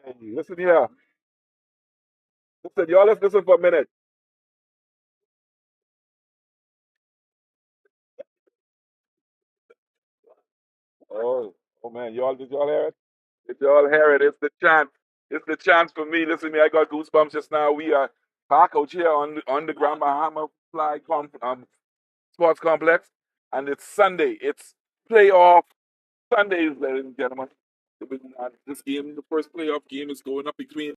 Hey, listen here. Listen, y'all, let's listen for a minute. Oh, oh man, y'all, did y'all hear it? Did y'all hear it? It's the chance. It's the chance for me. Listen to me, I got goosebumps just now. We are parked out here on the Grand Bahama Sports Complex, and it's Sunday. It's playoff Sundays, ladies and gentlemen. This game, the first playoff game, is going up between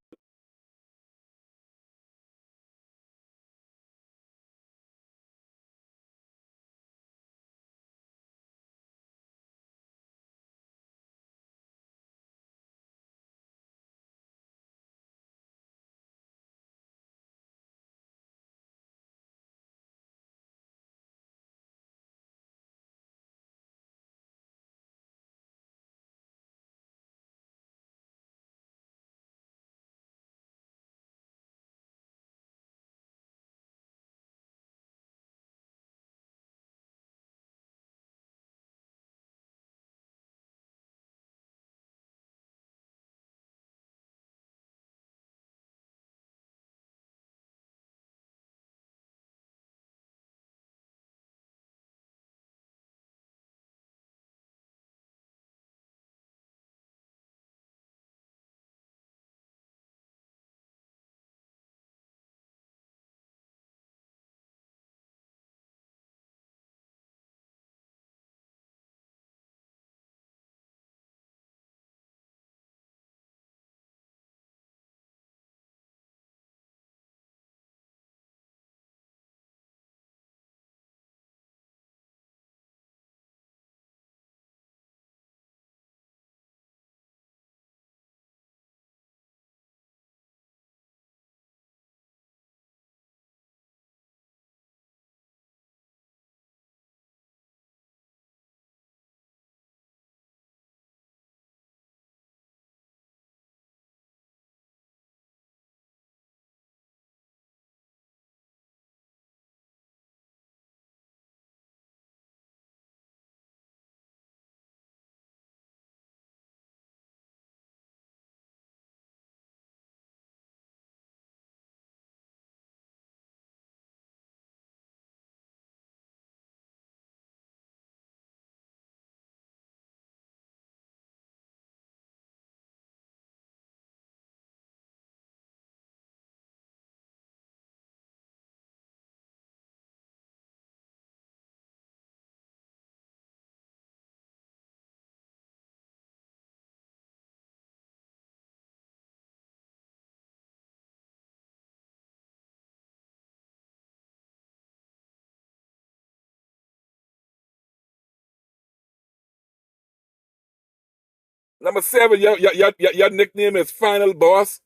number 7. Your nickname is Final Boss.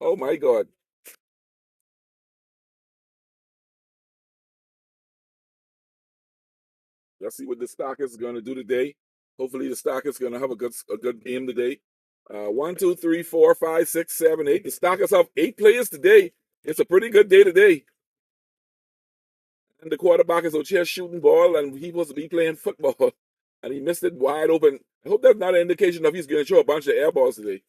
Oh my God. Let's see what the Stockers is going to do today. Hopefully, the Stockers is going to have a good game today. 1, 2, 3, 4, 5, 6, 7, 8. The Stockers have 8 players today. It's a pretty good day today. And the quarterback is out here shooting ball, and he supposed to be playing football, and he missed it wide open. I hope that's not an indication of he's going to throw a bunch of air balls today.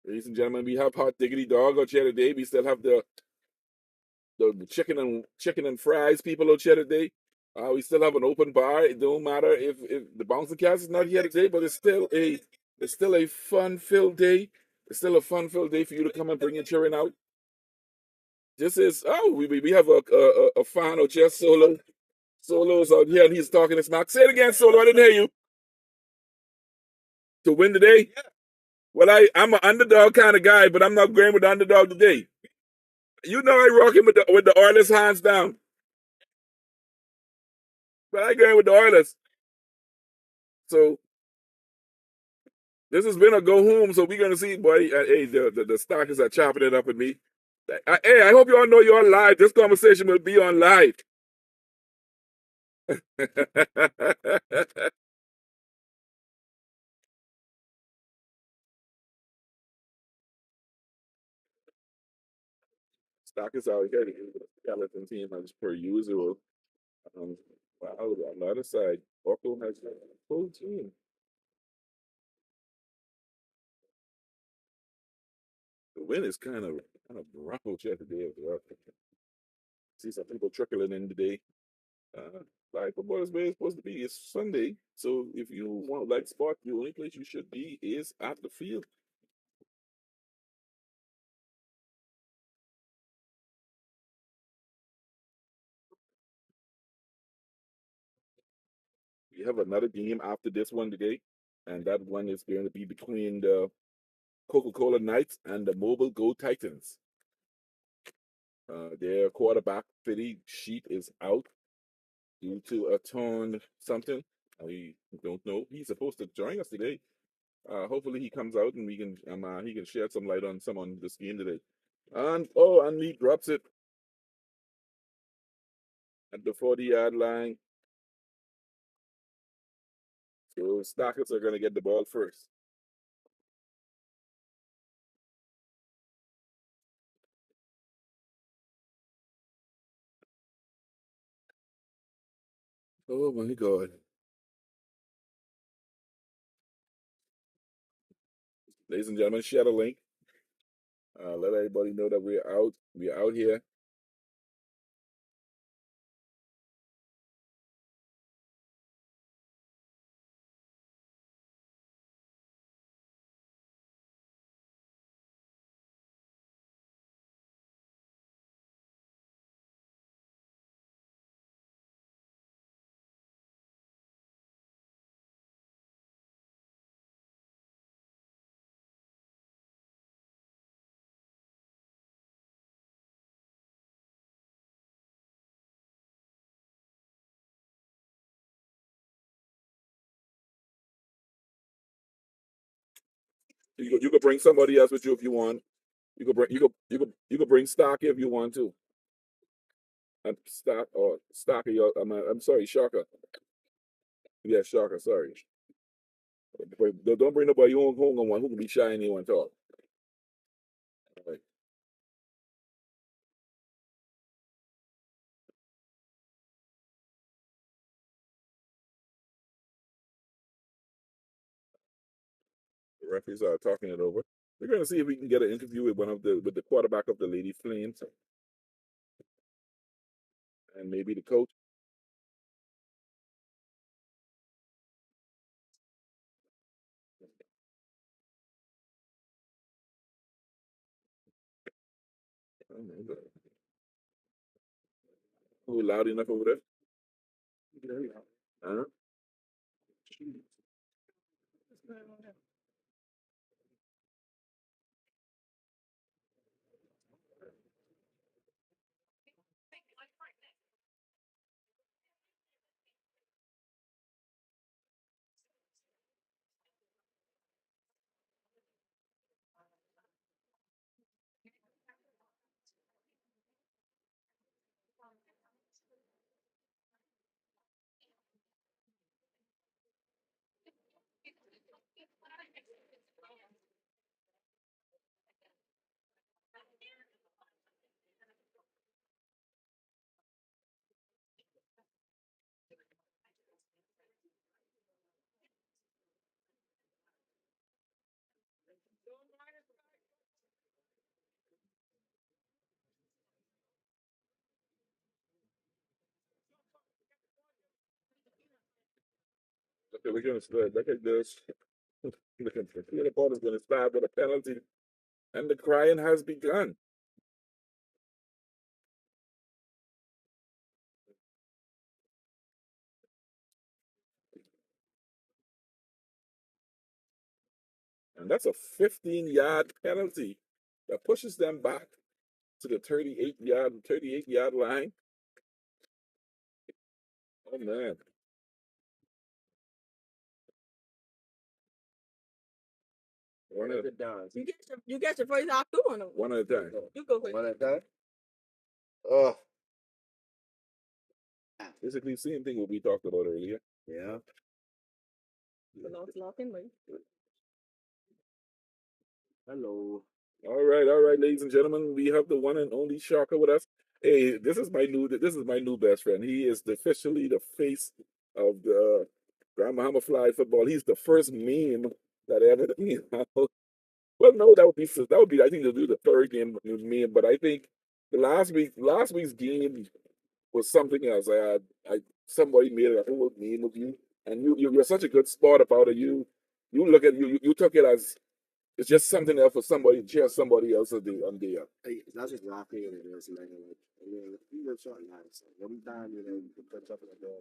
Ladies and gentlemen, we have hot diggity dog out here today. We still have the chicken and fries people out here today. We still have an open bar. It don't matter if the bouncer cast is not here today, but it's still a fun filled day. It's still a fun filled day for you to come and bring your children out. This is we have a fan out here, Solo's out here, and he's talking to smack. Say it again, Solo. I didn't hear you. To win today? Well, I'm an underdog kind of guy, but I'm not going with the underdog today. You know I rock him with the Oilers hands down, but I going with the Oilers. So this has been a go home, so we're gonna see, boy. Hey, the Starkers are chopping it up with me. Hey, I hope you all know you're on live. This conversation will be on live. Stackers out here to the skeleton team as per usual. Um, wow, on the other side, Buckle has a full team. The wind is kind of rough out here today as well. See some people trickling in today. Like football is where it's supposed to be. It's Sunday, so if you want like sport, the only place you should be is at the field. We have another game after this one today, and that one is going to be between the Coca-Cola Knights and the Mobile Go Titans. Their quarterback, Fitty Sheet, is out due to a torn something. I don't know. He's supposed to join us today. Hopefully he comes out and we can he can shed some light on some on this game today. And he drops it at the 40-yard line. So Stackers are gonna get the ball first. Oh my god. Ladies and gentlemen, share the link. Let everybody know that we're out. We're out here. You could bring somebody else with you if you want. You could bring Stocky if you want to. And Stocky. I'm sorry, Shaka. Yeah, Shaka. Sorry. But don't bring nobody home on one who can be shy and anyone talk. All right. The referees are talking it over. We're going to see if we can get an interview with the quarterback of the Lady Flames and maybe the coach. Oh, who loud enough over there? Huh? Okay, we're going to start. Look at this. Look at the Peter Porter's going to start with a penalty, and the crying has begun. And that's a 15-yard penalty that pushes them back to the 38-yard line. Oh man. One at a time. You get your first off two on them. One at a time. You go first. One at a time. Oh, basically same thing what we talked about earlier. Yeah. Hello. All right, ladies and gentlemen, we have the one and only Shaka with us. Hey, this is my new best friend. He is officially the face of the Grand Bahama Fly football. He's the first meme that ever came out. Well, no, that would be I think they'll do the third game meme, but I think the last week's game was something else. Somebody made a whole meme of you, and you're such a good sport about it. You look at you took it as it's just something else for somebody, just somebody else on the. Hey, that's just laughing at it. It's like, I mean, you live short lives. Every time, you can touch up in the door.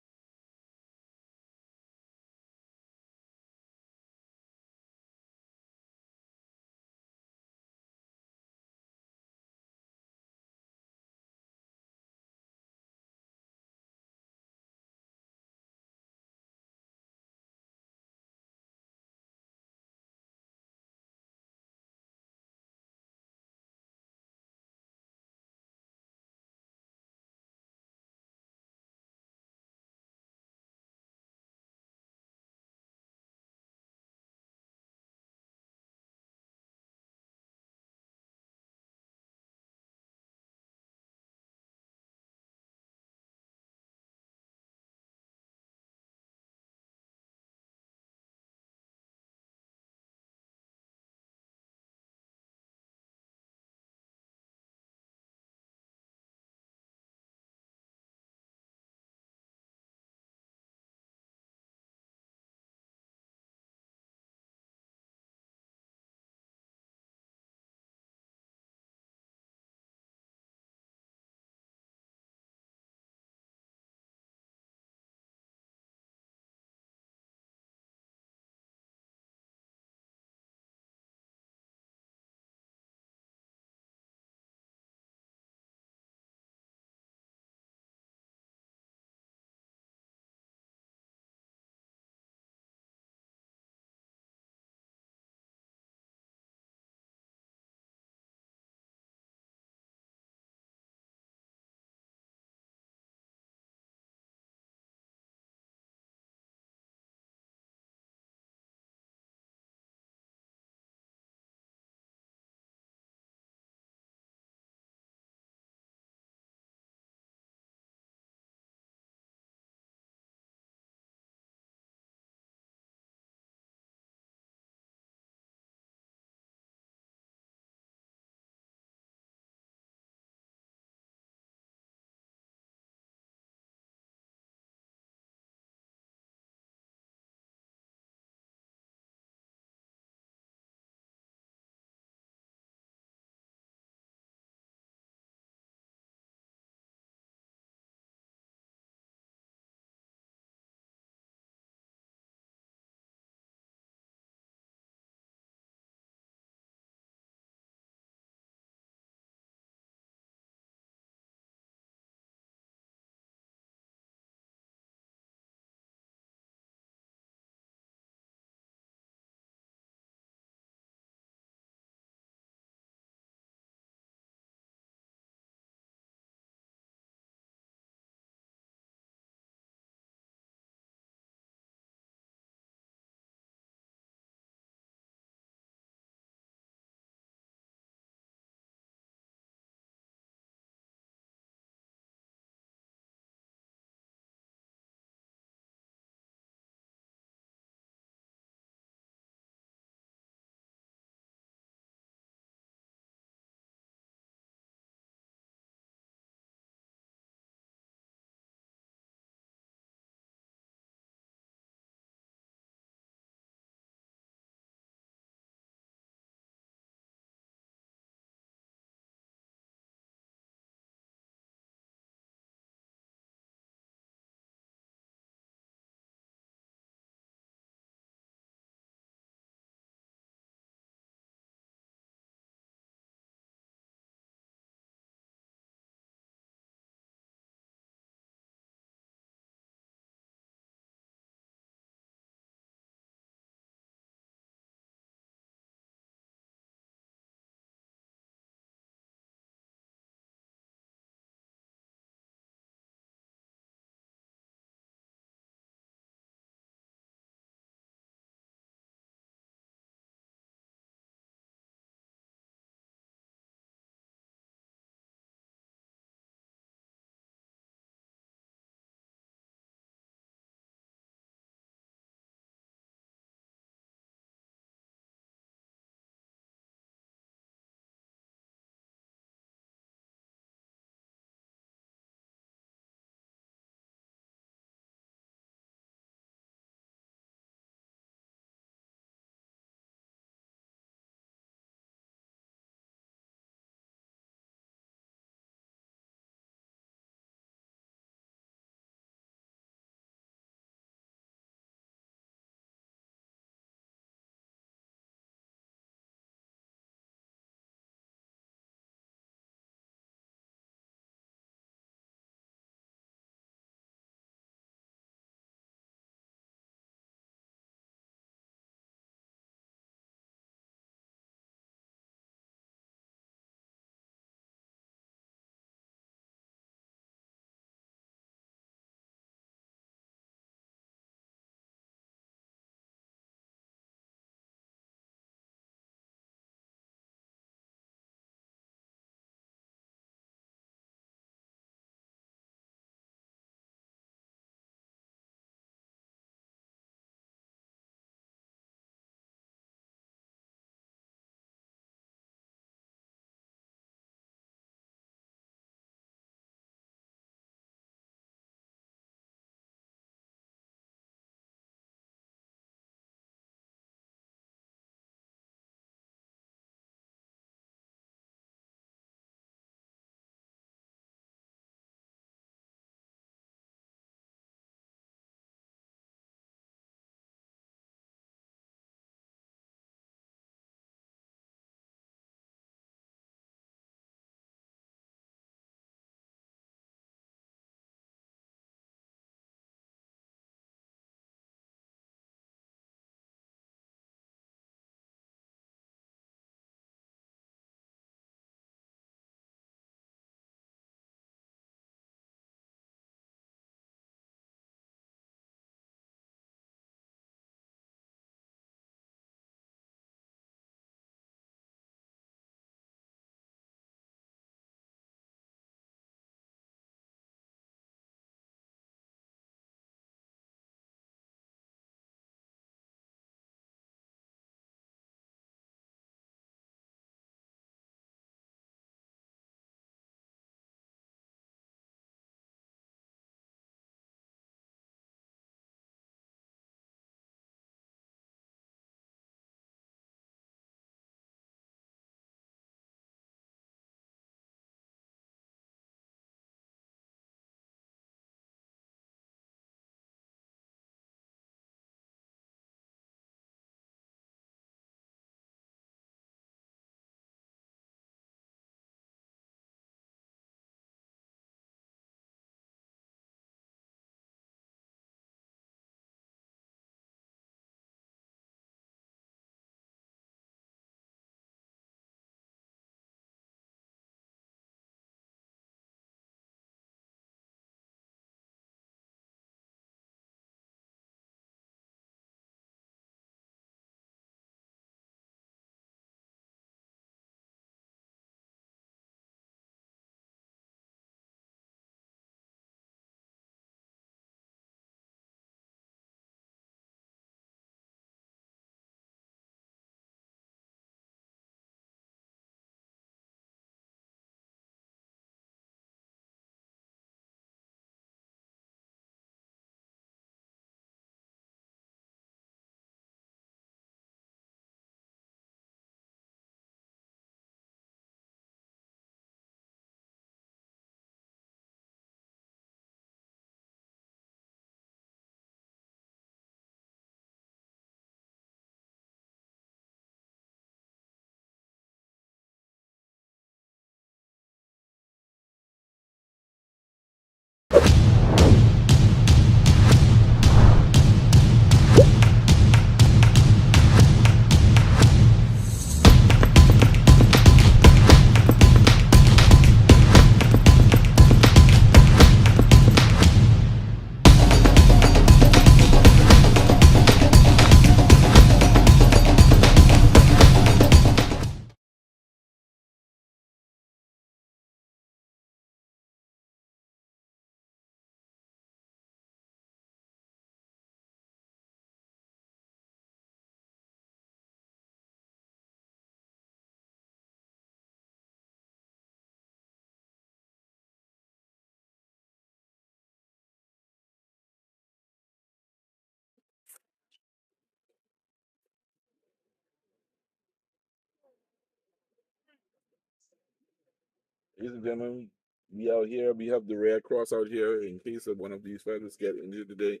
Ladies and gentlemen, we out here. We have the Red Cross out here in case of one of these fighters get injured today.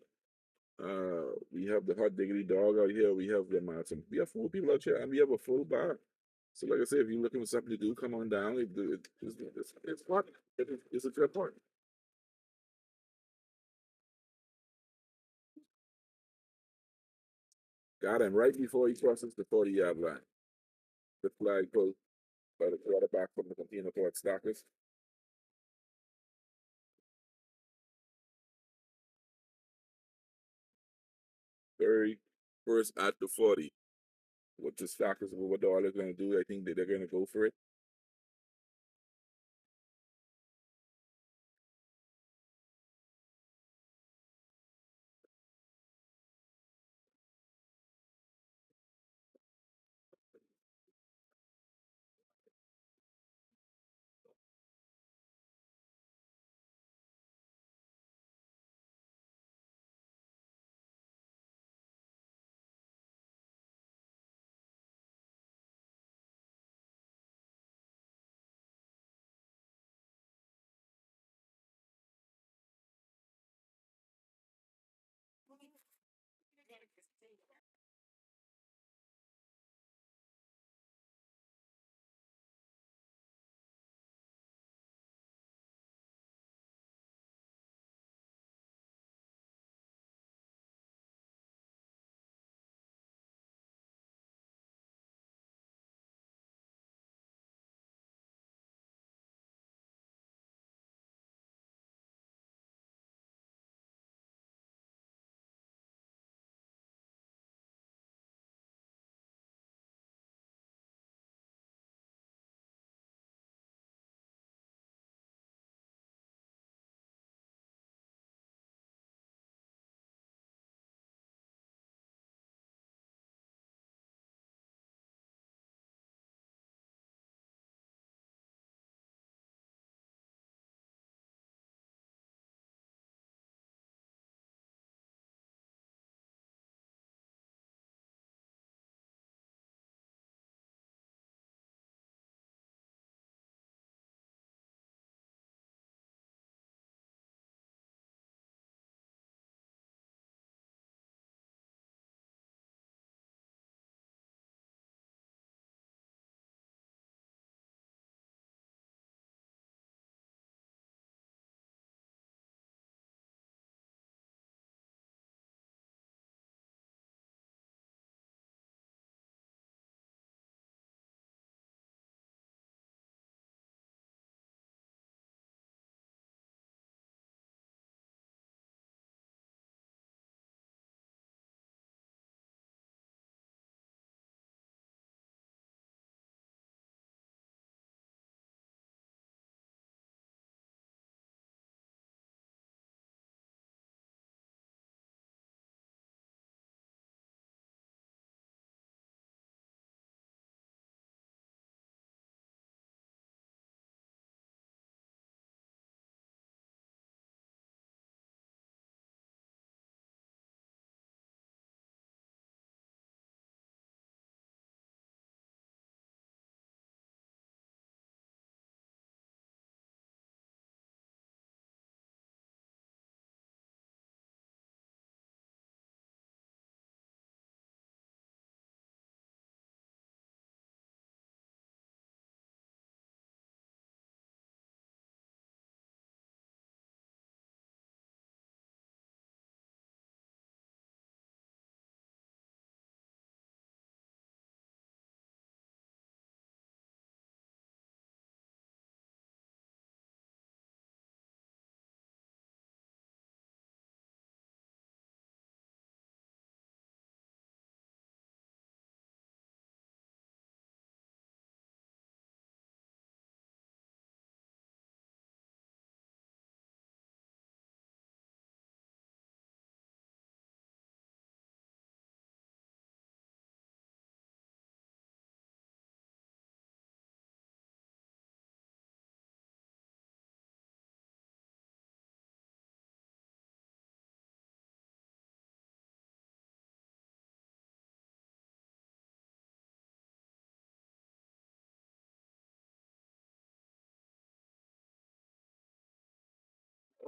We have the hot diggity dog out here. We have them we have 4 people out here, and we have a full bar. So, like I said, if you're looking for something to do, come on down. It's fun. It's a good part. Got him right before he crosses the 40-yard line. The flag post by the quarterback from the Continental Port Stackers. Very first at the 40. What the Stackers, what all they're going to do, I think that they're going to go for it.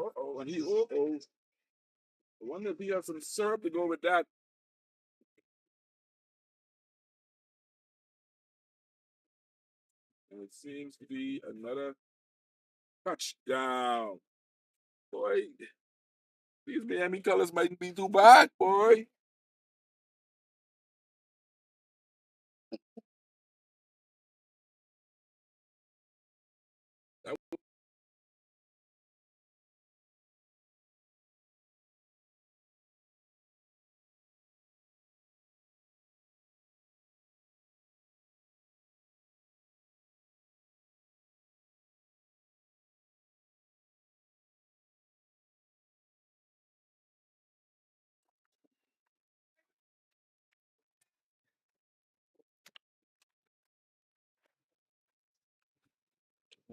Uh-oh, and he, uh-oh. I wonder if he has some syrup to go with that. And it seems to be another touchdown. Boy, these Miami colors might be too bad, boy. That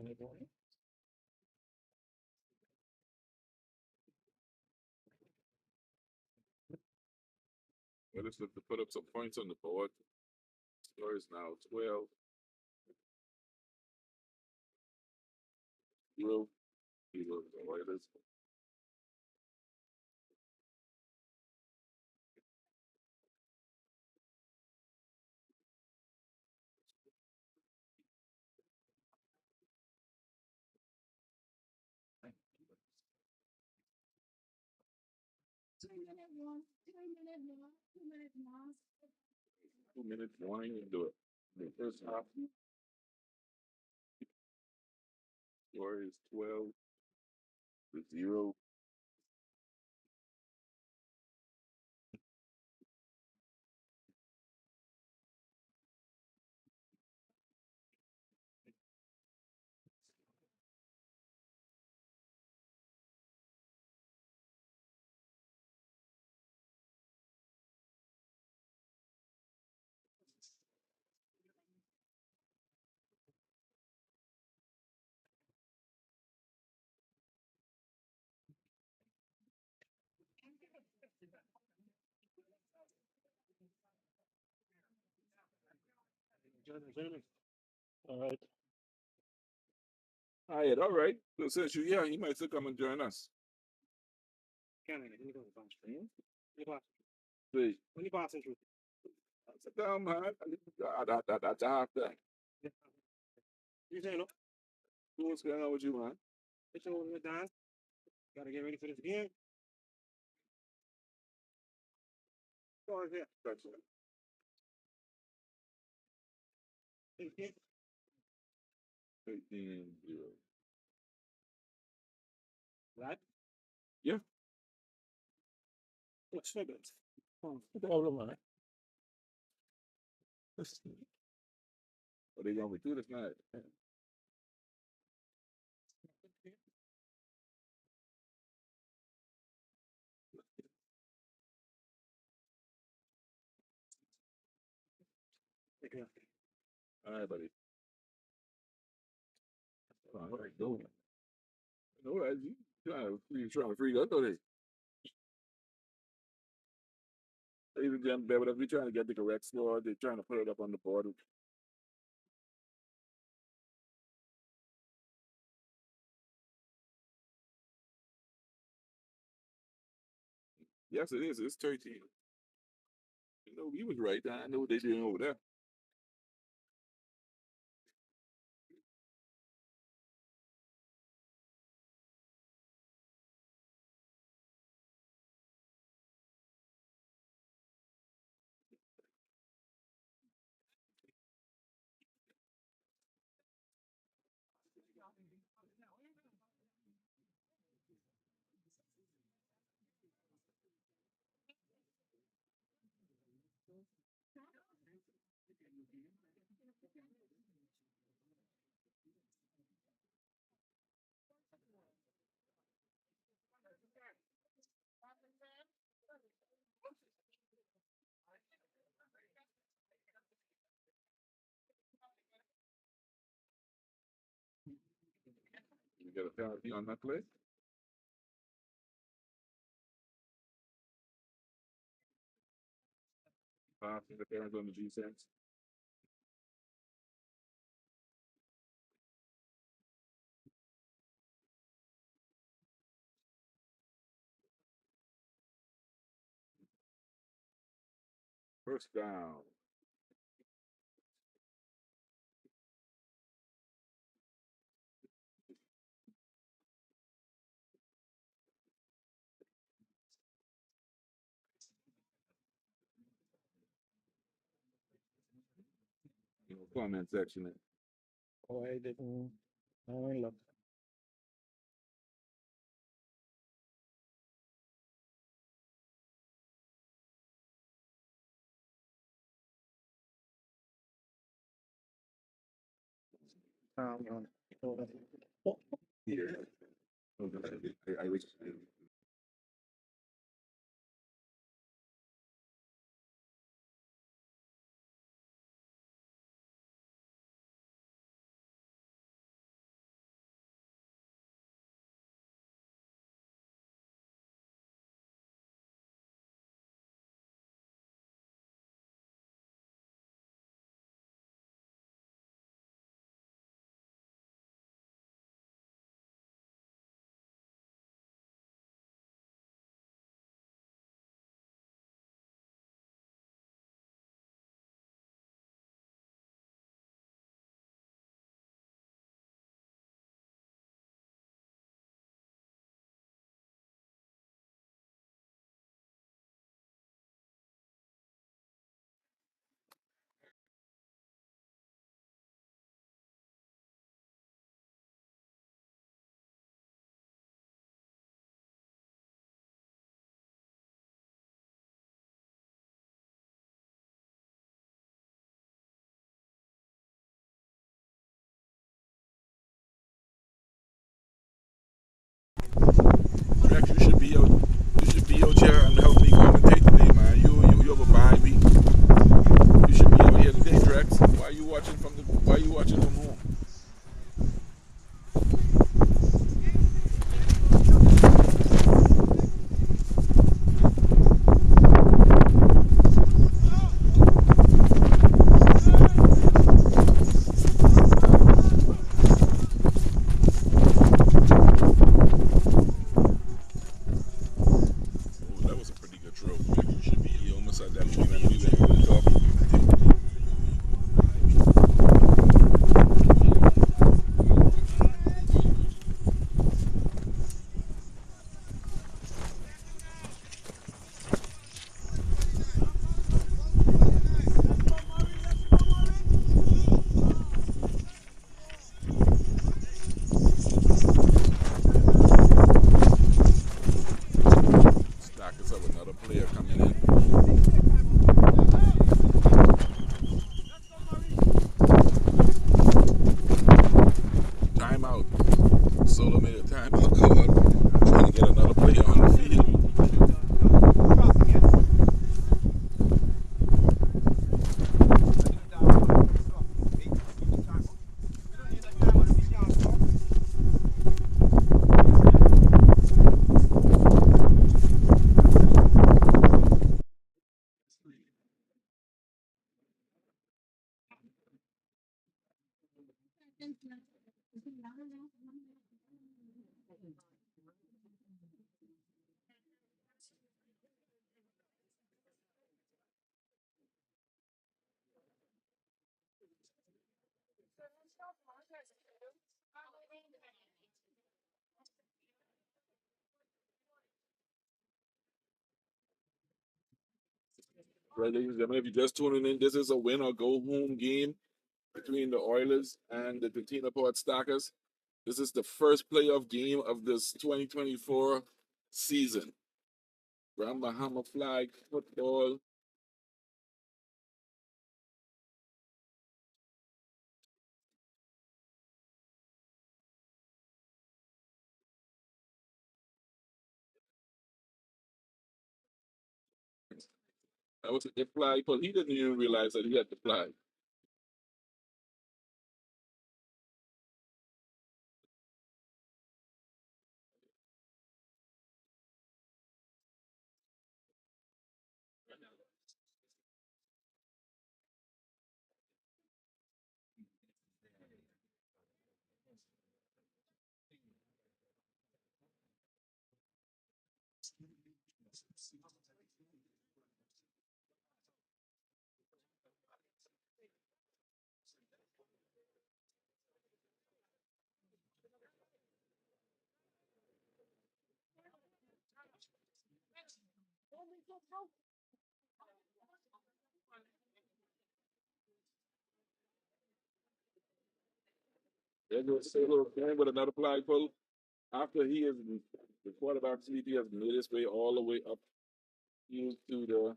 'em. Let's look to put up some points on the board. Score is now 12. 0. 0 the Oilers. 2 minutes warning and do it. The first half score is 12-0. All right. All right. So since you're here, you might still come and join us. See, sit down, man. That's a half thing. What's going on with you, man? Gotta get ready for this game. Go ahead. That's it. 13-0. Right? Yeah. What's good? No problem, man. What are they going to do this night? All right, buddy. What are you doing? No, you trying to free up, though, they? Ladies and gentlemen, whatever, we're trying to get the correct score. They're trying to put it up on the board. Yes, it is. It's 13. You know, you was right. I know what they're doing over there. You got a penalty on that play? Pass interference on the defense. First down. Comment section. Oh, I didn't. I only look. No. Hold on. Yeah. Okay. I wish. Rex, you should be out. You should be out here and help me commentate today, man. You have a bye week. You should be out here today, Drex. Why are you watching from the? Why are you watching from home? Oh, that was a pretty good throw. You should be. You almost had that one when we went over the top. Stack us up another player coming in. Timeout. Solo made a timeout. Trying to get another player on the field. Right, ladies and gentlemen, if you're just tuning in, this is a win or go home game between the Oilers and the Container Port Stackers. This is the first playoff game of this 2024 season. Grand Bahama flag football. That was a flag, but he didn't even realize that he had the flag. They're going to say a little thing with another flagpole. After the quarterback sleepy has made his way all the way up to the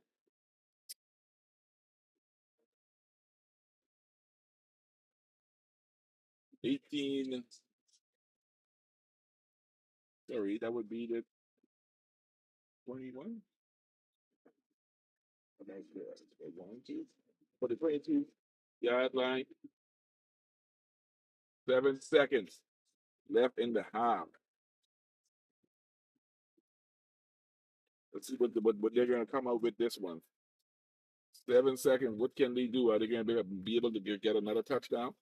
18. Sorry, that would be the 21. That's the 1, 2. For the 22-yard line, 7 seconds left in the half. Let's see what they're going to come out with this one. 7 seconds. What can they do? Are they going to be able to get another touchdown?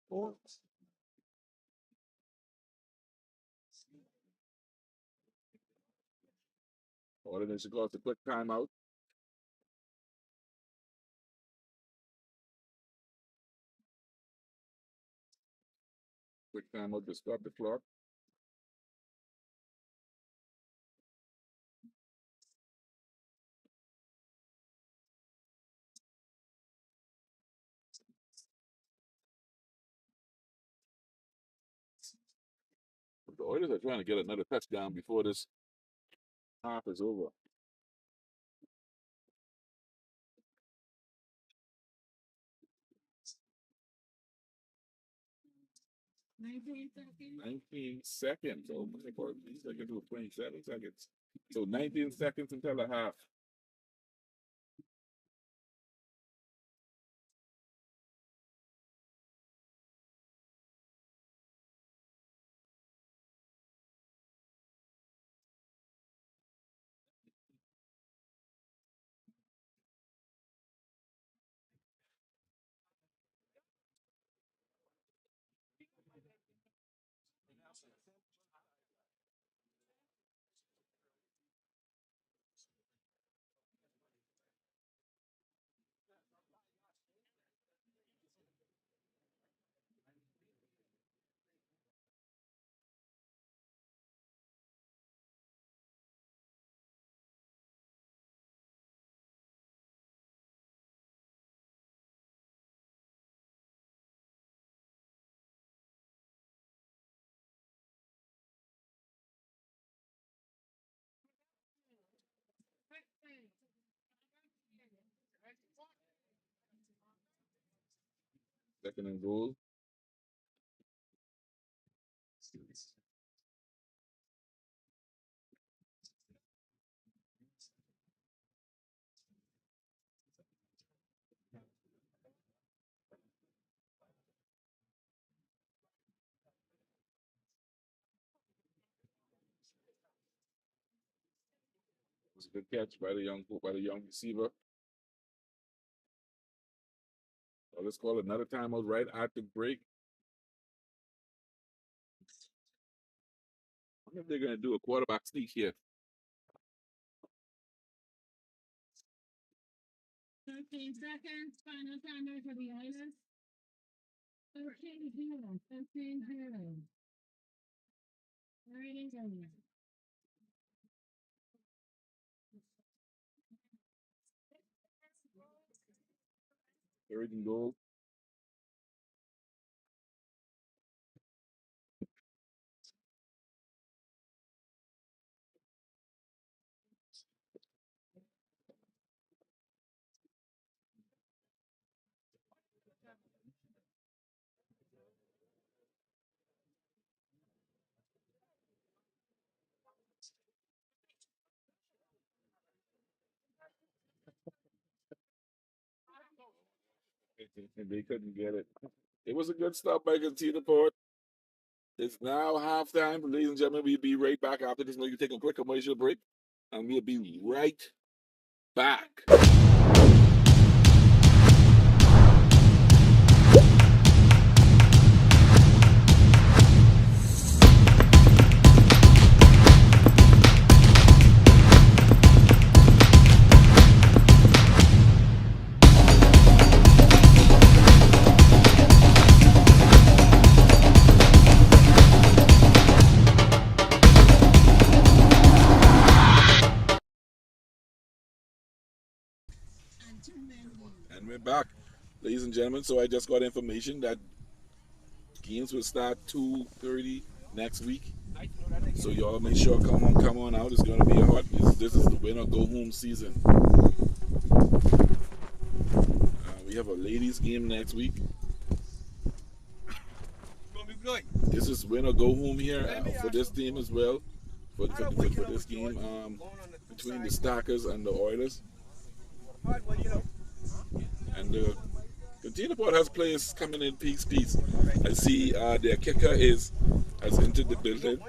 Or then they should go out to quick timeout. Quick timeout to stop the clock. The Oilers are trying to get another touchdown before this half is over. 19 seconds. Oh my God, these are going to do 27 seconds. So 19 seconds until the half. Second and goal. It was a good catch by the young receiver. Well, let's call another timeout right at the break. I wonder if they're going to do a quarterback sneak here. 13 seconds, final timer for the Oilers. 13-0, 13-0. Very good. Third and goal. And they couldn't get it. It was a good stop by Katina Port. It's now halftime. Ladies and gentlemen, we'll be right back after this. We'll take a quick commercial break, and we'll be right back. And we're back, ladies and gentlemen. So I just got information that games will start 2:30 next week. So y'all make sure come on out. It's gonna be a hot. This is the win or go home season. We have a ladies game next week. This is win or go home here for this team as well. For this game between the Stackers and the Oilers. And the Container Port has players coming in piece. I see their kicker has entered the building.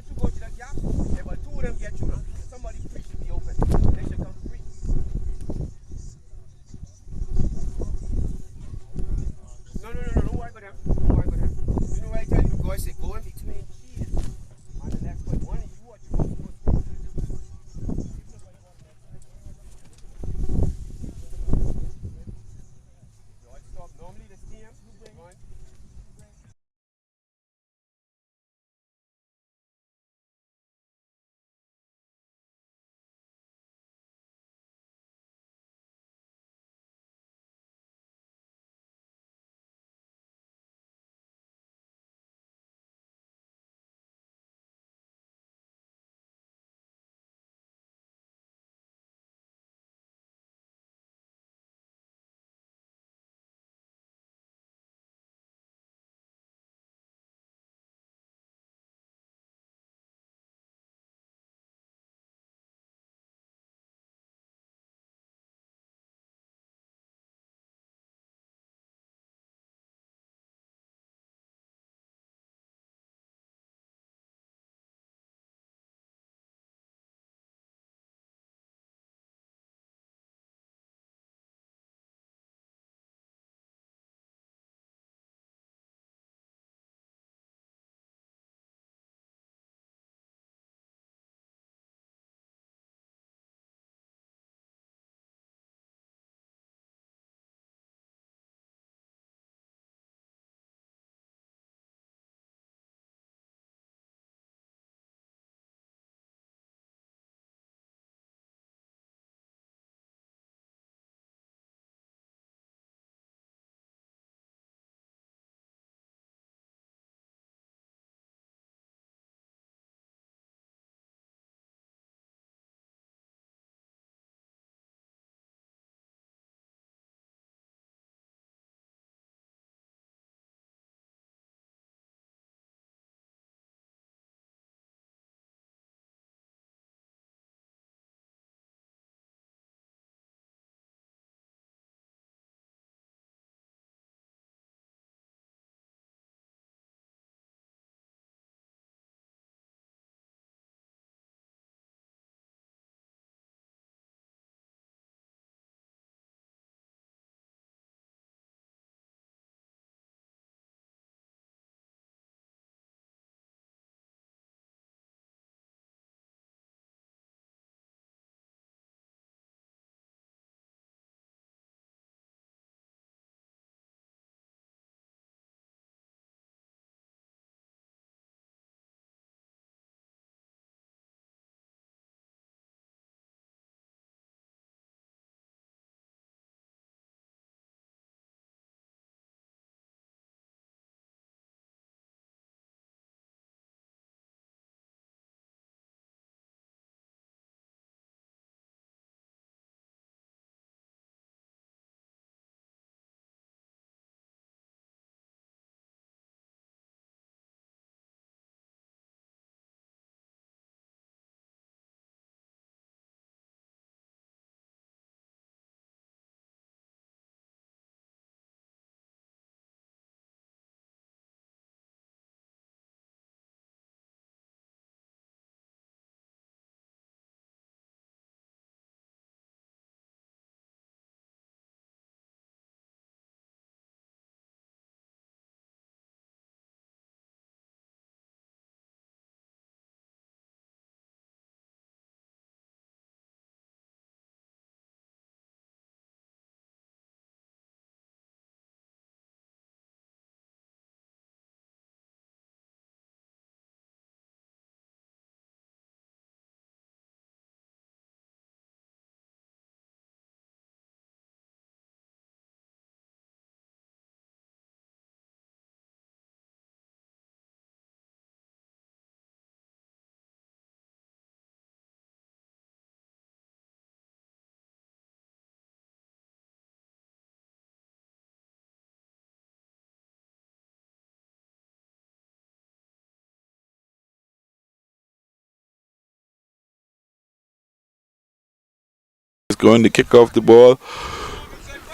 going to kick off the ball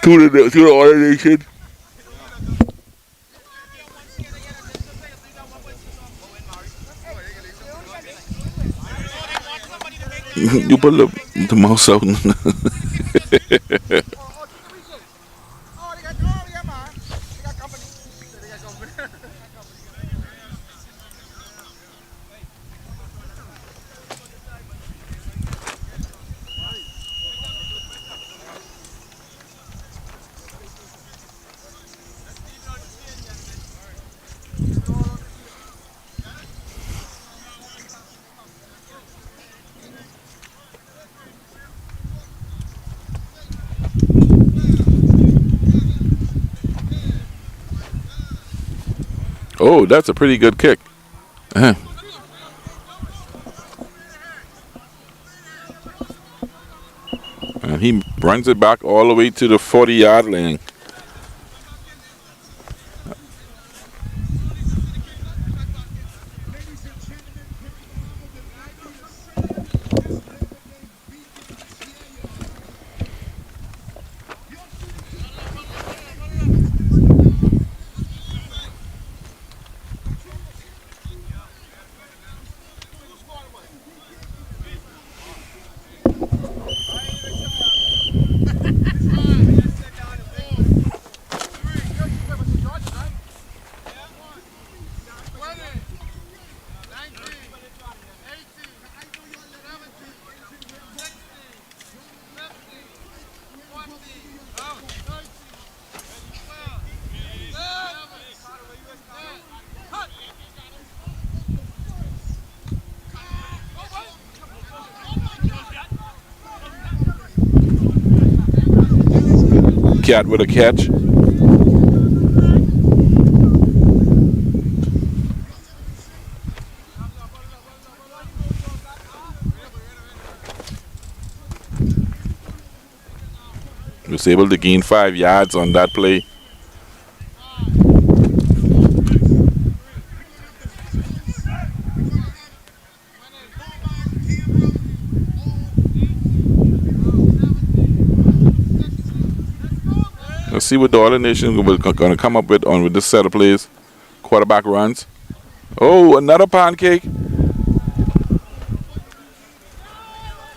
to the ordination. You put the mouse out. Oh, that's a pretty good kick. And he runs it back all the way to the 40-yard line. Cat with a catch. Was able to gain 5 yards on that play. Let's see what the other nation is going to come up with this set of plays. Quarterback runs. Oh, another pancake.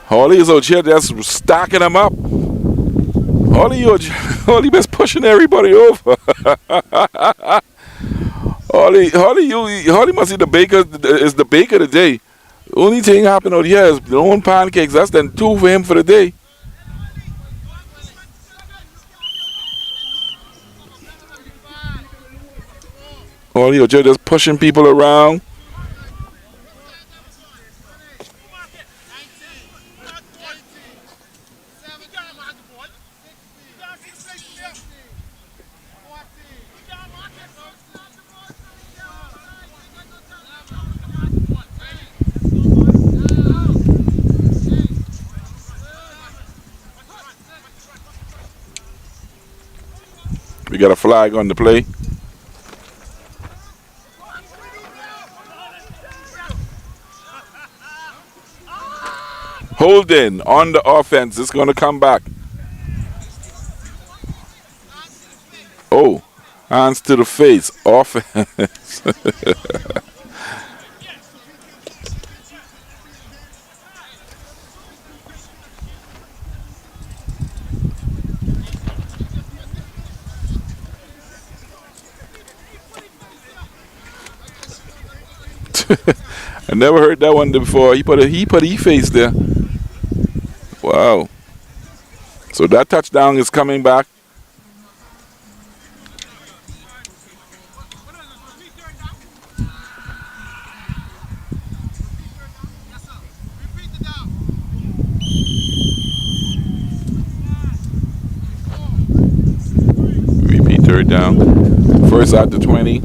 Holly is out here just stacking them up. Holly been pushing everybody over. Holly must be the baker. Is the baker today. Only thing happening out here is the one pancakes. That's then 2 for him for the day. Holly out here just pushing people around. We got a flag on the play. Holding on the offense. It's going to come back. Oh, hands to the face. Offense. I never heard that one before. He put a face there. Wow. So that touchdown is coming back. Repeat third down. First out to 20.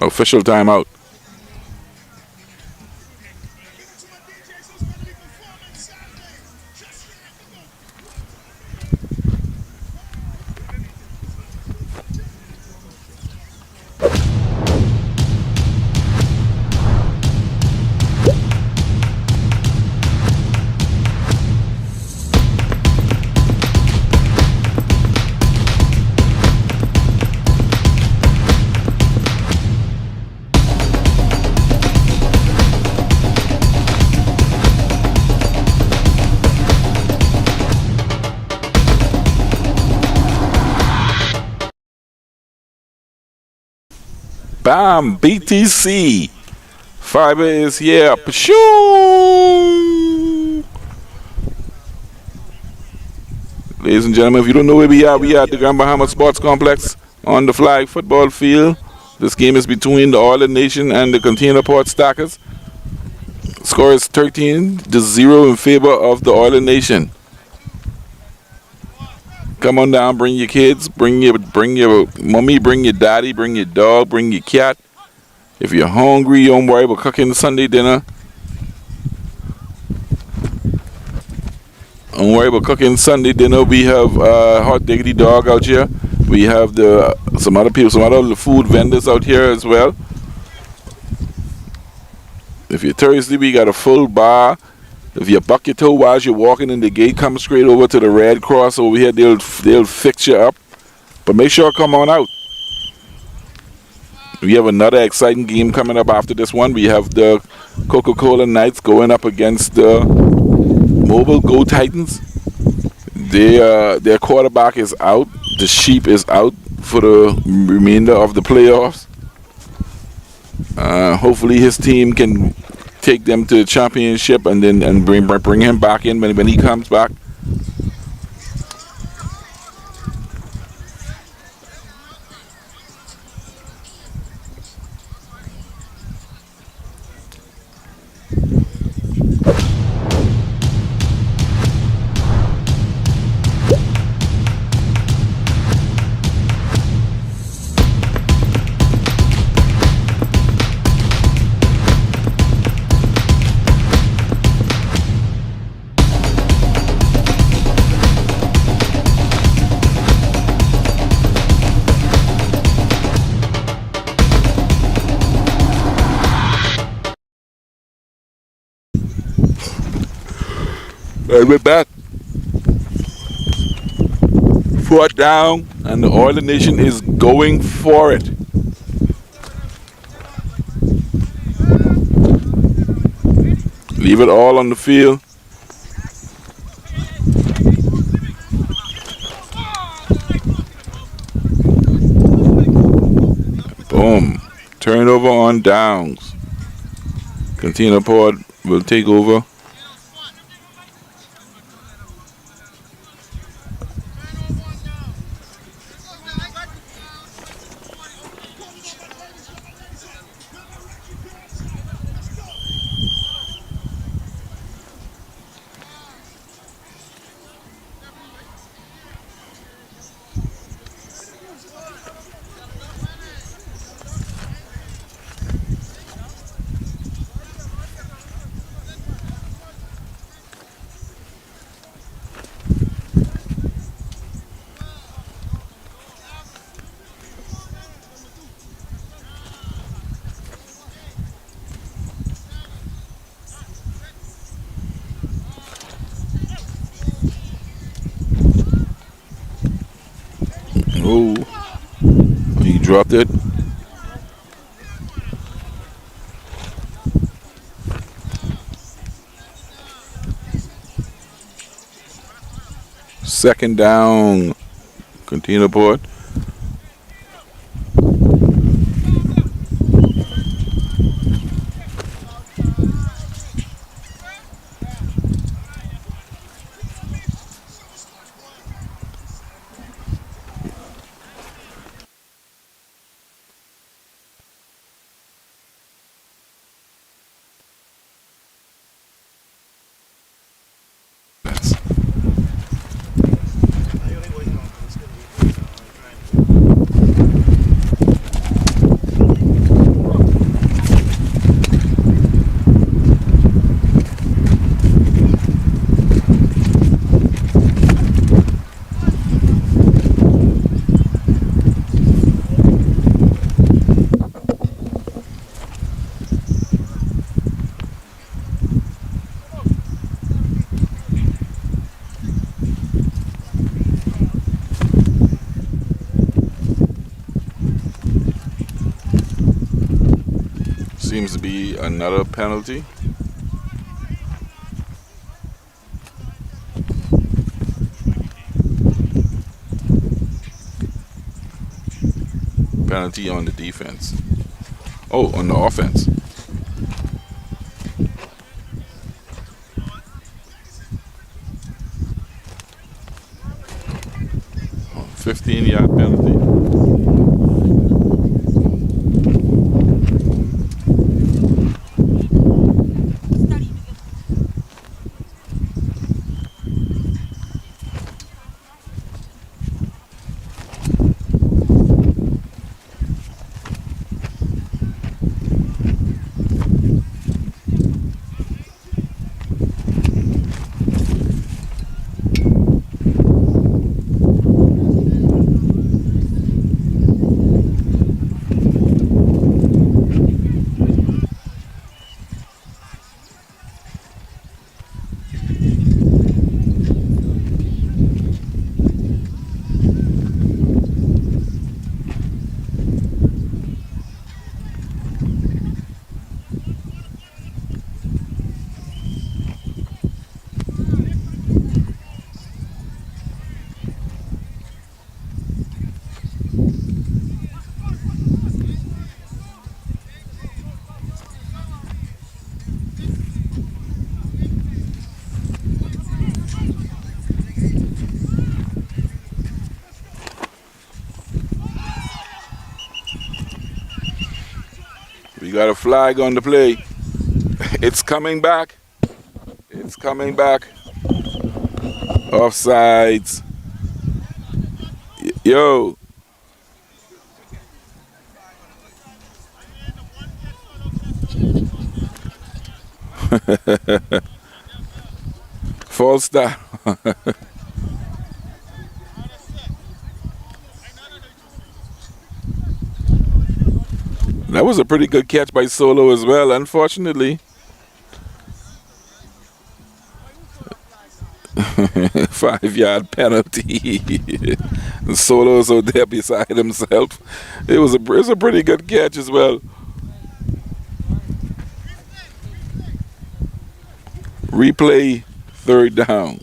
Official timeout. Bam! BTC. Fiber is here. Pshoo! Ladies and gentlemen, if you don't know where we are at the Grand Bahama Sports Complex on the flag football field. This game is between the Oiler Nation and the Container Port Stackers. Score is 13-0 in favor of the Oiler Nation. Come on down, bring your kids, bring your mommy, bring your daddy, bring your dog, bring your cat. If you're hungry, don't worry about cooking Sunday dinner. Don't worry about cooking Sunday dinner. We have hot diggity dog out here. We have some other food vendors out here as well. If you're thirsty, we got a full bar. If you buck your toe while you're walking in the gate, come straight over to the Red Cross over here. They'll fix you up. But make sure come on out. We have another exciting game coming up after this one. We have the Coca-Cola Knights going up against the Mobile Go Titans. Their quarterback is out. The sheep is out for the remainder of the playoffs. Hopefully his team can take them to the championship and then bring him back in when he comes back. And we're back. Fourth down, and the Oiler Nation is going for it. Leave it all on the field. Boom. Turnover on downs. Container Port will take over. Oh, he dropped it. Second down, Container Port. Seems to be another penalty. Penalty on the defense. Oh, on the offense. 15-yard penalty. We got a flag on the play. It's coming back. It's coming back. Offsides. Yo. False start. That was a pretty good catch by Solo as well, unfortunately. 5-yard penalty. Solo's out there beside himself. It was a pretty good catch as well. Replay, third down.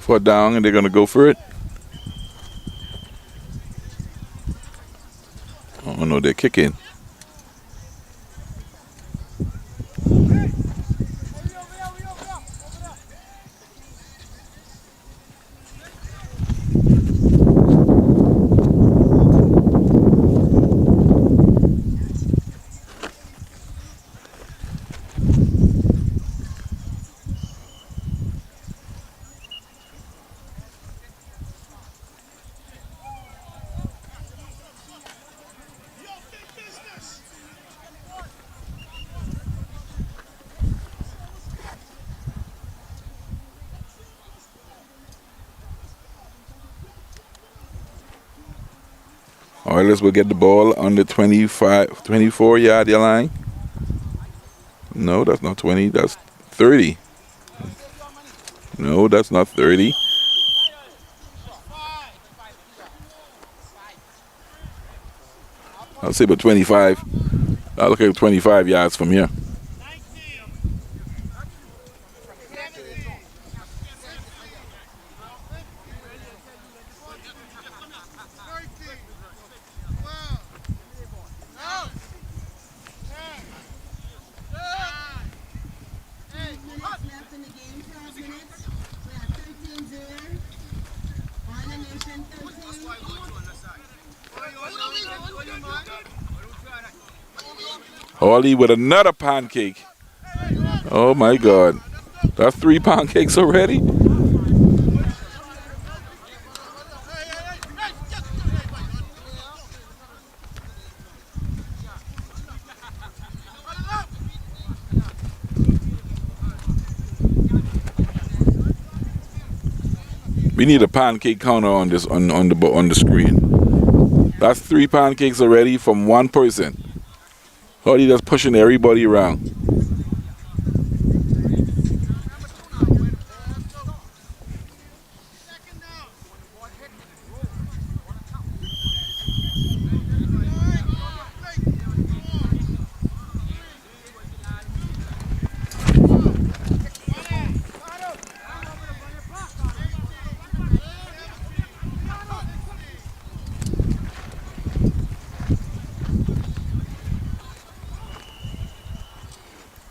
Fourth down, and they're going to go for it. Oh, no, they're kicking. Oilers will get the ball on the 24-yard line. No, that's not 20. That's 30. No, that's not 30. I'll say about 25. I'll look at 25 yards from here. Hawley with another pancake. Oh my God. That's 3 pancakes already? We need a pancake counter on this on the screen. That's 3 pancakes already from one person. Hardy just pushing everybody around.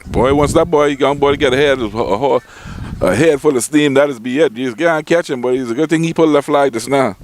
Boy, once that young boy get a head full of steam, that is be it. You just can't catch him, but it's a good thing he pulled that flag just now.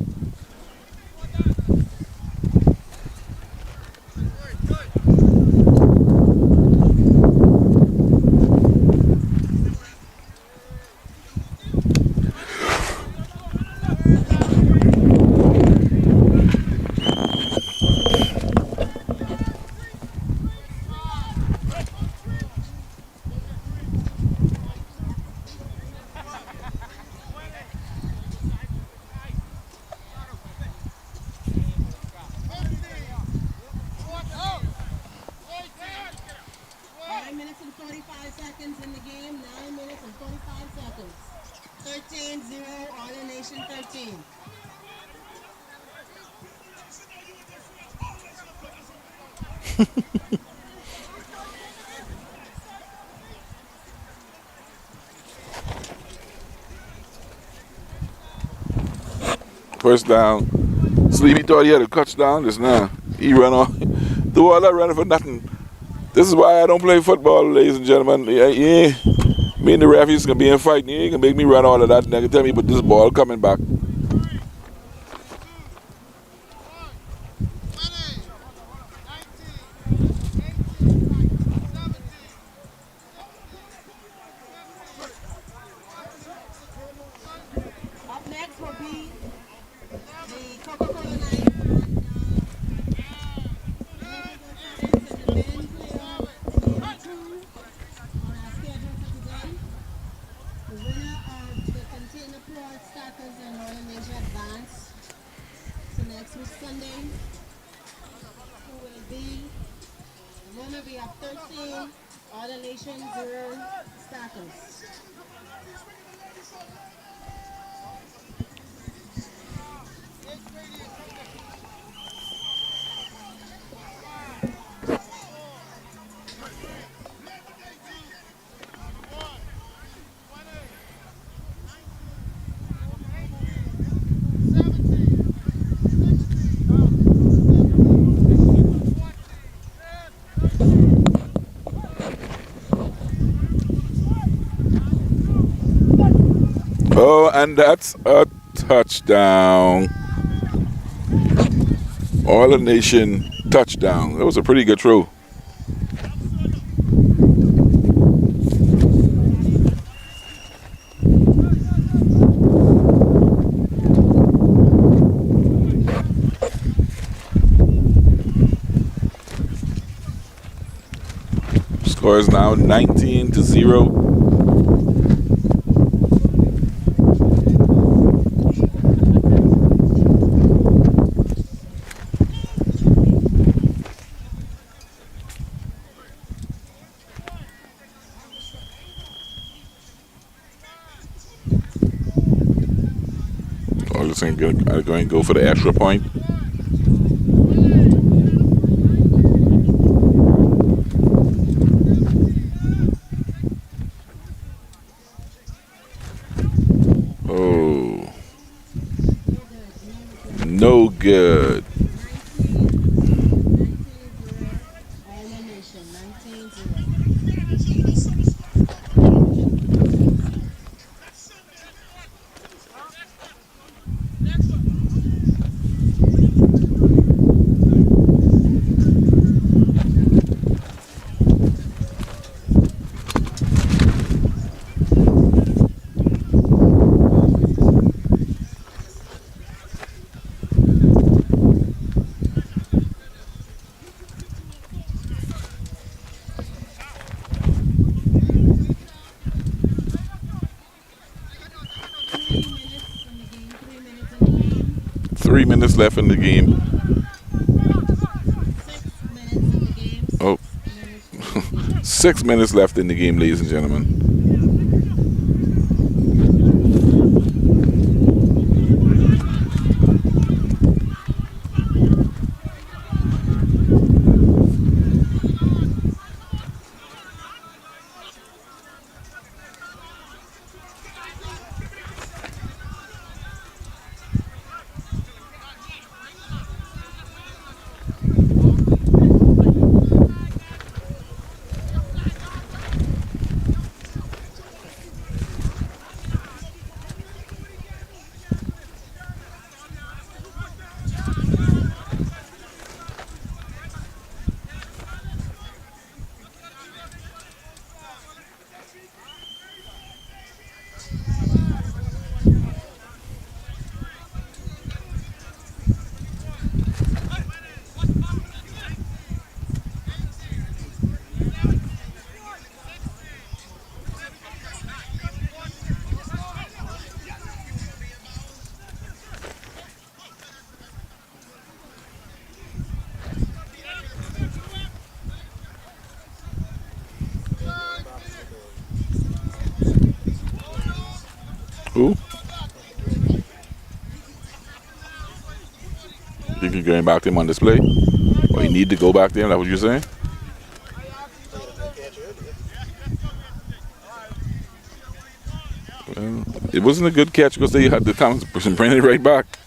First down. Sleepy thought he had a touchdown just now. He ran off. Do all that running for nothing. This is why I don't play football, ladies and gentlemen. Yeah. Me and the referees gonna be in fight. You ain't gonna make me run all of that. And they can tell me, but this ball coming back. Oh, and that's a touchdown. All the nation touchdown. That was a pretty good throw. Score is now 19-0. I'm going to go for the extra point. Oh, no good. 3 minutes left in the game. 6 minutes in the game. Oh, 6 minutes in the game. 6 minutes left in the game, ladies and gentlemen. Who? You can going back to him on display? Or you need to go back there? That's what you're saying? Well, it wasn't a good catch because they had the time to bring it right back.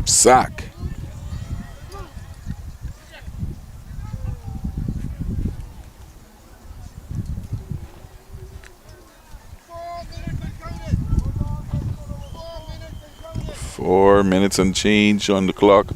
Sack. Four minutes and change on the clock.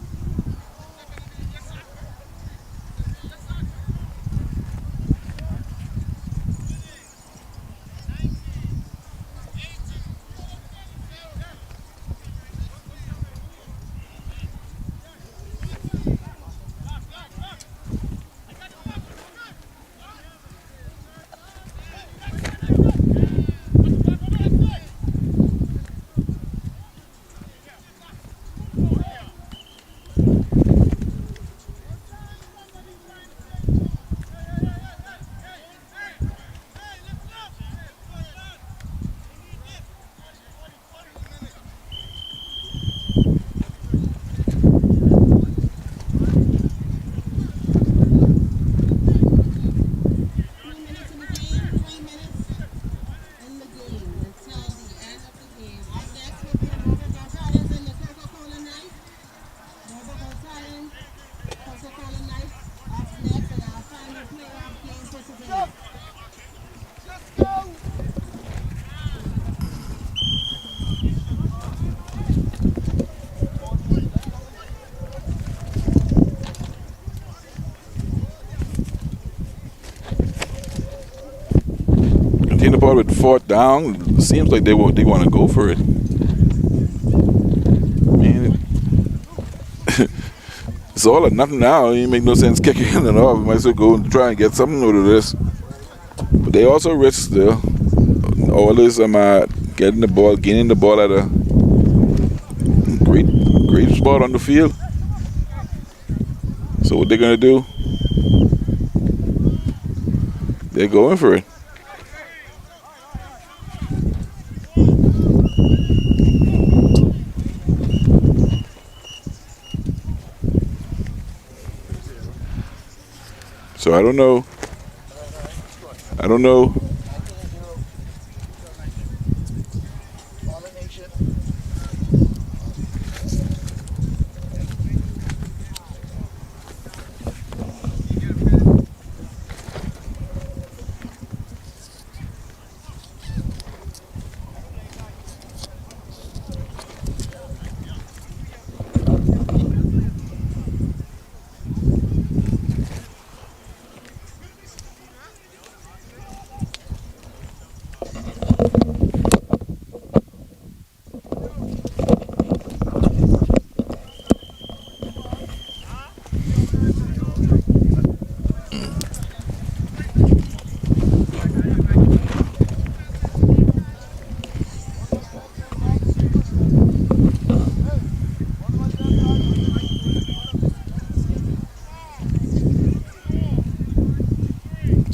Continue the ball with fourth down. It seems like they want to go for it. Man, it's all or nothing now. It ain't make no sense kicking it off. We might as well go and try and get something out of this. But they also risk still. All this getting the ball, gaining the ball at a great spot on the field. So what they're gonna do? They're going for it. So I don't know.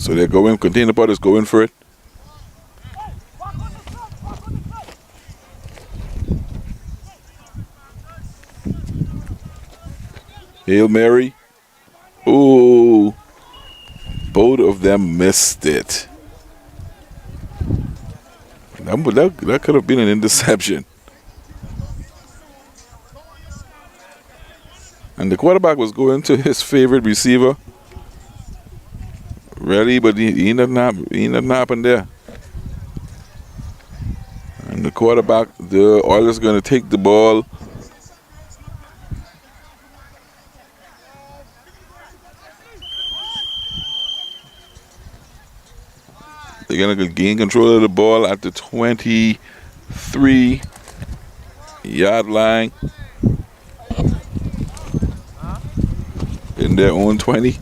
So they're going, Container Pot is going for it. Hail Mary. Ooh. Both of them missed it. That could have been an interception. And the quarterback was going to his favorite receiver. Really, but he nothing happened there. And the quarterback, the Oilers going to take the ball. They're going to gain control of the ball at the 23-yard line. In their own 20.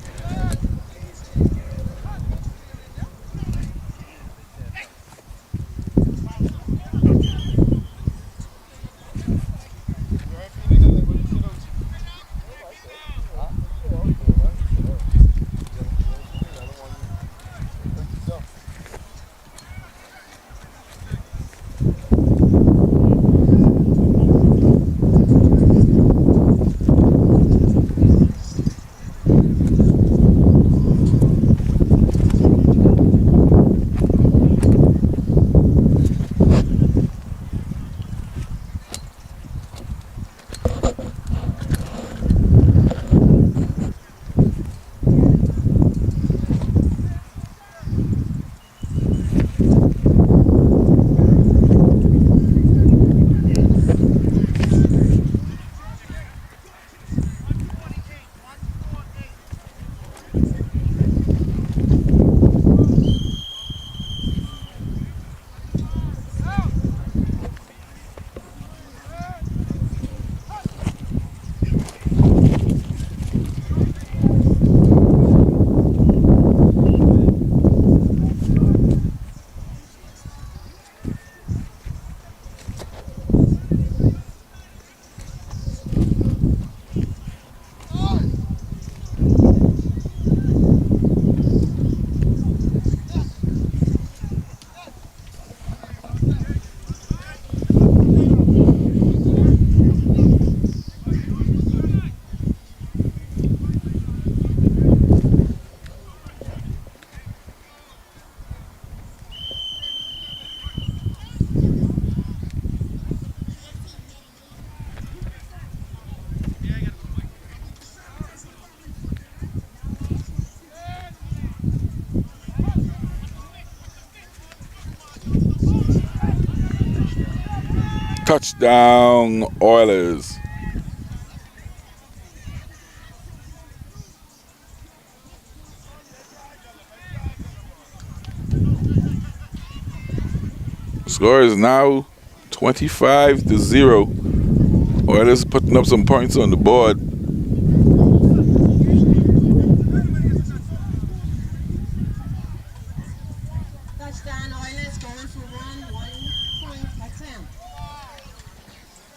Touchdown, Oilers. Score is now 25-0. Oilers putting up some points on the board. Touchdown, Oilers going for 1 point attempt.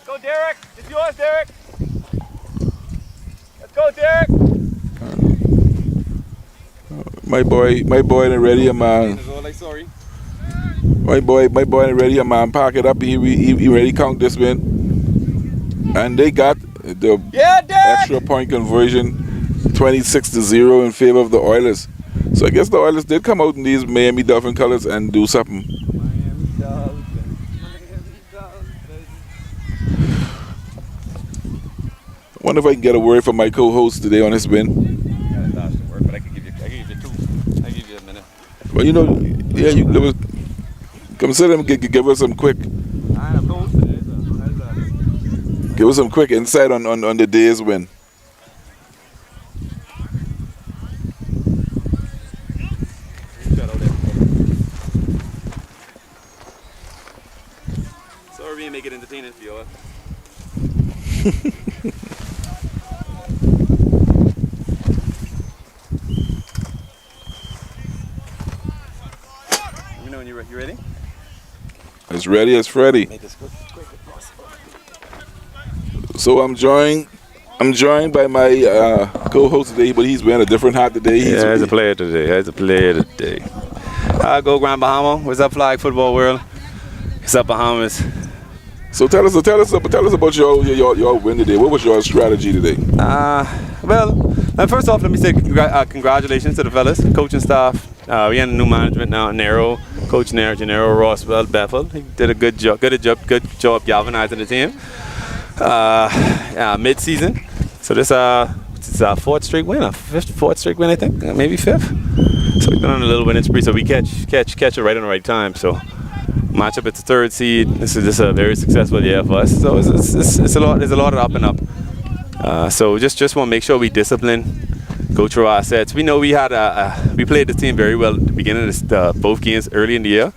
Go, Derek. It's yours, Derek. Let's go, Derek. My boy ain't ready, man. Sorry. My boy ain't ready, man. Pack it up. He ready count this win. And they got the extra point conversion, 26-0 in favor of the Oilers. So I guess the Oilers did come out in these Miami Dolphin colors and do something. I wonder if I can get a word from my co-host today on this win. But I can give you two. I give you a minute. Well, you know, yeah, come sit and give us some quick. Give us some quick insight on the day's win. Sorry, we make it entertaining for you. Let me know when you're ready. As ready as Freddy. Make this quick as possible. So I'm joined I'm joined by my co-host today, but he's wearing a different hat today. He's a player today. I go Grand Bahama. What's up, flag football world? What's up, Bahamas? So tell us about your win today. What was your strategy today? Well, first off, let me say congratulations to the fellas, coaching staff. We had a new management now, Nero, Coach Gennaro Rosswell, Gbffl. He did a good job galvanizing the team. Mid-season, so this is our fourth straight win, I think, maybe fifth. So we've been on a little winning spree. So we catch it right on the right time. So matchup, it's the third seed. This is a very successful year for us. So it's a lot. There's a lot of up and up. So just want to make sure we discipline, go through our sets. We know we played the team very well at the beginning of both games early in the year.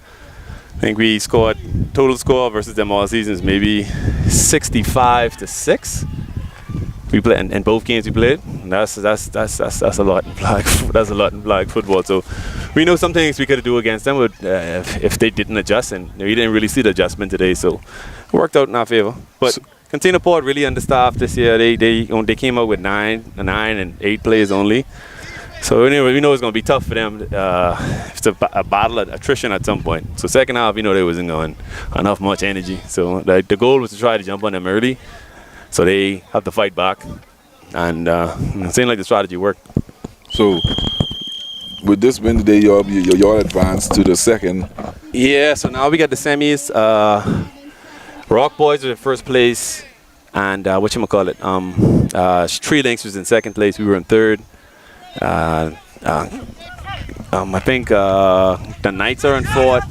I think we scored total score versus them all seasons maybe 65-6. We played in both games we played. That's a lot in flag. That's a lot in flag football. So we know some things we could do against them if they didn't adjust, and we didn't really see the adjustment today. So it worked out in our favor. But Container Port really understaffed this year. They came out with 9 and 8 players only. So anyway, we know it's going to be tough for them. It's a battle of attrition at some point. So second half, there wasn't going enough much energy. So the goal was to try to jump on them early, so they have to fight back. And it seemed like the strategy worked. So with this win today, y'all advanced to the second. Yeah. So now we got the semis. Rock Boys were in first place, and Tree Links was in second place. We were in third. I think the Knights are in fourth.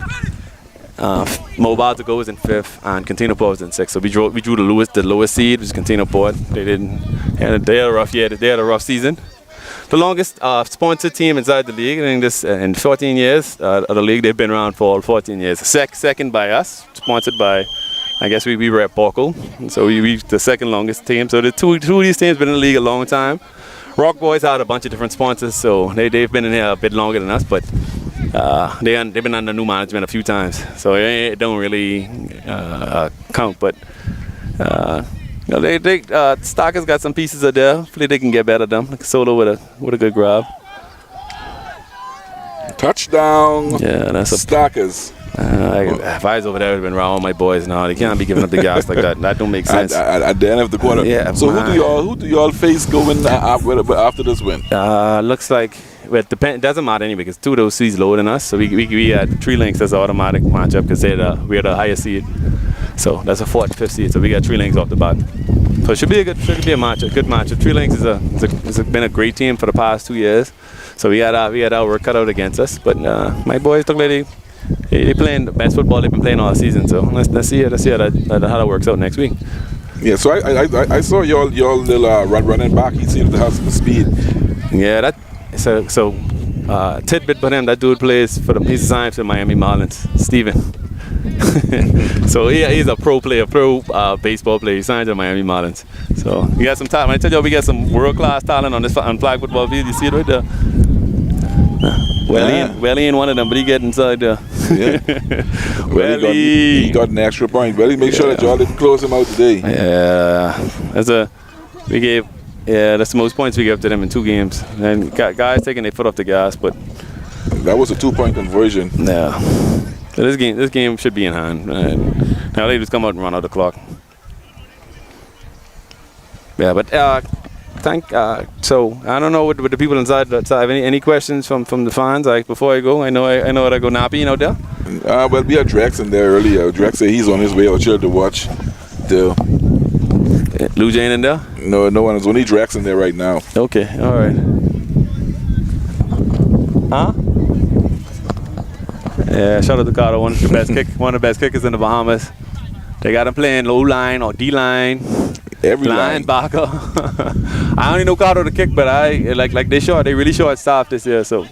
Mobile to Go is in fifth, and Container Port was in sixth. So we drew the lowest seed, which is Container Port. They had a rough year. They had a rough season. The longest sponsored team inside the league. I think in 14 years of the league, they've been around for all 14 years. Second by us, sponsored by. I guess we were at Porco, so we the second longest team. So the two of these teams been in the league a long time. Rock Boys had a bunch of different sponsors, so they've been in here a bit longer than us, but they've been under new management a few times, so it don't really count. But Stalkers got some pieces of there. Hopefully they can get better them. Like Solo with a good grab. Touchdown. Yeah, that's Stalkers. If I was over there, I would have been around with my boys. No, they can't be giving up the gas like that. That don't make sense. At the end of the quarter. Yeah. So who do y'all face going after this win? Looks like it doesn't matter anyway because two of those seeds lower than us. So we had Tree Links as an automatic matchup because we're the higher seed. So that's a 4th, 5th seed. So we got Tree Links off the bat. So it should be a good matchup. Tree Links has been a great team for the past 2 years. So we had our work cut out against us. But my boys look like they playing the best football they've been playing all season. So let's see how that works out next week. Yeah. So I saw y'all little running back. He seems to have some speed. Yeah. So tidbit for him. That dude plays for them. He's signed to Miami Marlins. Steven. So he's a pro baseball player. He signed to Miami Marlins. So we got some talent. I tell you, we got some world-class talent on flag football field. You see it right there. Well, he ain't one of them, but he get inside there. Yeah. He got an extra point. Well, make sure that y'all didn't close him out today. Yeah. That's the most points we gave to them in 2 games. And guys taking their foot off the gas, but that was a 2-point conversion. Yeah. So this game should be in hand. Now they just come out and run out the clock. Yeah, but so I don't know what the people inside have any questions from the fans. Before I go, I know I go nappy out there. Well, we had Drex in there earlier. Drex said he's on his way out here to watch the. Lou Jane in there? No one. There's only Drex in there right now. Okay, all right. Huh? Yeah, shout out to Carter, one of the best kickers in the Bahamas. They got him playing low line or D line. Every line. Linebacker. I only know Carter to kick, but they really short staff this year, so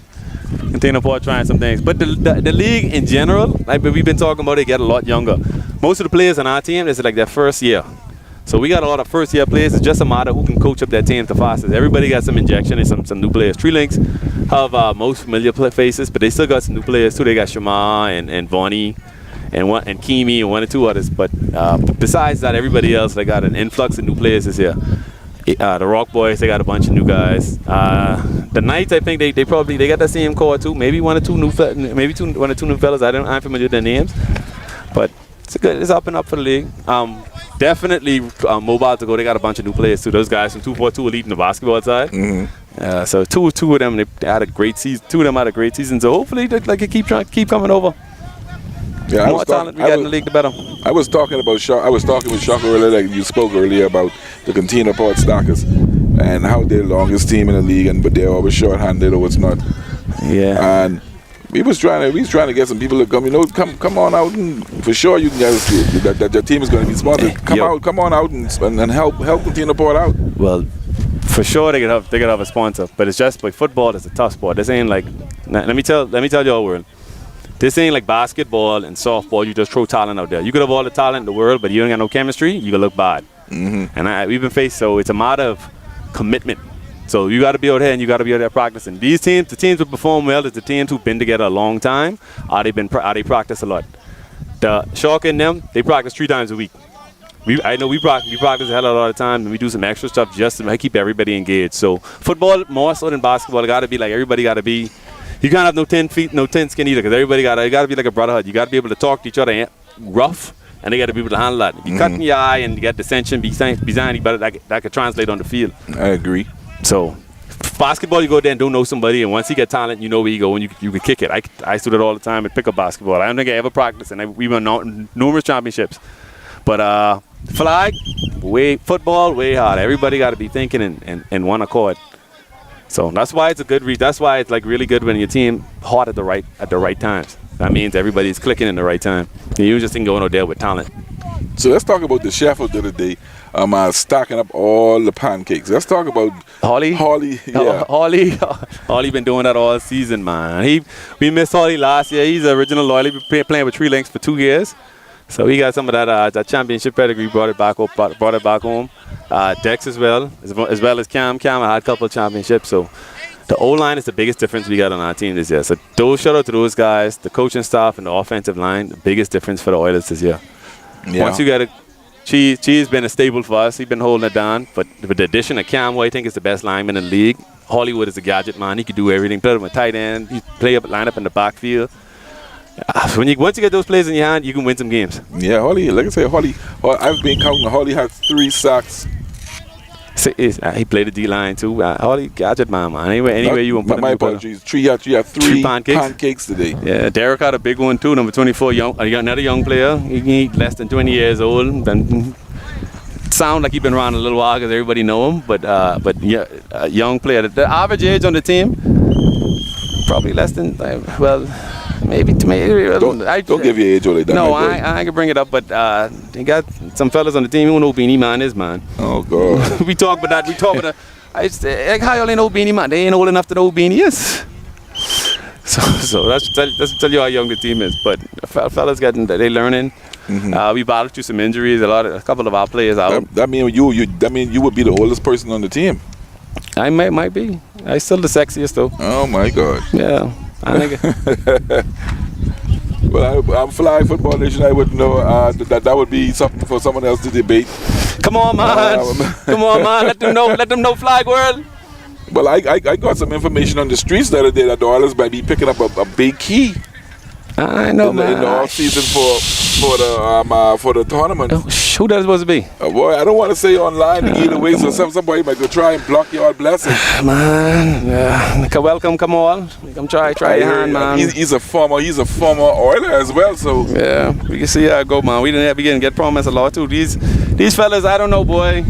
Container Port trying some things. But the league in general, like we've been talking about, they get a lot younger. Most of the players on our team, this is like their first year. So we got a lot of first-year players. It's just a matter who can coach up their team the fastest. Everybody got some injection and some new players. Tree Links have most familiar faces, but they still got some new players too. They got Shamar and Vonnie and Kimi and 1 or 2 others. But besides that, everybody else, they got an influx of new players this year. The Rock Boys, they got a bunch of new guys. The Knights, I think they got the same core too. Maybe one or two new fellas. I'm familiar with their names, but it's up and up for the league. Definitely Mobile to go. They got a bunch of new players too. Those guys from 242 Elite in the basketball side. Mm-hmm. So two of them they had a great season. Two of them had a great season. So hopefully they keep coming over. Yeah, the more talent we got in the league, the better. I was talking with Shock earlier, like you spoke earlier about the Container Port Stackers and how they're the longest team in the league, but they're always short-handed or it's not. Yeah. And we was trying to get some people to come, come on out, and for sure you can guys that your team is going to be sponsored. Come on out and help Container Port out. Well, for sure they could have a sponsor, but it's just like football is a tough sport. This ain't like let me tell you all world. This ain't like basketball and softball. You just throw talent out there. You could have all the talent in the world, but you don't got no chemistry. You could look bad. Mm-hmm. And we've been faced, so it's a matter of commitment. So you got to be out here and you got to be out there practicing. The teams who perform well is the teams who've been together a long time. They practice a lot. The Shark and them, they practice 3 times a week. I know we practice a hell of a lot of time, and we do some extra stuff just to keep everybody engaged. So football more so than basketball, it got to be like everybody got to be. You can't have no 10 feet, no 10 skin either, because everybody got to be like a brotherhood. You got to be able to talk to each other rough, and they got to be able to handle that. If you cut in your eye and you get dissension behind but that could translate on the field. I agree. So basketball, you go there and don't know somebody, and once you get talent, you know where you go and you can kick it. I do that all the time at pickup basketball. I don't think I ever practiced, and we won numerous championships. But flag, football, way hard. Everybody got to be thinking in one accord. So that's why it's a good that's why it's like really good when your team hot at the right times. That means everybody's clicking in the right time. You just ain't going out there with talent. So let's talk about the chef of the other day. Stocking up all the pancakes. Let's talk about Holly. Yeah. Holly been doing that all season, man. We missed Holly last year. He's the original loyalty. Been playing with 3 Links for 2 years. So he got some of that championship pedigree. Brought it back home. Dex as well as Cam. Cam had a couple of championships. So the O-line is the biggest difference we got on our team this year. So shout out to those guys, the coaching staff and the offensive line. The biggest difference for the Oilers this year. Yeah. Once you got Cheese been a staple for us. He's been holding it down. But with the addition of Cam, who I think is the best lineman in the league, Hollywood is a gadget man. He can do everything. Play him a tight end. He line up in the backfield. Once you get those plays in your hand, you can win some games. Yeah, Holly, like I say, Holly, I've been counting. Holly has 3 sacks. He played the D-line too. Holly, gadget man. Anyway, you want to put my apologies. You have 3 pancakes today. Yeah, Derek had a big one too. Number 24, another young player. He's less than 20 years old. Then sound like he's been around a little while because everybody know him. But yeah, a young player. The average age on the team, probably less than maybe. Don't give your age away. No, I can bring it up, but he got some fellas on the team who know Beanie Man is, man. Oh, God. We talk about that. Like, how y'all know Beanie Man? They ain't old enough to know who Beanie is. So that's tell you how young the team is. But fellas they learning. Mm-hmm. We battled through some injuries. A couple of our players out. That means you would be the oldest person on the team. I might be. I still the sexiest though. Oh my God. Yeah. I think well, I'm Flag Football Nation. I would know that would be something for someone else to debate. Come on, man. Come on, man. Let them know, Flag World. Well, I got some information on the streets the other day that the Oilers might be picking up a big key. I know, man. In the off season for the tournament. Who that supposed to be? Boy, I don't want to say online either way, so somebody might go try and block your blessing. Man, welcome, come on. Come try your hand, man. He's a former Oiler as well, so yeah, we can see how it go, man. We didn't have get promised a lot too. These fellas, I don't know, boy.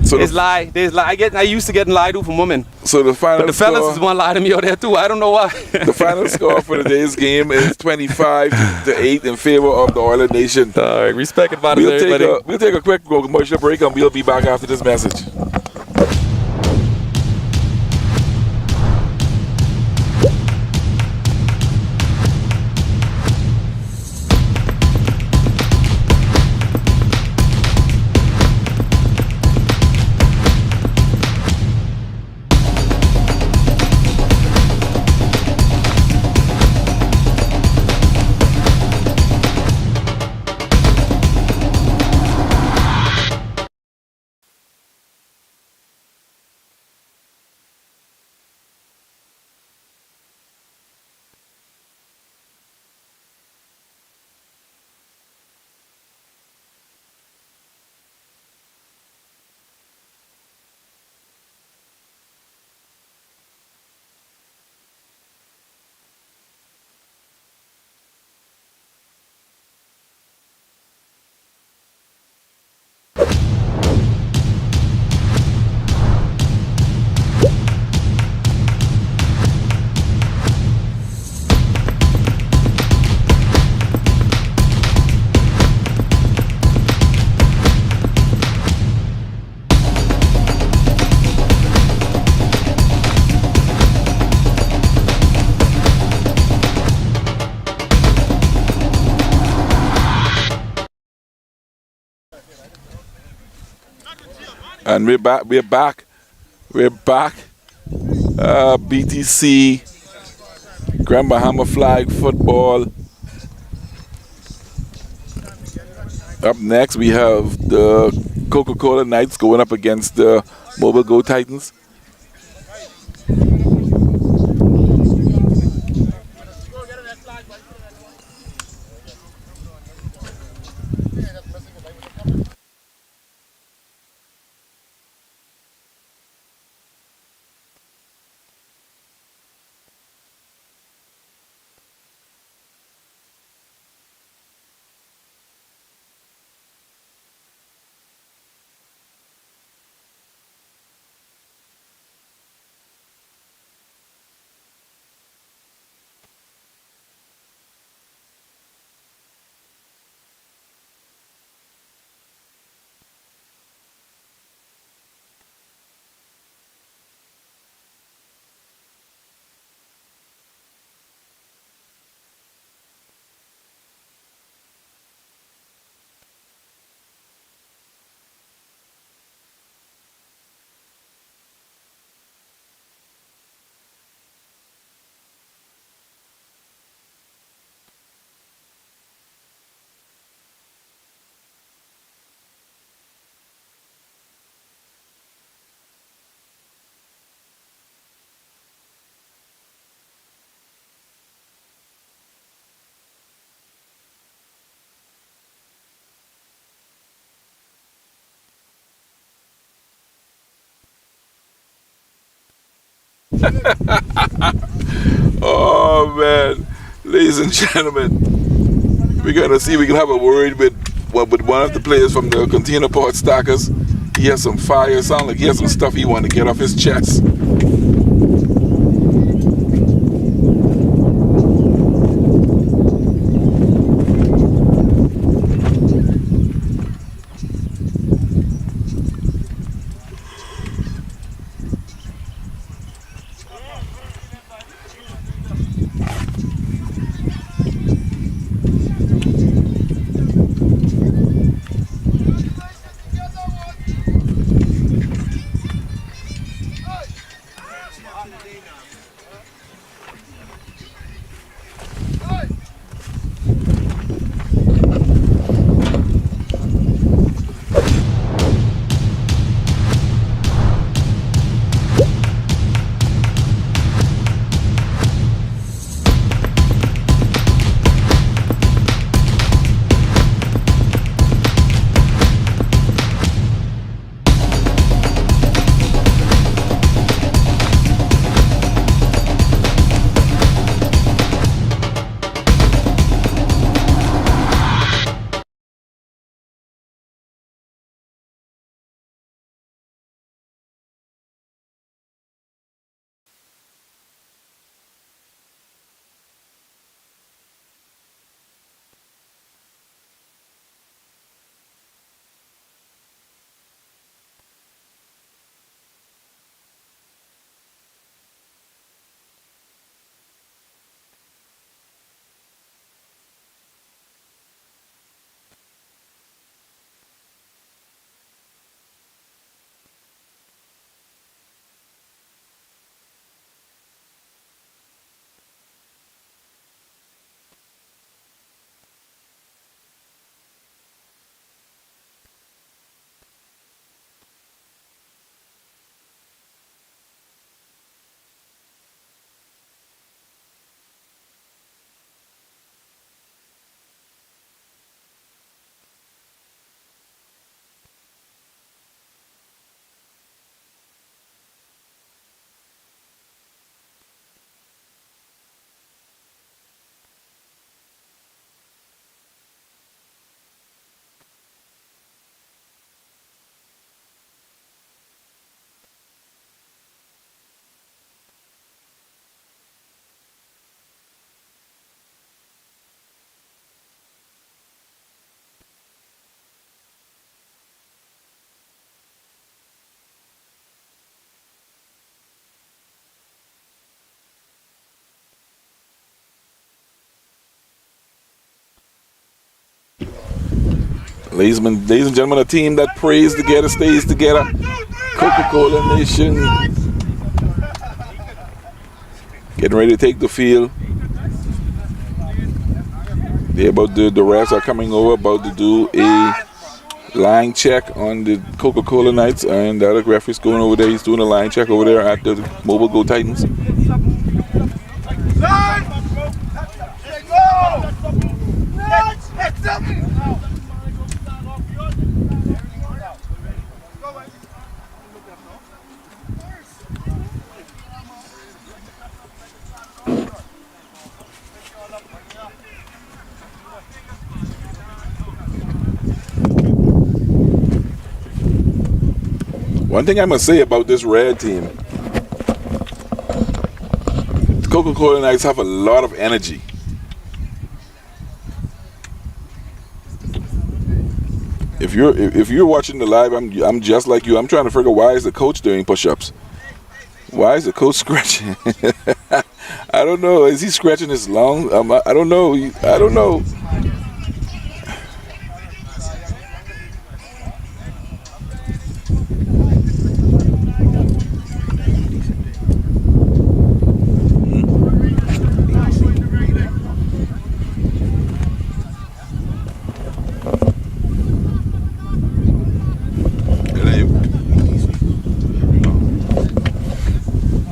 So there's lie. I used to getting lied to from women. So the final but the fellas is one lie to me out there too. I don't know why. The final score for today's game is 25-8 in favor of the Oiler Nation. All right, respect it, everybody. We'll take a quick commercial break and we'll be back after this message. And we're back. We're back. We're back. BTC, Grand Bahama Flag Football. Up next, we have the Coca-Cola Knights going up against the Mobile Go Titans. Oh man, ladies and gentlemen, we're gonna see if we can have a word with one of the players from the Container Port Stackers. He has some fire. Sound like he has some stuff he want to get off his chest. Ladies and gentlemen, a team that prays together stays together. Coca-Cola Nation getting ready to take the field. The refs are coming over, about to do a line check on the Coca-Cola Knights, and the other referee's going over there. He's doing a line check over there at the Mobile Go Titans. One thing I must say about this red team, the Coca-Cola Knights have a lot of energy. If you're watching the live, I'm just like you. I'm trying to figure, why is the coach doing push-ups? Why is the coach scratching? I don't know. Is he scratching his lungs? I don't know. I don't know.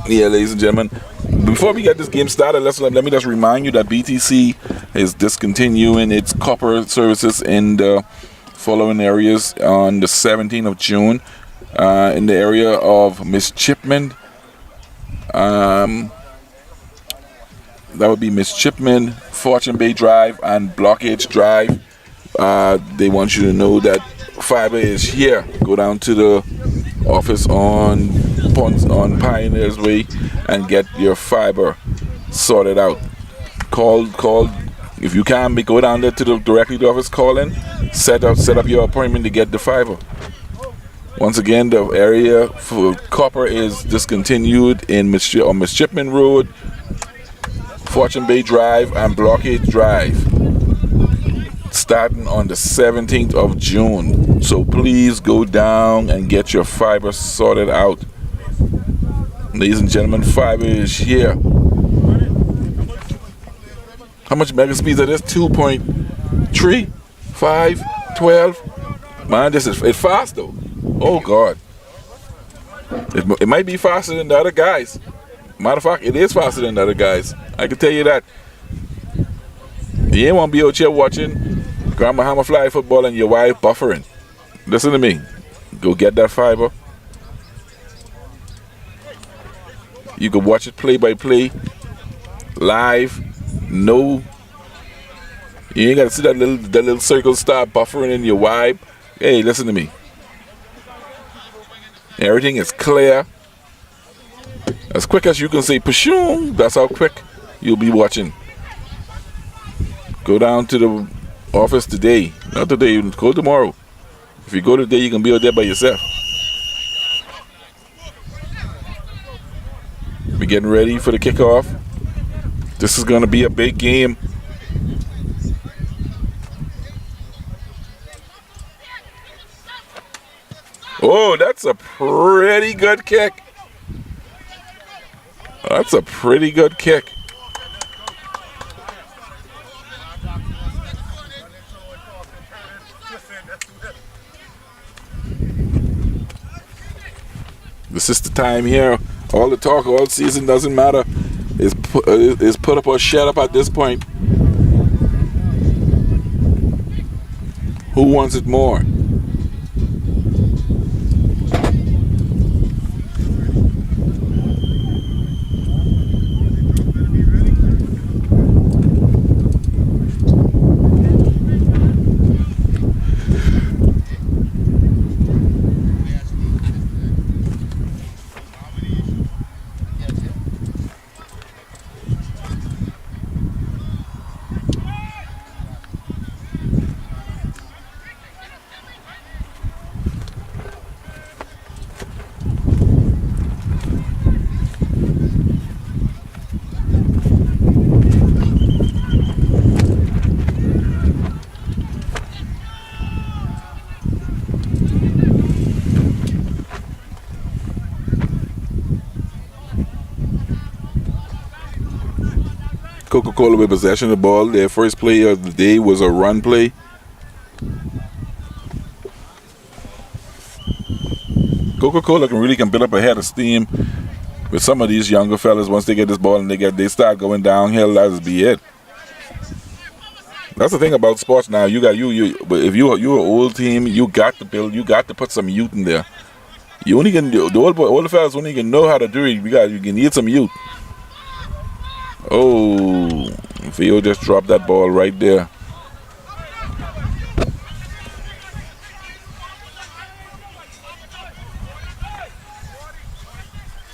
Yeah, ladies and gentlemen, before we get this game started, let me just remind you that BTC is discontinuing its copper services in the following areas on the 17th of June. In the area of Miss Chipman, that would be Miss Chipman, Fortune Bay Drive, and Blockage Drive. They want you to know that fiber is here. Go down to the office on Pioneers Way and get your fiber sorted out. Call if you can, go down there directly to the office. Call in, set up your appointment to get the fiber. Once again, the area for copper is discontinued in Miss Chipman Road, Fortune Bay Drive, and Blockage Drive, starting on the 17th of June. So please go down and get your fiber sorted out. Ladies and gentlemen, fiber is here. How much mega speeds are this? 2.3, 5, 12. Man, it's fast though. Oh God. It might be faster than the other guys. Matter of fact, it is faster than the other guys. I can tell you that. You ain't want to be out here watching Grandma Hammer fly football and your wife buffering. Listen to me. Go get that fiber. You can watch it play by play, live. No, you ain't got to see that little circle start buffering in your wipe. Hey, listen to me. Everything is clear. As quick as you can say "pashoom," that's how quick you'll be watching. Go down to the office today. Not today, go tomorrow. If you go today, you can be out there by yourself. We're getting ready for the kickoff. This is going to be a big game. Oh, that's a pretty good kick. That's a pretty good kick. This is the time here. All the talk all season doesn't matter. Is put up or shut up at this point. Who wants it more? Coca-Cola with possession of the ball. Their first play of the day was a run play. Coca-Cola can build up a head of steam with some of these younger fellas. Once they get this ball and they start going downhill, that'll be it. That's the thing about sports now. But if you're an old team, you got to put some youth in there. You only can do the older fellas only can know how to do it. You need some youth. Oh, Theo just dropped that ball right there.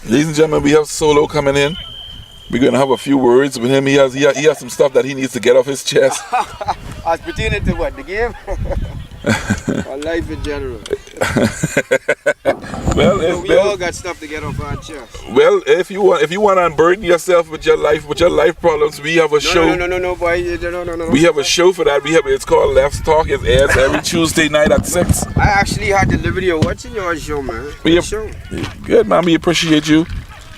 Ladies and gentlemen, we have Solo coming in. We're gonna have a few words with him. He has some stuff that he needs to get off his chest. I was pertaining to what, the game? Or life in general? Well, we all got stuff to get off our chest. Well, if you want to unburden yourself with your life problems, we have a show. No, boy, no. We have a show for that. It's called Let's Talk. It airs every Tuesday night at 6. I actually had the liberty of watching your show, man. Show. Good, man. We appreciate you.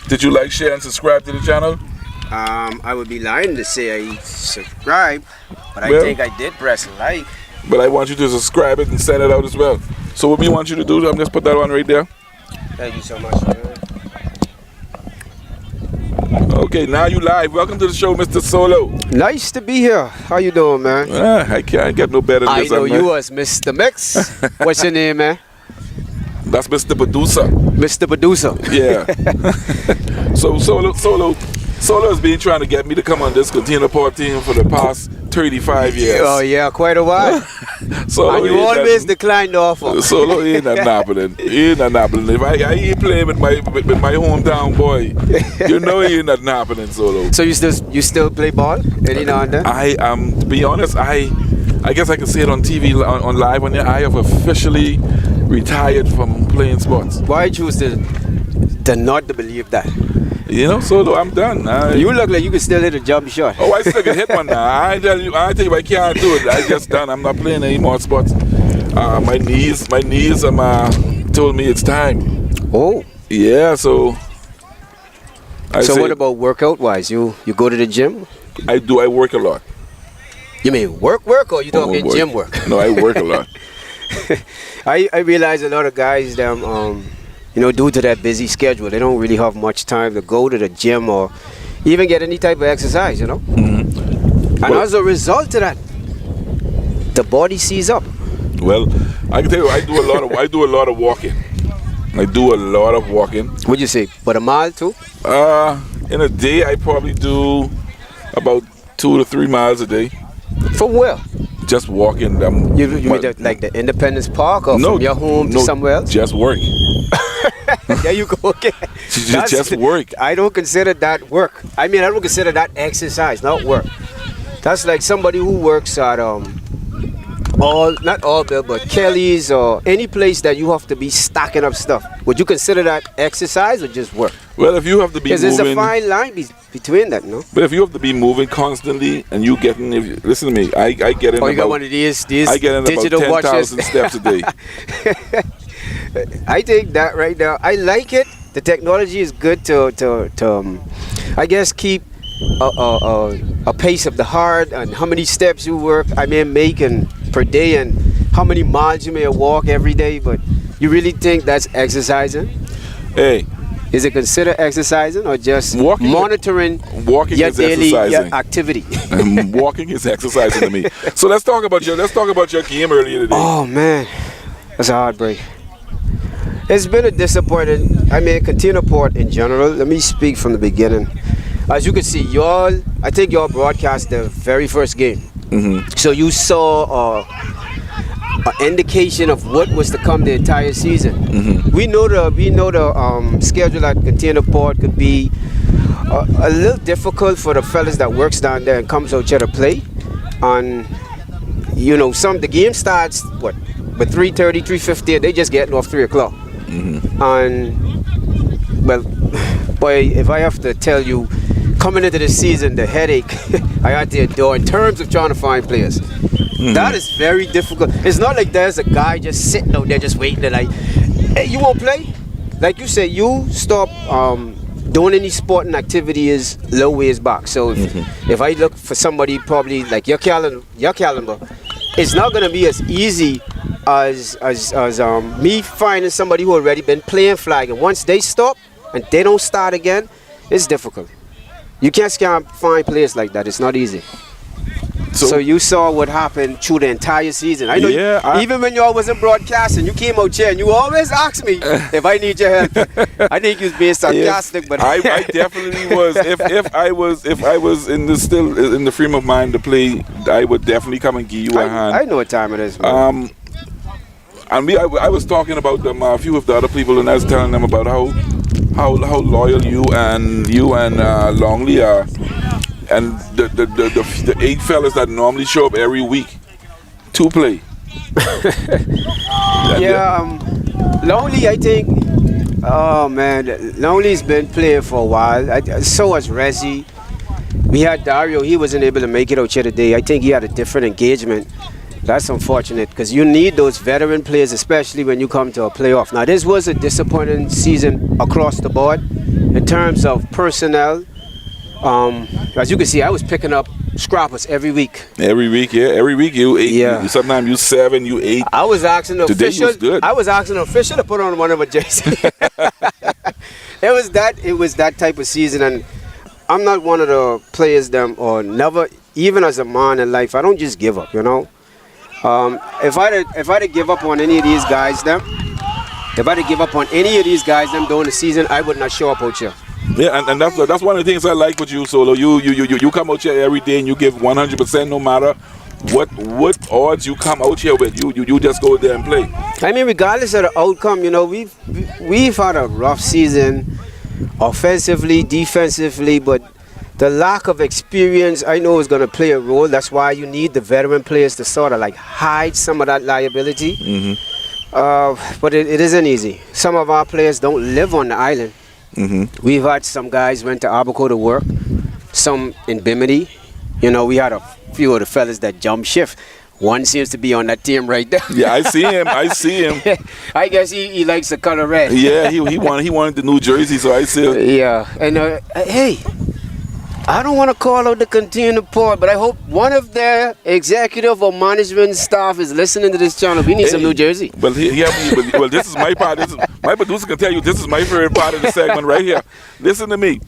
Did you like, share, and subscribe to the channel? I would be lying to say I subscribe, but I think I did press like. But I want you to subscribe it and send it out as well. So what we want you to do, I'm just put that one right there. Thank you so much, man. Okay, now you live. Welcome to the show, Mr. Solo. Nice to be here. How you doing, man? I can't get no better than this. I know you as Mr. Mix. What's your name, man? That's Mr. Producer. Mr. Producer. Yeah. So Solo has been trying to get me to come on this Container Port team for the past 35 years. Oh yeah, quite a while. Solo, and you always declined the offer. Solo ain't not happening. He ain't not happening. If I ain't playing with my hometown boy, you know he ain't not happening, Solo. So you still play ball? Any now and then? To be honest, I guess I can say it on TV, on live on there. I have officially retired from playing sports. Why choose to not to believe that? You know, Solo, I'm done. You look like you can still hit a jump shot. Oh, I still can hit one now. I tell you, I can't do it. I just done. I'm not playing any more sports. My knees told me it's time. Oh. Yeah, so. So what about workout wise? You go to the gym? I do. I work a lot. You mean work or you talking gym work? No, I work a lot. I realize a lot of guys due to that busy schedule, they don't really have much time to go to the gym or even get any type of exercise, Mm-hmm. And as a result of that, the body sees up. Well, I can tell you, I do a lot of walking. I do a lot of walking. Would you say, but a mile too? In a day, I probably do about 2 to 3 miles a day. From where? Just walking. You mean like the Independence Park or from your home to somewhere else? Just work. There you go again. Just work. I don't consider that work. I don't consider that exercise, not work. That's like somebody who works at not Allbill, but Kelly's or any place that you have to be stacking up stuff. Would you consider that exercise or just work? Well, if you have to be moving, because there's a fine line between that, no? But if you have to be moving constantly and you getting, listen to me, I get in. Oh, you got one of these I get in digital about watches. 10,000 steps a day. I think that right now, I like it. The technology is good to I guess keep a pace of the heart and how many steps you make per day and how many miles you may walk every day. But you really think that's exercising? Hey, is it considered exercising or just walking your is daily exercising. activity? Walking is exercising to me. So let's talk about your game earlier today. Oh man, that's a heartbreak. It's been a disappointing. Container Port in general. Let me speak from the beginning. As you can see, I think y'all broadcast the very first game. Mm-hmm. So you saw an indication of what was to come the entire season. Mm-hmm. We know the schedule at Container Port could be a little difficult for the fellas that works down there and comes out here to play. And the game starts with 3:30, 3:50, and they just getting off 3 o'clock. Mm-hmm. And well, boy, if I have to tell you, coming into the season, the headache I had to endure in terms of trying to find players. Mm-hmm. That is very difficult. It's not like there's a guy just sitting out there just waiting to hey, you won't play? Like you said, you stop doing any sporting activity is low ways back. So if I look for somebody probably like your calendar, it's not gonna be as easy as me finding somebody who already been playing flag, and once they stop and they don't start again, it's difficult. You can't find players like that. It's not easy. So you saw what happened through the entire season. I know even when y'all wasn't broadcasting, you came out here and you always asked me if I need your help. I think you was being sarcastic, but I definitely was. If I was still in the frame of mind to play, I would definitely come and give you a hand. I know what time it is, man. And I was talking about them, a few of the other people, and I was telling them about how loyal you and Longley are. And the 8 fellas that normally show up every week to play. Lonely, I think. Oh man, Lonely's been playing for a while. So has Rezzy. We had Dario. He wasn't able to make it out here today. I think he had a different engagement. That's unfortunate because you need those veteran players, especially when you come to a playoff. Now, this was a disappointing season across the board in terms of personnel. As you can see, I was picking up scrappers every week. Every week, every week you 8. Yeah. Sometimes you 7, you 8. I was asking the Today official. was good. I was asking the official to put on one of my jerseys. It was that type of season, and I'm not one of the players or never, even as a man in life, I don't just give up. You know, if I to give up on any of these guys, during the season, I would not show up out here. Yeah, and that's one of the things I like with you, Solo. You come out here every day and you give 100% no matter what odds you come out here with. You just go there and play. I mean, regardless of the outcome, you know, we've had a rough season, offensively, defensively, but the lack of experience, I know, is going to play a role. That's why you need the veteran players to sort of like hide some of that liability. But it isn't easy. Some of our players don't live on the island. We've had some guys went to Abaco to work, some in Bimini. You know, we had a few of the fellas that jump shift. One seems to be on that team right there. Yeah, I see him. I guess he likes the color red. Yeah, he wanted the New Jersey, so I see him. Yeah, and hey, I don't want to call out the Container Port, but I hope one of their executive or management staff is listening to this channel. We need some New Jersey. Well, well, this is my part. My producer can tell you this is my favorite part of the segment right here. Listen to me.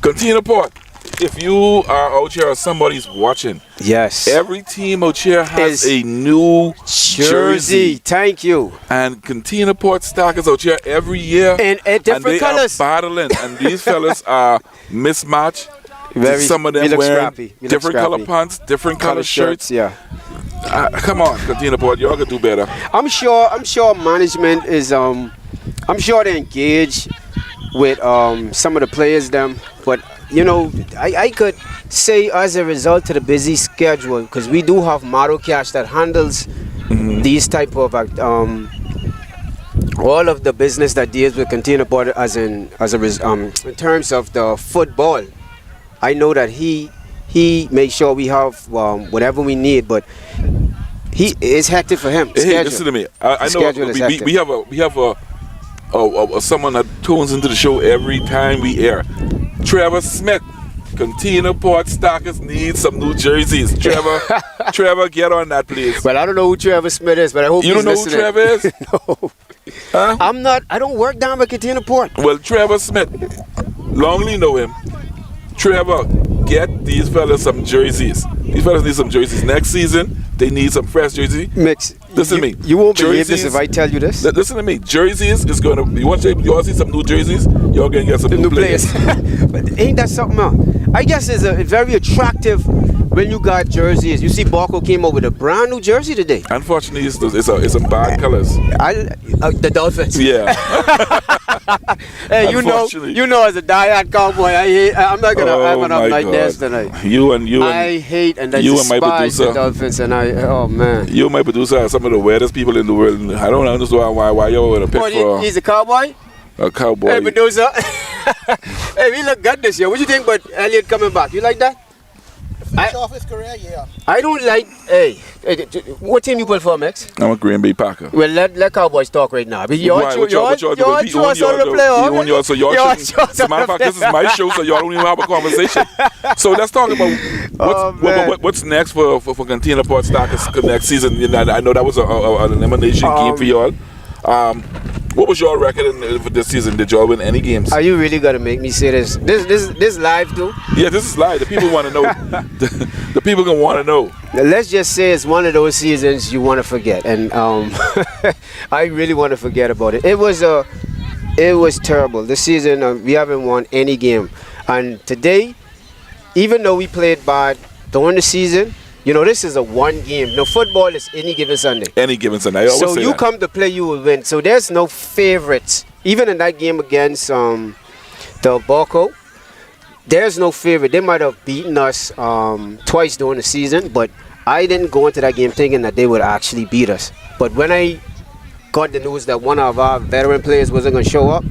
Container Port, if you are out here or somebody's watching, yes, every team out here has a new jersey. Thank you. And Container Port stockers out here every year. And different colors. Are battling. And these fellas are mismatched. Some of them wearing different color pants, different color shirts. Yeah. Come on, Container Port, y'all can do better. I'm sure management is I'm sure they engage with some of the players them, but you know, I could say as a result of the busy schedule, because we do have Maro Cash that handles these type of all of the business that deals with Container Port in terms of the football. I know that he makes sure we have whatever we need, but it's hectic for him. Hey, listen to me. I know we have someone that tunes into the show every time we air. Trevor Smith, Container Port Stockers need some new jerseys. Trevor, get on that, please. Well, I don't know who Trevor Smith is, but I hope you don't know listening. Who Trevor is. No, huh? I'm not. I don't work down by Container Port. Well, Trevor Smith, Longley know him. Trevor, get these fellas some jerseys. These fellas need some jerseys. Next season, they need some fresh jerseys. Mix. Listen to me. You won't believe this if I tell you this. Listen to me. Jerseys is going to... You want to see some new jerseys? You're going to get some new players. But ain't that something else? I guess it's very attractive when you got jerseys. You see Barco came up with a brand new jersey today. Unfortunately, it's some bad colors. The Dolphins. Yeah. Hey, you know, as a diehard cowboy, I'm not gonna have enough nightmares tonight. I hate and I despise the Dolphins, and oh man. You and my producer are some of the weirdest people in the world. I don't understand why you want to pick for. He's a cowboy. A cowboy. Hey, producer. Hey, we look good this year. What do you think about Elliott coming back? You like that? Finish off his career, yeah. I don't like. Hey, what team you play for, Max? I'm a Green Bay Packer. Well, let Cowboys talk right now. But y'all Why? What y'all y'all doing? chose on the playoff. So y'all shouldn't. As a matter of fact, this is my show, so y'all don't even have a conversation. So let's talk about what's next for Container Port Stackers next season. You know, I know that was an elimination game for y'all. What was your record for this season? Did y'all win any games? Are you really gonna make me say this? This live too? Yeah, this is live. The people want to know. The people gonna want to know. Now, let's just say it's one of those seasons you want to forget, and I really want to forget about it. It was terrible. This season we haven't won any game, and today, even though we played bad during the season, you know, this is a one game. No, football is any given Sunday. Any given Sunday. I always So say you that. come to play, you will win. So there's no favorites. Even in that game against the Barco, there's no favorite. They might have beaten us twice during the season, but I didn't go into that game thinking that they would actually beat us. But when I got the news that one of our veteran players wasn't going to show up,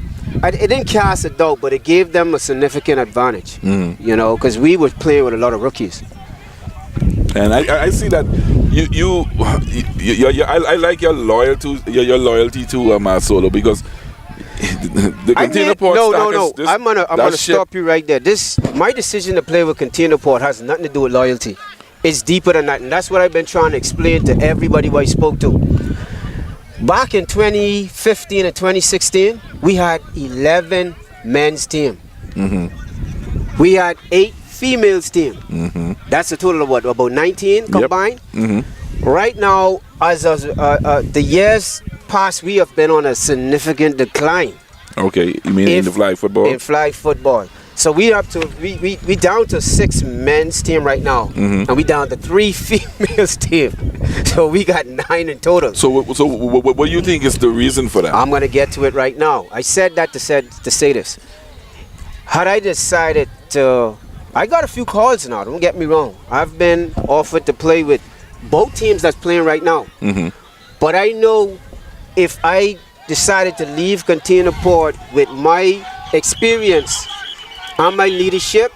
it didn't cast a doubt, but it gave them a significant advantage. You know, because we were playing with a lot of rookies. And I see that I like your loyalty to Solo, because the Container Port Stackers. I'm gonna stop you right there. My decision to play with Container Port has nothing to do with loyalty. It's deeper than that, and that's what I've been trying to explain to everybody who I spoke to. Back in 2015 and 2016, we had 11 men's team. We had 8 females team. That's a total of what, about 19 combined. Right now, as the years past, we have been on a significant decline. Okay, you mean in the flag football? In flag football. So we down to 6 men's team right now, and we down to 3 females team. So we got 9 in total. So what do you think is the reason for that? I'm gonna get to it right now. I said that to say this. Had I decided to, I got a few calls now. Don't get me wrong. I've been offered to play with both teams that's playing right now. But I know if I decided to leave Container Port with my experience and my leadership,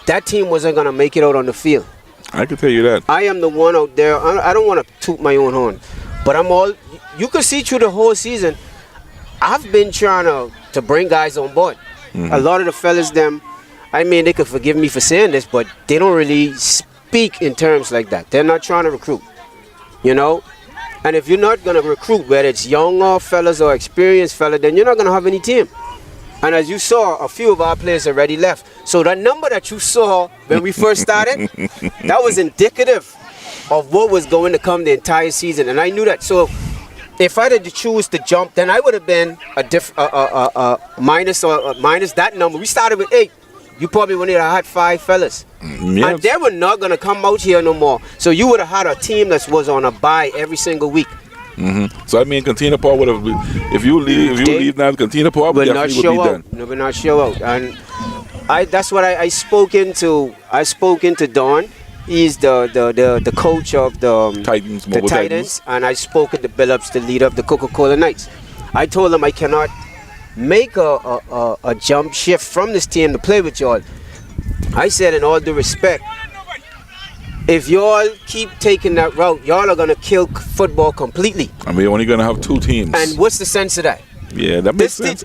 that team wasn't going to make it out on the field. I can tell you that. I am the one out there. I don't want to toot my own horn, but you can see through the whole season, I've been trying to bring guys on board. A lot of the fellas, I mean, they could forgive me for saying this, but they don't really speak in terms like that. They're not trying to recruit, you know? And if you're not going to recruit, whether it's younger fellas or experienced fellas, then you're not going to have any team. And as you saw, a few of our players already left. So that number that you saw when we first started, that was indicative of what was going to come the entire season. And I knew that. So if I had to choose to jump, then I would have been minus that number. We started with 8. You probably would have had 5 fellas. Yes. And they were not going to come out here no more. So you would have had a team that was on a bye every single week. So I mean, Container Port would have. If you leave now, Container Port would definitely be done. No, will not show out. And that's what I spoke into. I spoke into Don. He's the coach of the Titans, and I spoke at the Billups, the leader of the Coca-Cola Knights. I told him I cannot make a jump shift from this team to play with y'all. I said, in all due respect, if y'all keep taking that route, y'all are gonna kill football completely. And we're only gonna have 2 teams. And what's the sense of that? Yeah, that makes sense.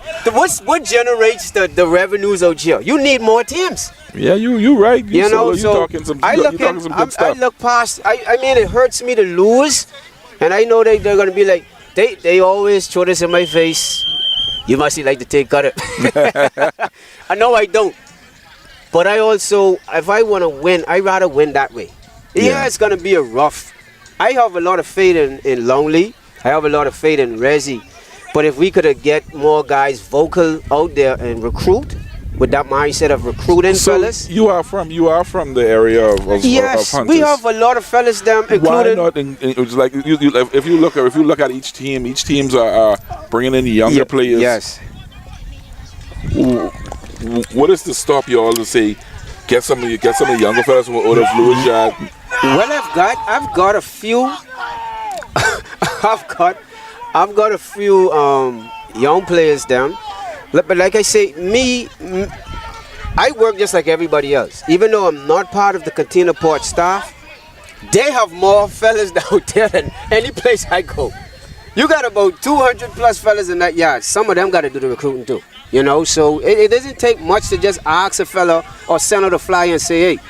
What generates the revenues out here? You need more teams. Yeah, you right. You know, so talking some good stuff. I look past. I mean, it hurts me to lose, and I know they're gonna be like, they always throw this in my face. You must like to take credit. I know I don't. But I also, if I want to win, I'd rather win that way. Yeah, it's going to be a rough. I have a lot of faith in Longley. I have a lot of faith in Resi. But if we could get more guys vocal out there and recruit with that mindset of recruiting fellas. You are from the area of yes, Hunters. We have a lot of fellas there, including. Why not? It's like if you look at each teams are bringing in younger players. Yes. What is to stop you all to say get some of the younger fellas from out of Louis Jad? Well, I've got a few. I've got a few young players down. But like I say, I work just like everybody else. Even though I'm not part of the Cantina Port staff, they have more fellas out there than any place I go. You got about 200 plus fellas in that yard. Some of them got to do the recruiting too. You know, so it doesn't take much to just ask a fella or send out a flyer and say, hey,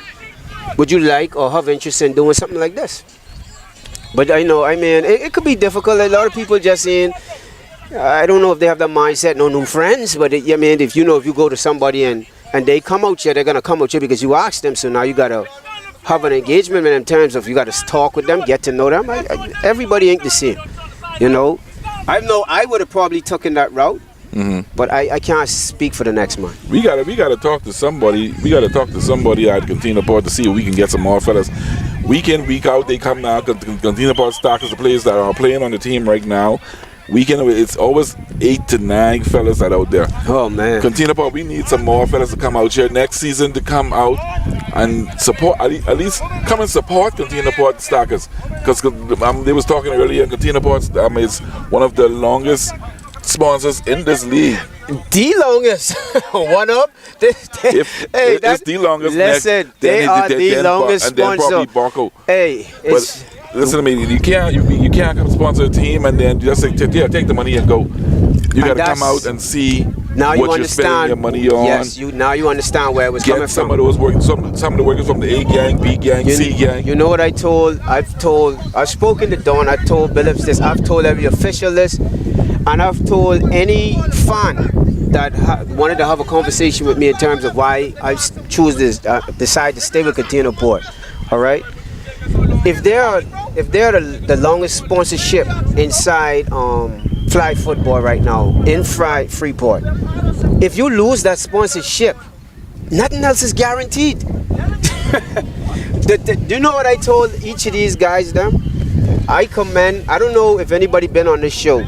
would you like or have interest in doing something like this? But I know, I mean, it could be difficult. A lot of people just saying, I don't know if they have the mindset, no new friends, but I mean, if you go to somebody and they come out here, they're going to come out here because you asked them, so now you got to have an engagement with them in terms of you got to talk with them, get to know them. Everybody ain't the same, you know. I know I would have probably taken that route, but I can't speak for the next man. We gotta talk to somebody. We gotta talk to somebody at Cantina Port to see if we can get some more fellas. Week in, week out, they come now. Cantina Port stock is the players that are playing on the team right now. Weekend, it's always 8 to 9 fellas that out there. Oh man, Cantina Port, we need some more fellas to come out here next season to come out and support, at least come and support Cantina Port Stackers, because they was talking earlier. Cantina Port is one of the longest sponsors in this league. The longest. One up. It's the longest. Listen, they are the longest sponsor. And then probably Barco. Hey, it's. Listen to me. You can't come sponsor a team and then just say, yeah, take the money and go. You got to come out and see what you're spending your money on. Yes, now you understand where it was coming from. Some of those workers, some of the workers from the A gang, B gang, C gang. You know what I've spoken to Don. I told Billups this. I've told every official this, and I've told any fan that wanted to have a conversation with me in terms of why I choose this, decide to stay with Cantina Port. All right. If they're the longest sponsorship inside flag football right now in Freeport, if you lose that sponsorship, nothing else is guaranteed. Do you know what I told each of these guys? I don't know if anybody been on this show,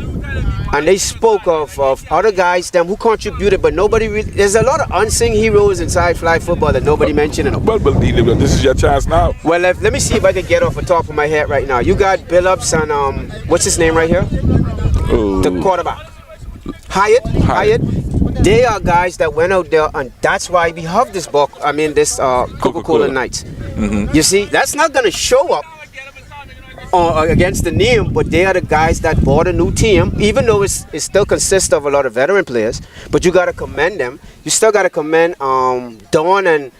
and they spoke of other guys who contributed, but nobody really. There's a lot of unsung heroes inside flag football that nobody mentioned. Well, this is your chance now. Well, let me see if I can get off the top of my head right now. You got Billups and what's his name right here? Ooh. The quarterback, Hyatt. They are guys that went out there, and that's why we have this Coca-Cola Nights. Mm-hmm. You see, that's not gonna show up against the name, but they are the guys that bought a new team, even though it still consists of a lot of veteran players. But you got to commend them. You still got to commend Dawn, and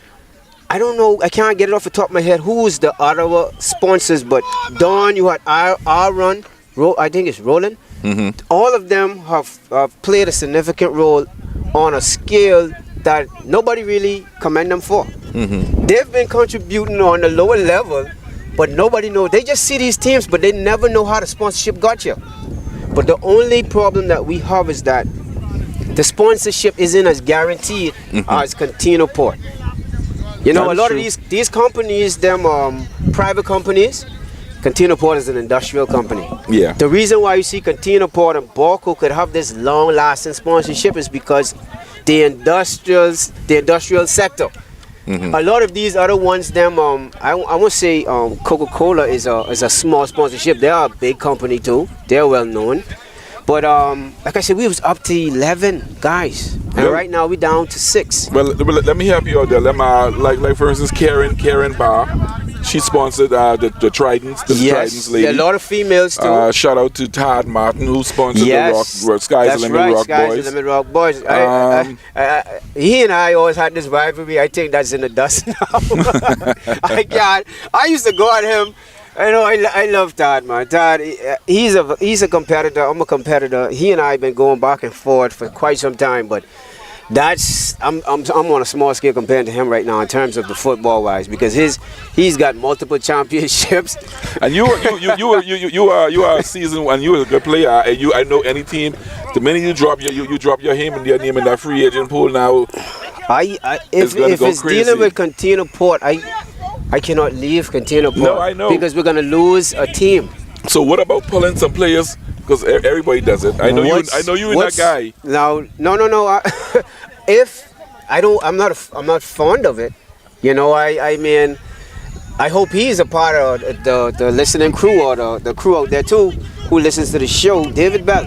I don't know, I can't get it off the top of my head who's the other sponsors, but Dawn, you had Aaron, I think it's Roland. Mm-hmm. All of them have played a significant role on a scale that nobody really commend them for. Mm-hmm. They've been contributing on the lower level, but nobody knows. They just see these teams, but they never know how the sponsorship got here. But the only problem that we have is that the sponsorship isn't as guaranteed as Cantina Port. You know, a lot of these companies, private companies, Cantina Port is an industrial company. Yeah. The reason why you see Cantina Port and Barco could have this long-lasting sponsorship is because the industrial sector. Mm-hmm. A lot of these other ones, I won't say Coca-Cola is a small sponsorship. They are a big company too. They're well known. But like I said, we was up to 11 guys, and right now we're down to 6. Well, let me help you out there. Like for instance, Karen Barr. She sponsored the Tridents, Tridents lady. Yes, a lot of females too. Shout out to Todd Martin, who sponsored the Sky's the Limit Rock Boys. The Limit Rock Boys. He and I always had this rivalry. I think that's in the dust now. I used to go at him. I know. I love Todd, man. Todd, he's a competitor. I'm a competitor. He and I have been going back and forth for quite some time, but. I'm on a small scale compared to him right now in terms of the football wise, because he's got multiple championships. And you are seasoned and you are a good player. And I know any team, the minute you drop your name in that free agent pool now. If it's crazy. Dealing with Cantina Port, I cannot leave Cantina Port. No, I know, because we're gonna lose a team. So what about pulling some players? Because everybody does it. I know you and that guy. No. I'm not fond of it. You know, I mean, I hope he's a part of the listening crew or the crew out there too who listens to the show. David Bell.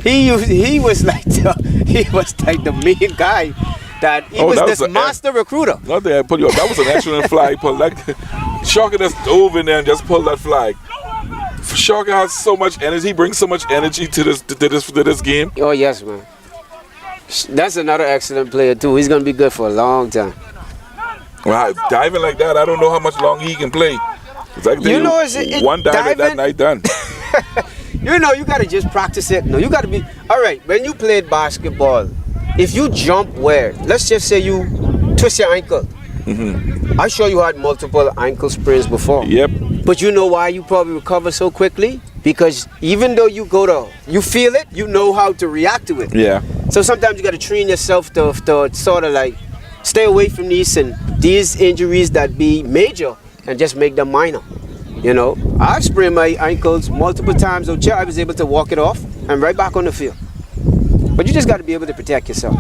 He was like the main guy. that he Oh, was that this was a- master recruiter. Nothing I put you up. That was an excellent flag pull. Like Shaka just dove in there and just pulled that flag. Shaka has so much energy. He brings so much energy to this game. Oh yes, man. That's another excellent player too. He's gonna be good for a long time. Wow, diving like that, I don't know how much longer he can play. It's like You know, it's one dive at that diving- night done. You know, you gotta just practice it. No, you gotta be all right. When you played basketball, if you jump where, let's just say you twist your ankle. I'm sure you had multiple ankle sprains before. Yep. But you know why you probably recover so quickly? Because even though you feel it, you know how to react to it. Yeah. So sometimes you got to train yourself to sort of like stay away from these injuries that be major and just make them minor. You know, I've sprained my ankles multiple times. So I was able to walk it off and right back on the field. But you just got to be able to protect yourself.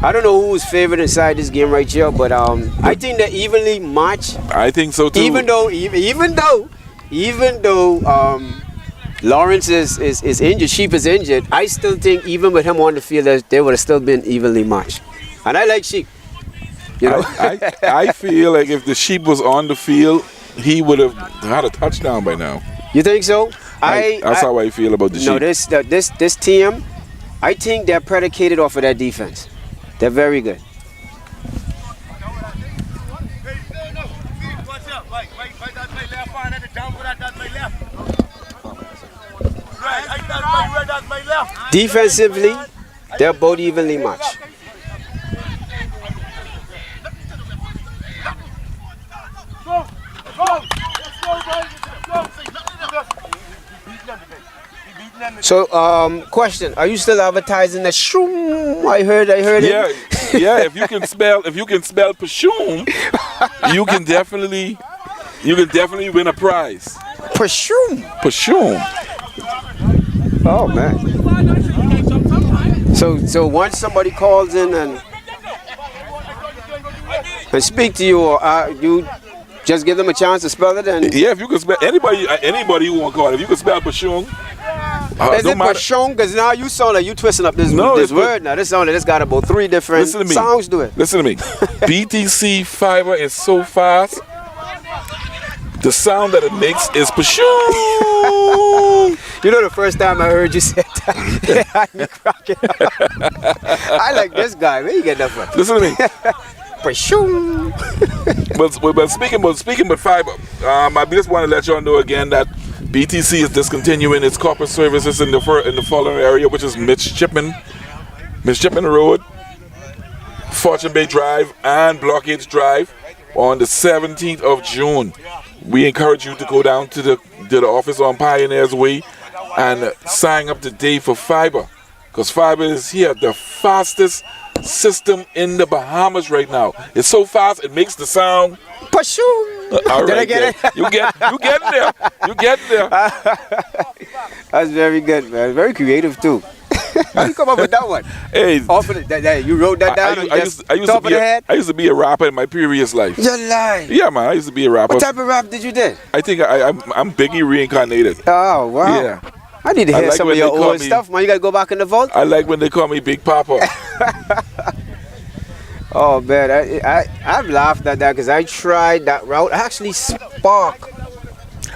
I don't know who's favorite inside this game right here, but I think they're evenly matched. I think so too. Even though Lawrence is injured, Sheep is injured, I still think even with him on the field, that they would have still been evenly matched. And I like Sheep. You know, I feel like if the Sheep was on the field, he would have had a touchdown by now. you think so? That's how I feel about the No, Sheep. this team, I think they're predicated off of their defense. They're very good. Defensively, they're both evenly matched. So, question: are you still advertising that shoom? I heard it. Yeah. If you can spell Pashoon, you can definitely win a prize. Pashoom. Pashoon. Oh man. So once somebody calls in and speak to you, or you just give them a chance to spell it, and Yeah, if you can spell anybody who want to call it, if you can spell Pashoon. is it Pashoon? Because now you sound like you twisting up this it's word. Now this sound like it's got about 3 different Listen to me. sounds to it. Listen to me. BTC fiber is so fast. The sound that it makes is Pashoon. You know, the first time I heard you say that, it had me cracking up. I like this guy. Where you get that from? Listen to me. Pashoon. But speaking about fiber, I just want to let y'all know again that BTC is discontinuing its corporate services in the following area, which is Midshipman Road, Fortune Bay Drive, and Blockades Drive on the 17th of June. We encourage you to go down to the office on Pioneers Way and sign up today for fiber, because fiber is here, the fastest system in the Bahamas right now. It's so fast it makes the sound Pashoon. all Did I right, get it? you getting there. You getting there. That's very good, man. Very creative too. How you come up with that one? Hey, Off of you wrote that down. I used to be a rapper in my previous life. You're lying. Yeah, man, I used to be a rapper. What type of rap did you do? I think I'm Biggie reincarnated. Oh wow. Yeah. I need to I hear like some when of your they call old me- stuff, man. You gotta go back in the vault. I like when they call me Big Papa. Oh man, I've laughed at that because I tried that route. I actually sparked.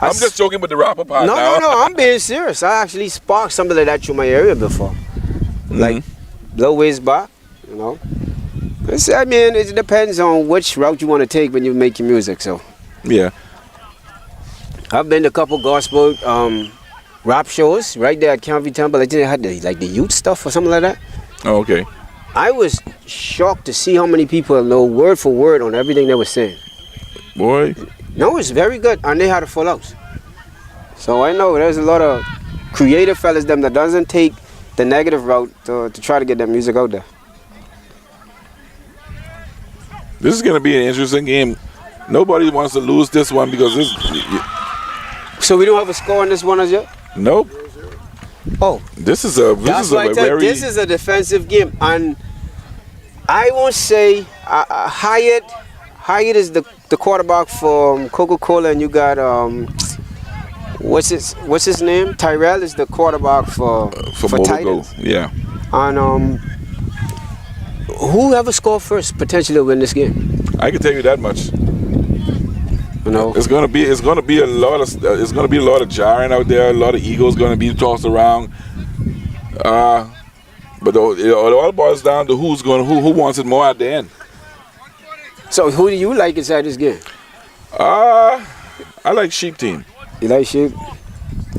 I'm just joking with the rapper part No, now. no, I'm being serious. I actually sparked something like that through my area before. Like, little ways back, you know. It depends on which route you want to take when you make your music, so. Yeah. I've been to a couple gospel rap shows right there at County Temple. I think they had the youth stuff or something like that. Oh, okay. I was shocked to see how many people know word for word on everything they were saying. Boy. No, it's very good, and they had a full house. So I know there's a lot of creative fellas that doesn't take the negative route to try to get that music out there. This is going to be an interesting game. Nobody wants to lose this one because this. So we don't have a score on this one as yet? Nope. Oh, This is a very. this is a defensive game, and I won't say Hyatt is the quarterback for Coca-Cola, and you got what's his name? Tyrell is the quarterback for Mobigo. Titans. Yeah. And whoever score first potentially will win this game. I can tell you that much. You know, It's gonna be a lot of jarring out there. A lot of egos gonna be tossed around. But it all boils down to who wants it more at the end. so who do you like inside this game? I like Sheep team. You like Sheep?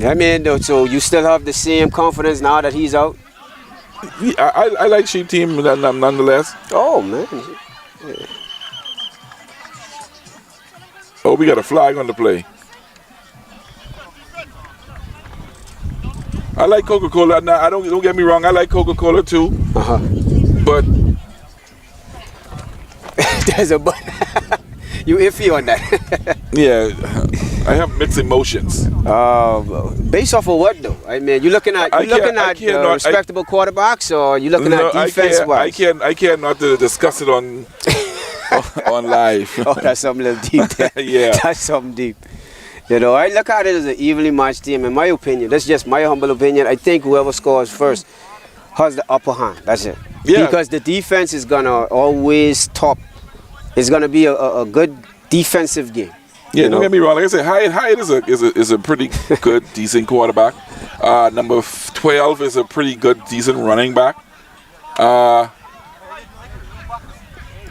I mean, so you still have the same confidence now that he's out? Yeah, I like Sheep team nonetheless. Oh man. Oh, we got a flag on the play. I like Coca-Cola. Now, I don't get me wrong. I like Coca-Cola too. But There's a you iffy on that. yeah, I have mixed emotions. Based off of what though? I mean, you looking at respectable quarterbacks, or you looking at defense wise? I can't not to discuss it on live. Oh, that's something a little deep there. Yeah. That's something deep. You know, I look at it as an evenly matched team. In my opinion, that's just my humble opinion. I think whoever scores first has the upper hand. That's it. Yeah. Because the defense is gonna always top. It's gonna be a good defensive game. Yeah, don't get me wrong. Like I said, Hyatt is a pretty good, decent quarterback. Number 12 is a pretty good, decent running back.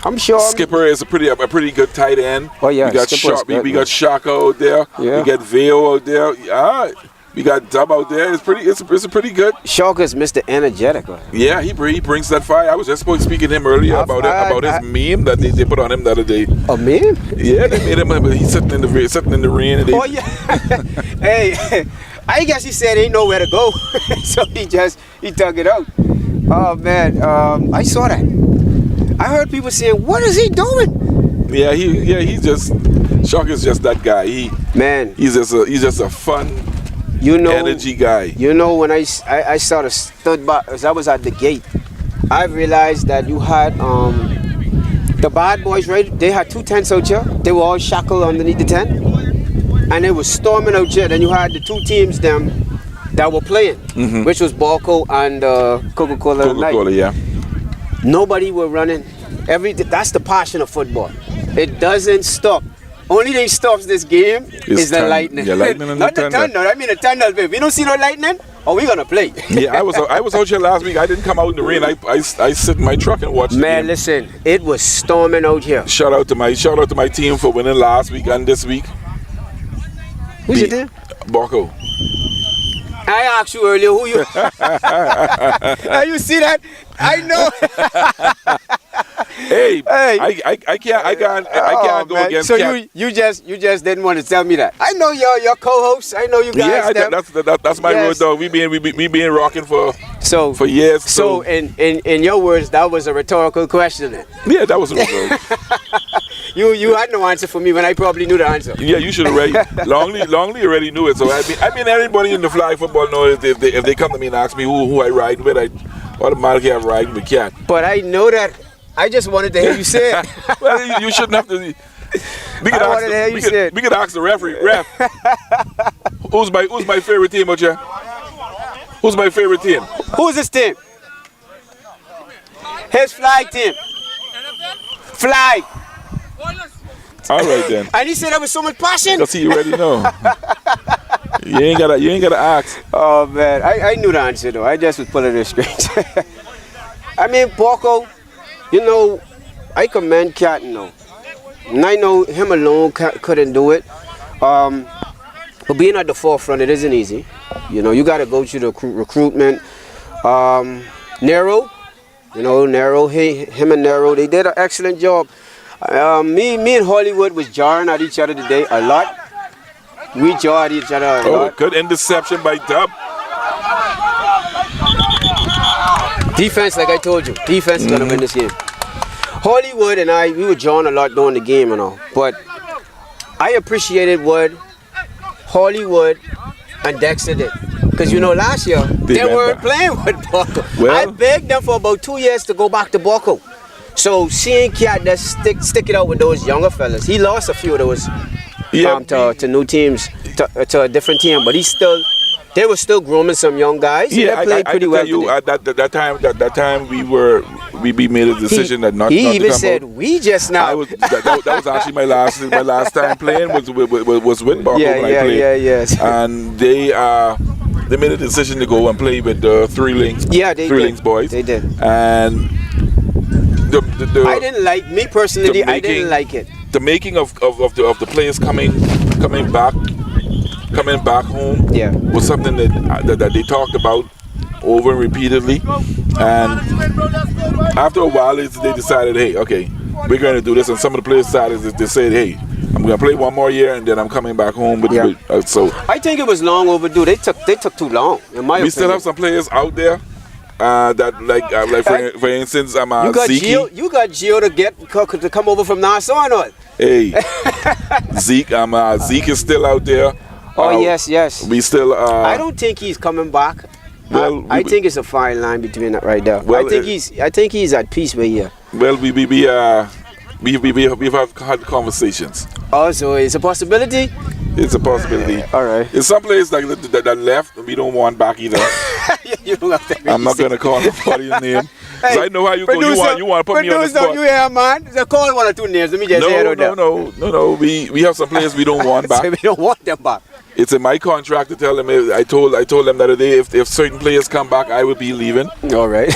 I'm sure. Skipper is a pretty good tight end. Oh yeah, we got Skipper's we got Shaka out there. Yeah. We got Veo out there. We got Dub out there. It's a pretty good. Shaka's Mr. Energetic. Right? Yeah, he brings that fire. I was just speaking to him earlier about his meme that they put on him the other day. A meme? Yeah, they made him. He's sitting in the rain. And Oh yeah. Hey, I guess he said ain't nowhere to go, so he took it out. Oh man, I saw that. I heard people saying, "What is he doing?" Yeah, he's just Shaka's just that guy. He's just a fun, energy guy. You know, when I sort of stood back as I was at the gate, I realized that you had the bad boys, right? They had 2 tents out here. They were all shackled underneath the tent, and it was storming out here. Then you had the 2 teams that were playing, which was Barco and Coca-Cola. Coca-Cola, yeah. Nobody were running. That's the passion of football. It doesn't stop. Only thing stops this game is the lightning. Yeah, lightning and not the thunder. the thunder. I mean the thunder. If we don't see no lightning, we gonna play. Yeah, I was out here last week. I didn't come out in the rain. I sit in my truck and watch. Man, listen, it was storming out here. Shout out to my team for winning last week and this week. Who's your team? Barco. I asked you earlier who you. You see that? I know. Hey, I can't go against. So you just didn't want to tell me that. I know your co-hosts. I know you guys. Yeah, that's my word, though. We been rocking for years. So in your words, that was a rhetorical question. Then. Yeah, that was a rhetorical. You had no answer for me when I probably knew the answer. Yeah, you should already. Longley already knew it. So I mean, anybody in the flag football knows if they come to me and ask me who I ride with, I automatically have riding with Cat. But I know that. I just wanted to hear you say it. Well, you shouldn't have to. We could ask the referee. Ref, who's my favorite team, Ocha? Who's my favorite team? Who's this team? His flag team. Flag. All right then. And he said that with so much passion. Because you already know. You ain't gotta ask. Oh man, I knew the answer though. I just was pulling it straight. I mean, Porco, you know, I commend Cat, you know. And I know him alone couldn't do it. But being at the forefront, it isn't easy. You know, you got to go through the recruitment. Nero, you know, him and Nero, they did an excellent job. Me and Hollywood was jarring at each other today a lot. We jarred each other a lot. Good interception by Dub. Defense, like I told you, defense is gonna win this game. Hollywood and we were jarring a lot during the game and all, but I appreciated what Hollywood and Dexter did. Because you know, last year they weren't playing with Barco. Well, I begged them for about 2 years to go back to Barco. So seeing Cat just stick it out with those younger fellas, he lost a few of those to new teams, to a different team, but he still They were still grooming some young guys. And Yeah, they played I pretty can well. tell you today. at that time we made a decision that not He not to even come said, out. "We just now." That was actually my last time playing was with Buckle Yeah, when I yeah, played. yeah, yes. And they made a decision to go and play with the Three Links. Yeah, they Three did. Links boys. They did. And I didn't like me personally. I didn't like it. The making of the players coming back home Yeah. was something that they talked about over and repeatedly. And after a while, they decided, hey, okay, we're going to do this. And some of the players decided, they said, hey, I'm going to play one more year and then I'm coming back home. So I think it was long overdue. They took too long. In my opinion. we still have some players out there that for instance, You got Zeke. Gio. You got Gio to come over from Nassau or not? Hey, Zeke. Zeke is still out there. Oh yes. We still. I don't think he's coming back. Well, I think it's a fine line between that right there. Well, I think he's at peace with you. Well, we've had conversations. Oh, so it's a possibility. It's a possibility. All right. There's some players like that left. We don't want back either. You don't have to I'm not gonna call anybody's name. 'Cause I know how you go. You want to put me on the spot. You hear, man? So call one or two names. Let me just say it out there. No. We have some players we don't want back. So we don't want them back. It's in my contract to tell them. I told them that day if certain players come back, I would be leaving. All right.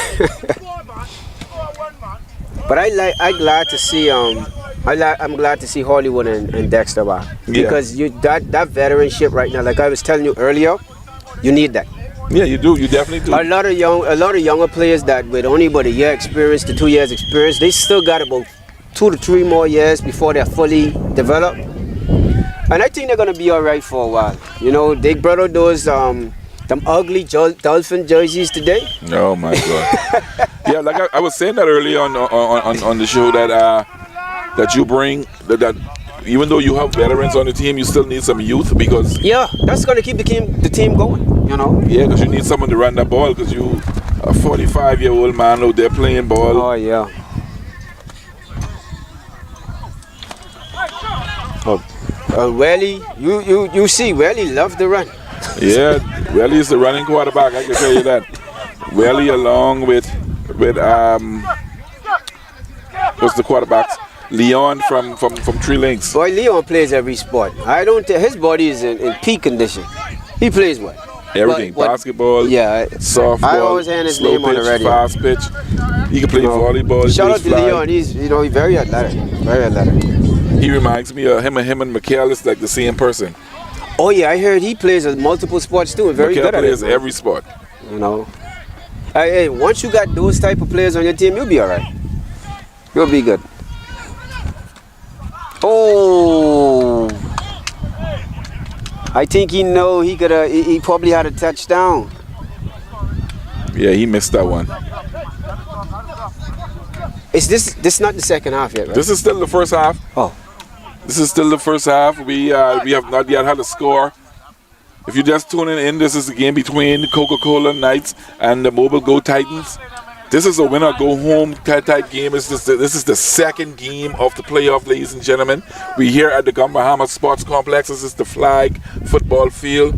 But I'm glad to see I'm glad to see Hollywood and Dexter back because that veteranship right now, like I was telling you earlier, you need that. Yeah, you do. You definitely do. A lot of younger players that with only about a year experience to 2 years experience, they still got about 2 to 3 more years before they're fully developed. And I think they're gonna be all right for a while. You know, they brought out those them ugly Dolphin jerseys today. Oh my God. Yeah, like I was saying that earlier on the show that you bring that even though you have veterans on the team, you still need some youth because that's gonna keep the team going. You know. Yeah, because you need someone to run the ball because you a 45-year-old man out there playing ball. Oh yeah. Welly, you see, Welly loved the run. Yeah, Welly is the running quarterback. I can tell you that. Welly along with what's the quarterbacks? Leon from Three Links. Boy, Leon plays every sport. I don't think his body is in peak condition. He plays well. Everything, basketball, softball, I always had his slow name on pitch, the radio. fast pitch. He can play volleyball. Shout out to Leon. He's very athletic. Very athletic. He reminds me of him and Mikhail is like the same person. Oh yeah, I heard he plays multiple sports too. Very Mikhail good at it. plays every sport. You know. Hey, once you got those type of players on your team, you'll be all right. You'll be good. Oh. I think he probably had a touchdown. Yeah, he missed that one. Is this not the second half yet, right? This is still the first half. Oh. This is still the first half. We have not yet had a score. If you're just tuning in, this is the game between Coca-Cola Knights and the Mobile Go Titans. This is a winner go home type game. This is the second game of the playoff, ladies and gentlemen. We're here at the Gbffl Sports Complex. This is the flag football field.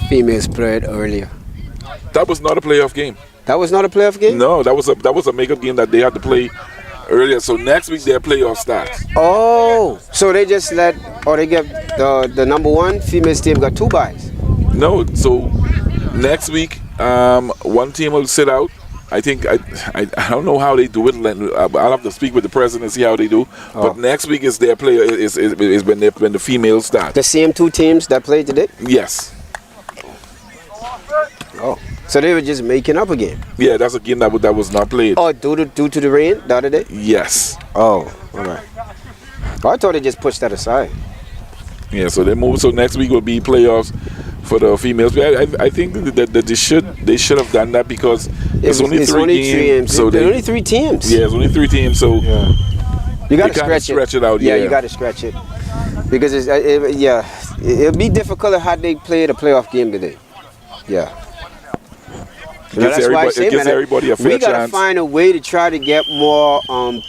Females played earlier. That was not a playoff game. That was not a playoff game? No, that was a makeup game that they had to play earlier. So next week their playoff starts. Oh, so they just they get the number one females team got 2 byes. No, so next week one team will sit out. I think I don't know how they do it. I'll have to speak with the president and see how they do. Oh. But next week is their player is when the females start. The same 2 teams that played today? Yes. Oh, so they were just making up a game. Yeah, that's a game that was not played. Oh, due to the rain the other day? Yes. Oh, all right. Oh, I thought they just pushed that aside. Yeah, so they move. So next week will be playoffs for the females. I think that they should have done that because it's only three games. So there's only 3 teams. Yeah, it's only 3 teams. So you got to stretch it out. Yeah, you got to stretch it because it'll be difficult had they played a playoff game today. Yeah. You know, that's why I say, it gives man, everybody a fair we gotta chance. find a way to try to get more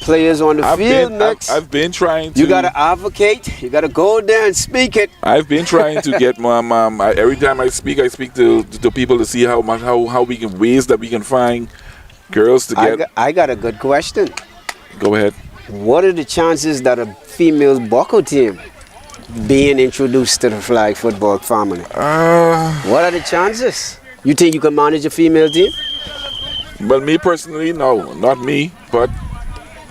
players on the field. I've been trying to. You gotta advocate. You gotta go there and speak it. I've been trying to get my mom. Every time I speak to people to see how we can ways that we can find girls to get. I got a good question. Go ahead. What are the chances that a female buckle team being introduced to the flag football family? What are the chances? You think you can manage a female team? Well, me personally, no, not me. But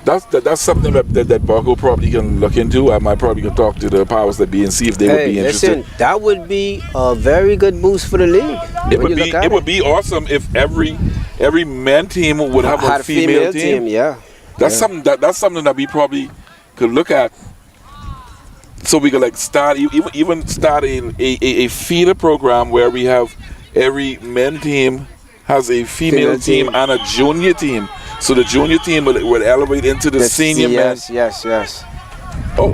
that's something that Buckle probably can look into. I might probably can talk to the powers that be and see if they would be interested. Listen, that would be a very good boost for the league. It would be awesome if every men team would have a female team. Yeah, that's something that we probably could look at. So we could like start even start a feeder program where we have every men team has a female team and a junior team. So the junior team would elevate into the senior men. Yes. Oh.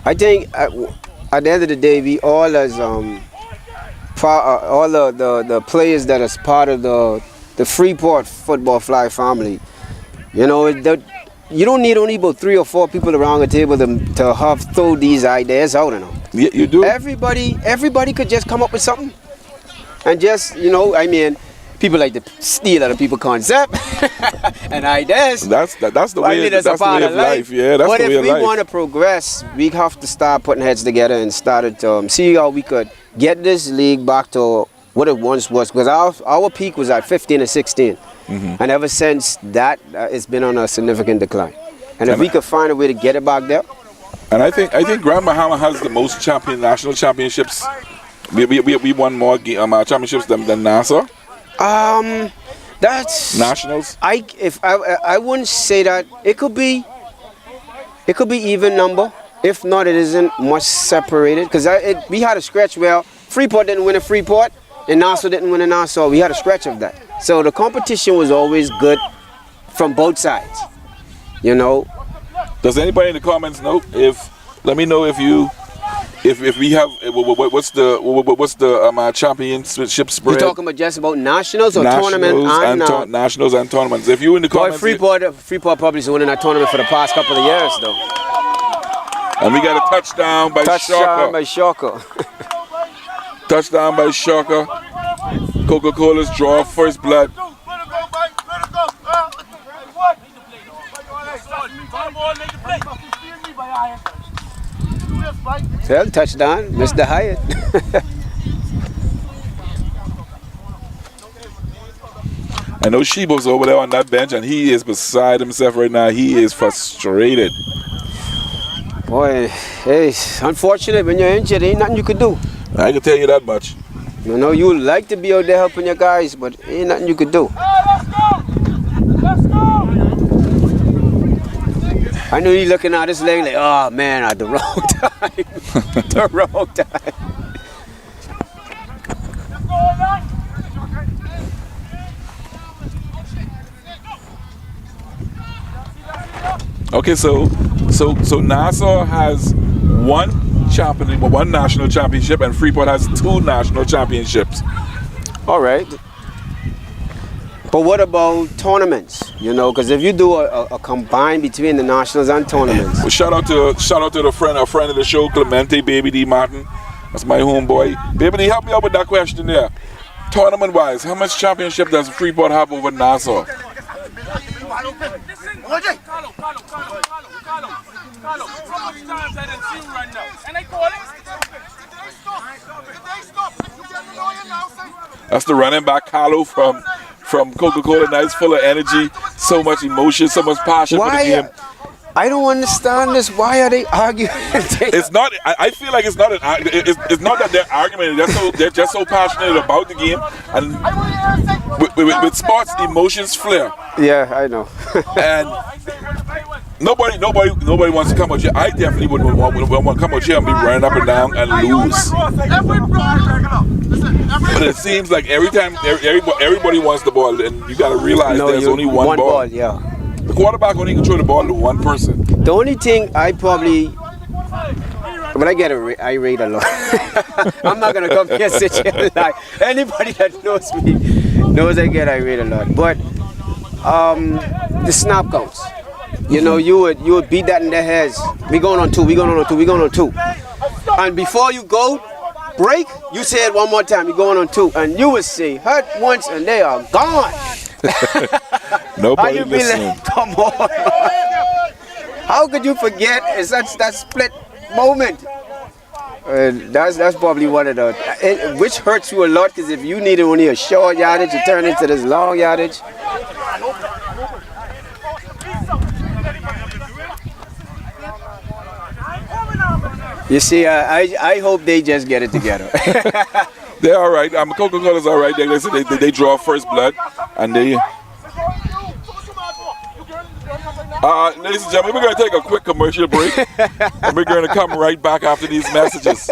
I think at the end of the day, we all as all the players that is part of the Freeport football flag family, you know, you don't need only about 3 or 4 people around the table to have throw these ideas out, you know. Yeah, you do. Everybody could just come up with something, and just, you know, I mean, people like to steal other people's concept and ideas. That's the way. That's the way of life. Yeah, that's the way of life. But if we want to progress, we have to start putting heads together and start to see how we could get this league back to what it once was. Because our peak was at 15 and 16. Mm-hmm. And ever since that, it's been on a significant decline. And if we could find a way to get it back there. And I think Grand Bahama has the most national championships. We won more championships than Nassau. That's nationals. I wouldn't say that. It could be even number. If not, it isn't much separated. Because we had a stretch where Freeport didn't win a Freeport and Nassau didn't win a Nassau. We had a stretch of that. So the competition was always good from both sides. You know. Does anybody in the comments know let me know if we have what's the championship spread? You talking about just about nationals or tournament and nationals and tournaments? If you in the comments, Freeport probably is winning that tournament for the past couple of years though. And we got a touchdown by Shocker. Touchdown by Shocker. Coca-Cola's draw first blood. Well, touchdown, Mr. Hyatt. I know Shebo's over there on that bench, and he is beside himself right now. He is frustrated. Boy, hey, it's unfortunate when you're injured. Ain't nothing you could do. I can tell you that much. You know, you would like to be out there helping your guys, but ain't nothing you could do. Let's go! I knew you looking at this leg like, oh man, at the wrong time. The wrong time. Okay, so Nassau has one national championship and Freeport has 2 national championships. All right. But what about tournaments? You know, because if you do a combine between the nationals and tournaments. Well, shout out to a friend of the show, Clemente Baby D Martin. That's my homeboy. Baby D, help me out with that question there. Tournament wise, how much championship does Freeport have over Nassau? That's the running back Carlo from Coca-Cola. Nice, full of energy, so much emotion, so much passion for the game. I don't understand this. Why are they arguing? It's not. I feel like it's not an. It's not that they're arguing. They're just so passionate about the game, and with sports, emotions flare. Yeah, I know. And nobody wants to come out here. I definitely wouldn't want to come out here and be running up and down and lose. But it seems like every time everybody wants the ball, and you got to realize there's only one ball. Yeah. The quarterback only control the ball to one person. The only thing I probably But I get irate a lot. I'm not gonna come here and sit here and lie. Anybody that knows me knows I get irate a lot. But the snap counts. You know, you would beat that in their heads. We going on 2. We going on 2. We going on 2. And before you go break, you say it one more time. You going on 2, and you would say hurt once, and they are gone. Nobody listening. Come on. How could you forget that split moment? That's probably one of the which hurts you a lot, because if you needed only a short yardage, you turn into this long yardage. You see, I hope they just get it together. They're all right. Coca-Cola's all right. They draw first blood, and they. Ladies and gentlemen, we're going to take a quick commercial break, and we're going to come right back after these messages.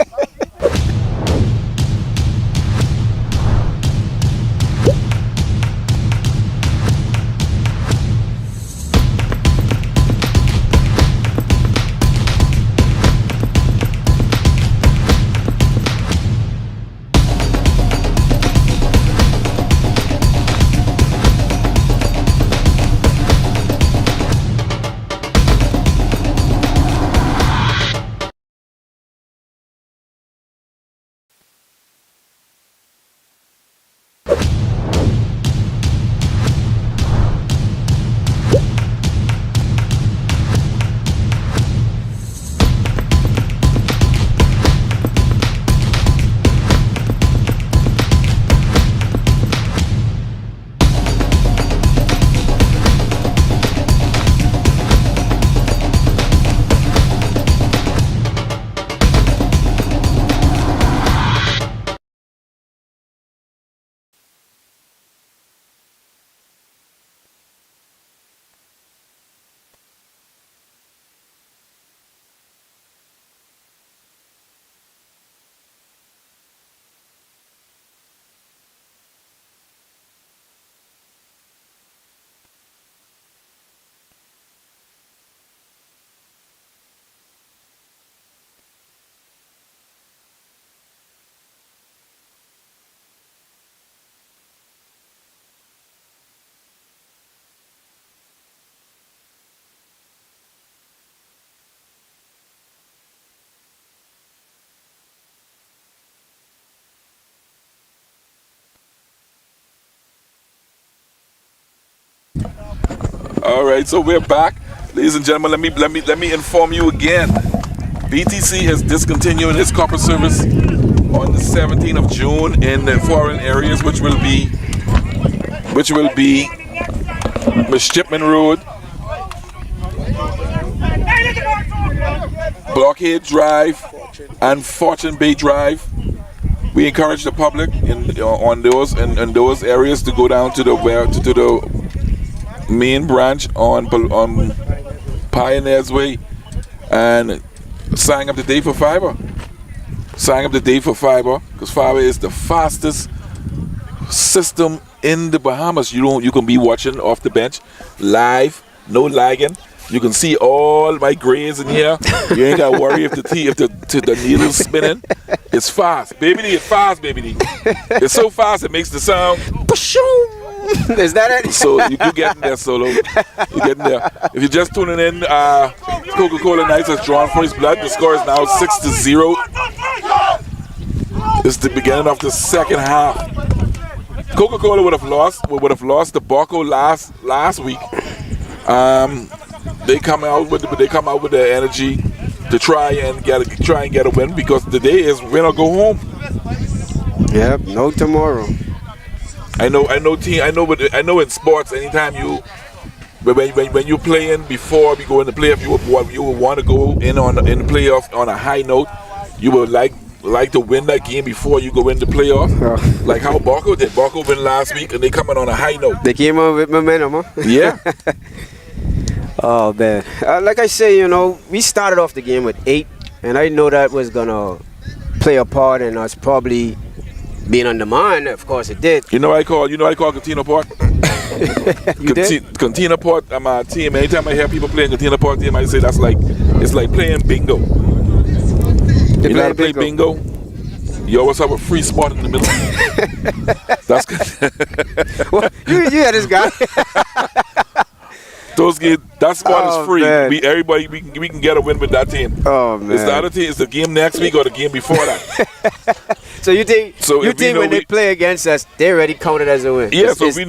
All right, so we're back, ladies and gentlemen. Let me inform you again. BTC is discontinuing its copper service on the 17th of June in the foreign areas, which will be Midshipman Road, Blockade Drive, and Fortune Bay Drive. We encourage the public in those areas to go down to the main branch on Pioneers Way and sign up today for fiber. Sign up today for fiber, because fiber is the fastest system in the Bahamas. You can be watching off the bench live, no lagging. You can see all my grays in here. You ain't got to worry if the needle's spinning. It's fast, baby. It's fast, baby. It's so fast it makes the sound. Is that it? So you getting there, Solo. You getting there. If you're just tuning in, Coca-Cola Knights has drawn first blood. The score is now 6-0. It's the beginning of the second half. Coca-Cola would have lost the Baco last week. They come out with their energy to try and get a win, because today is win or go home. Yep, no tomorrow. I know in sports, anytime when you're playing, before we go in the playoff, you would want to go in the playoff on a high note. You would like to win that game before you go in the playoff. Like how Baco did. Baco win last week, and they coming on a high note. They came out with momentum, huh? Yeah. Oh man, like I say, we started off the game with 8, and I know that was gonna play a part in us probably being undermined. Of course it did. You know what I call Cantina Port? Cantina Port, I'm a team. Anytime I hear people playing Cantina Port team, I say it's like playing bingo. You know how to play bingo? You always have a free spot in the middle. That's good. Well, you hear this guy. Those games, that spot is free. Man. We can get a win with that team. Oh man! It's the other team. It's the game next week or the game before that. So you think? So you think when they play against us, they already counted as a win? Yeah. So if we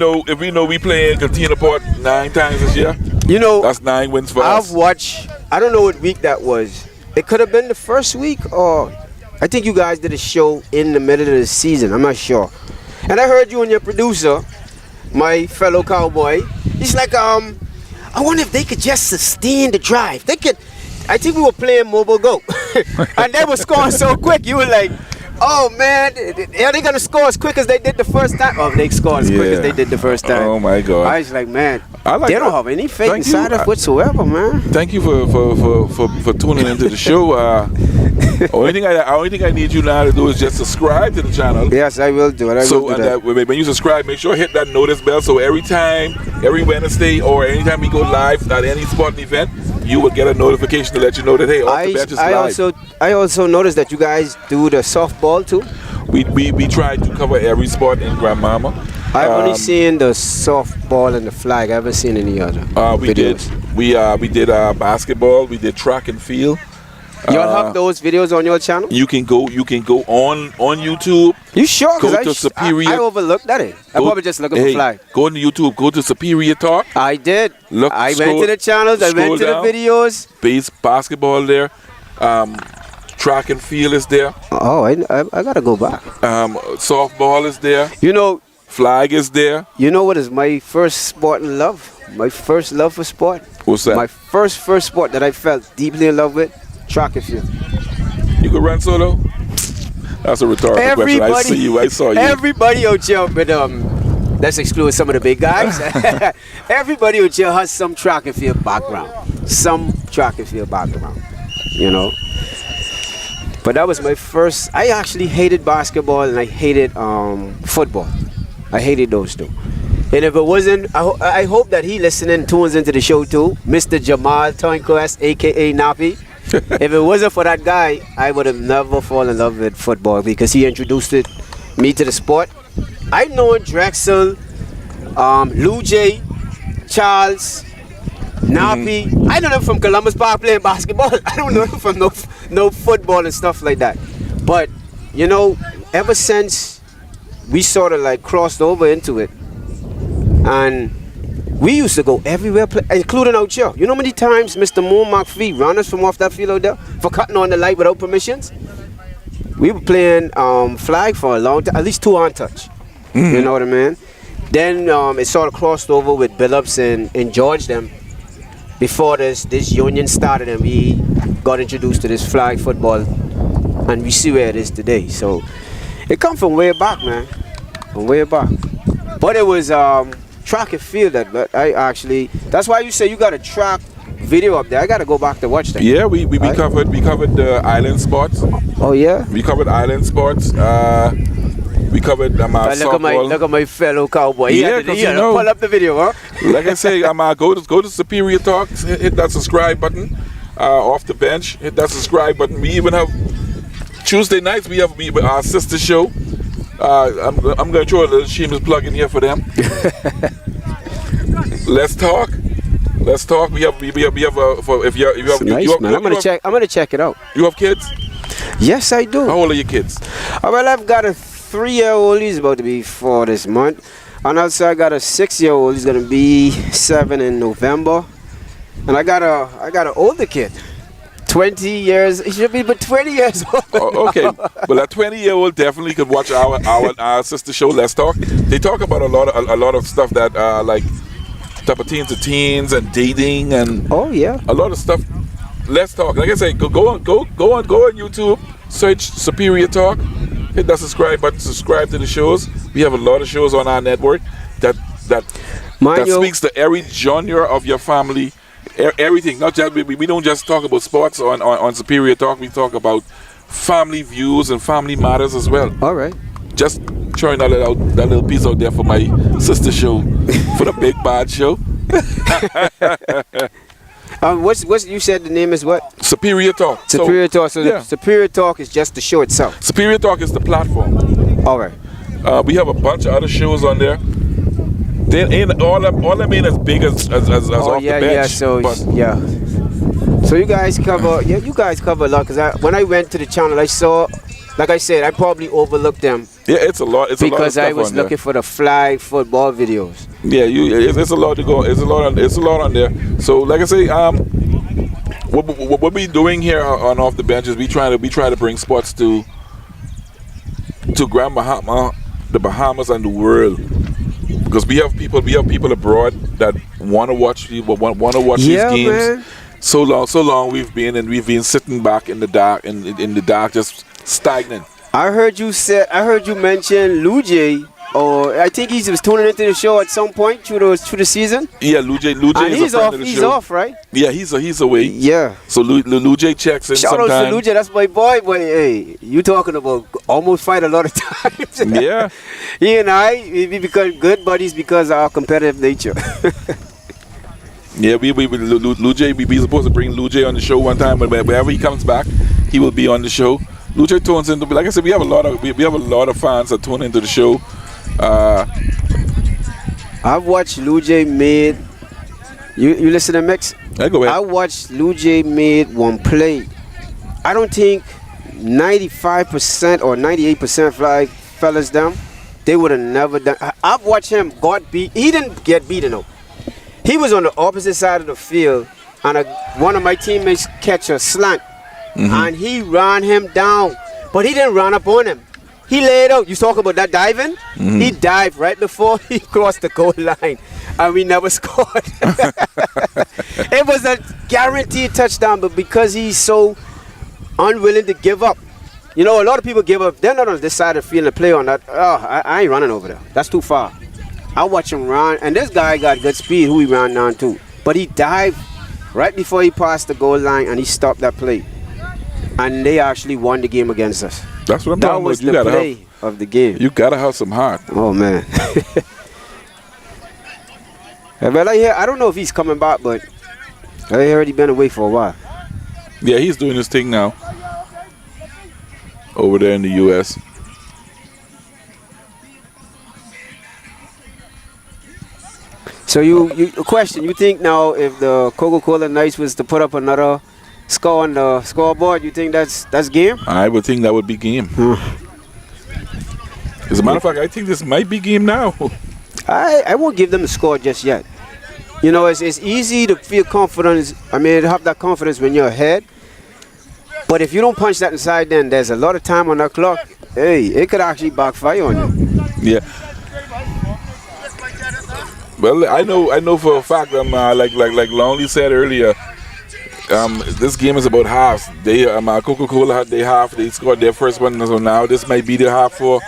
know we play in Cantina Port 9 times this year, you know that's 9 wins for us. I've watched. I don't know what week that was. It could have been the first week, or I think you guys did a show in the middle of the season. I'm not sure. And I heard you and your producer, my fellow cowboy. He's like, I wonder if they could just sustain the drive. They could. I think we were playing Mobile Go, and they were scoring so quick. You were like, "Oh man, are they gonna score as quick as they did the first time?" Oh, they scored as quick as they did the first time. Oh my God! I was like, man, like they don't have any faith inside us whatsoever, man. Thank you for tuning into the show. Only thing I need you now to do is just subscribe to the channel. Yes, I will do it. When you subscribe, make sure hit that notice bell so every Wednesday or anytime we go live at any sporting event, you will get a notification to let you know that hey, off the bench is live. I also noticed that you guys do the softball too. We try to cover every sport in Grandmama. I've only seen the softball and the flag. I haven't seen any other videos. We did basketball. We did track and field. Y'all have those videos on your channel? You can go on YouTube. You sure? Go to Superior. I overlooked that. I probably just looking for flag. Go on YouTube. Go to Superior Talk. I did. I went to the channels. I went to the videos. Base basketball there. Track and field is there. Oh, I gotta go back. Softball is there. You know, flag is there. You know what is my first sport in love? My first love for sport. What's that? My first sport that I felt deeply in love with. Track and field. You could run solo? That's a rhetorical question. I saw you. Everybody out here with let's exclude some of the big guys. Everybody out here has some track and field background. You know. But that was my first. I actually hated basketball and I hated football. I hated those two. And if it wasn't, I hope that he tunes into the show too, Mr. Jamal Toinquest, aka Nappy. If it wasn't for that guy, I would have never fallen in love with football because he introduced me to the sport. I know Drexel, Lou J, Charles, Nappy. I know them from Columbus Park playing basketball. I don't know them from no football and stuff like that. But, you know, ever since we sort of like crossed over into it, and we used to go everywhere, including out here. You know how many times Mr. Moore McPhee ran us from off that field out there for cutting on the light without permissions? We were playing flag for a long time, at least 2 on touch. You know what I mean? Then it sort of crossed over with Billups and George them. Before this union started and we got introduced to this flag football, and we see where it is today. So it come from way back, man, from way back. But it was track and field that I actually. That's why you say you got a track video up there. I got to go back to watch that. Yeah, we covered the island sports. Oh yeah. We covered island sports. We covered look at my fellow cowboy. Yeah, because you know, pull up the video, huh? Like I say, go to Superior Talk, hit that subscribe button. Off the bench, hit that subscribe button. We even have Tuesday nights. We have our sister show. I'm going to throw a little shameless plug in here for them. Let's talk. We have if you have nice, man. I'm gonna check it out. You have kids? Yes, I do. How old are your kids? Well, I've got a 3-year-old. He's about to be 4 this month, and also I got a 6-year-old. He's gonna be 7 in November, and I got an older kid. 20 years. He should be but 20 years old. Okay. Well, a 20-year-old definitely could watch our sister show. Let's Talk. They talk about a lot of stuff that like type of teens to teens and dating and a lot of stuff. Let's Talk. Like I say, go on YouTube, search Superior Talk, hit that subscribe button, subscribe to the shows. We have a lot of shows on our network that speaks to every genre of your family. Everything, not just we don't just talk about sports on Superior Talk. We talk about family views and family matters as well. All right. Just throwing that little piece out there for my sister show, for the big bad show. What's you said the name is what? Superior Talk. Superior Talk. So yeah. the Superior Talk is just the show itself. Superior Talk is the platform. All right. We have a bunch of other shows on there. They ain't all them ain't as big as off the bench. So you guys cover a lot because when I went to the channel I saw, like I said, I probably overlooked them. Yeah, it's a lot. It's because a lot of stuff I was on there. looking for the flag football videos. Yeah, it's a lot to go. It's a lot on there. So like I say, what we doing here on Off the Bench is we try to bring sports to Grand Bahama, the Bahamas, and the world. Because we have people abroad that want to watch these games. Man. So long we've been sitting back in the dark, just stagnant. I heard you mention Lou J, or I think he was tuning into the show at some point through the season. Yeah, Lou J and is a friend of the show. He's off, right? Yeah, he's away. Yeah. So Lou J checks in Shout sometime. out to Lou J, that's my boy. But hey, you talking about almost fight a lot of times. Yeah. He and we become good buddies because of our competitive nature. Yeah, Lou J, we supposed to bring Lou J on the show one time, but whenever he comes back, he will be on the show. Lou J tunes into, like I said, we have a lot of fans that tune into the show. I've watched Lou J made. You listen to Mix? Go ahead. I watched Lou J made one play. I don't think 95% or 98% flag fellas down, they would have never done. I've watched him got beat. He didn't get beaten though. He was on the opposite side of the field, and one of my teammates catch a slant, and he ran him down, but he didn't run up on him. He laid out. You talk about that diving? He dived right before he crossed the goal line, and we never scored. It was a guaranteed touchdown, but because he's so unwilling to give up, you know, a lot of people give up. They're not on this side of the field and play on that. Oh, I ain't running over there. That's too far. I watch him run, and this guy got good speed, who he ran down to. But he dived right before he passed the goal line, and he stopped that play. And they actually won the game against us. That's what I'm talking about. That was the play of the game. You gotta have some heart. Oh man. Well, I don't know if he's coming back, but I heard he's been away for a while. Yeah, he's doing his thing now over there in the U.S. So a question, you think now if the Coca-Cola Knights was to put up another score on the scoreboard, you think that's game? I would think that would be game. As a matter of fact, I think this might be game now. I won't give them the score just yet. You know, it's easy to feel confidence. I mean, to have that confidence when you're ahead. But if you don't punch that inside, then there's a lot of time on that clock. Hey, it could actually backfire on you. Yeah. Well, I know for a fact. Like Lonely said earlier, this game is about halves. They Coca-Cola had their half. They scored their first one, so now this might be the half for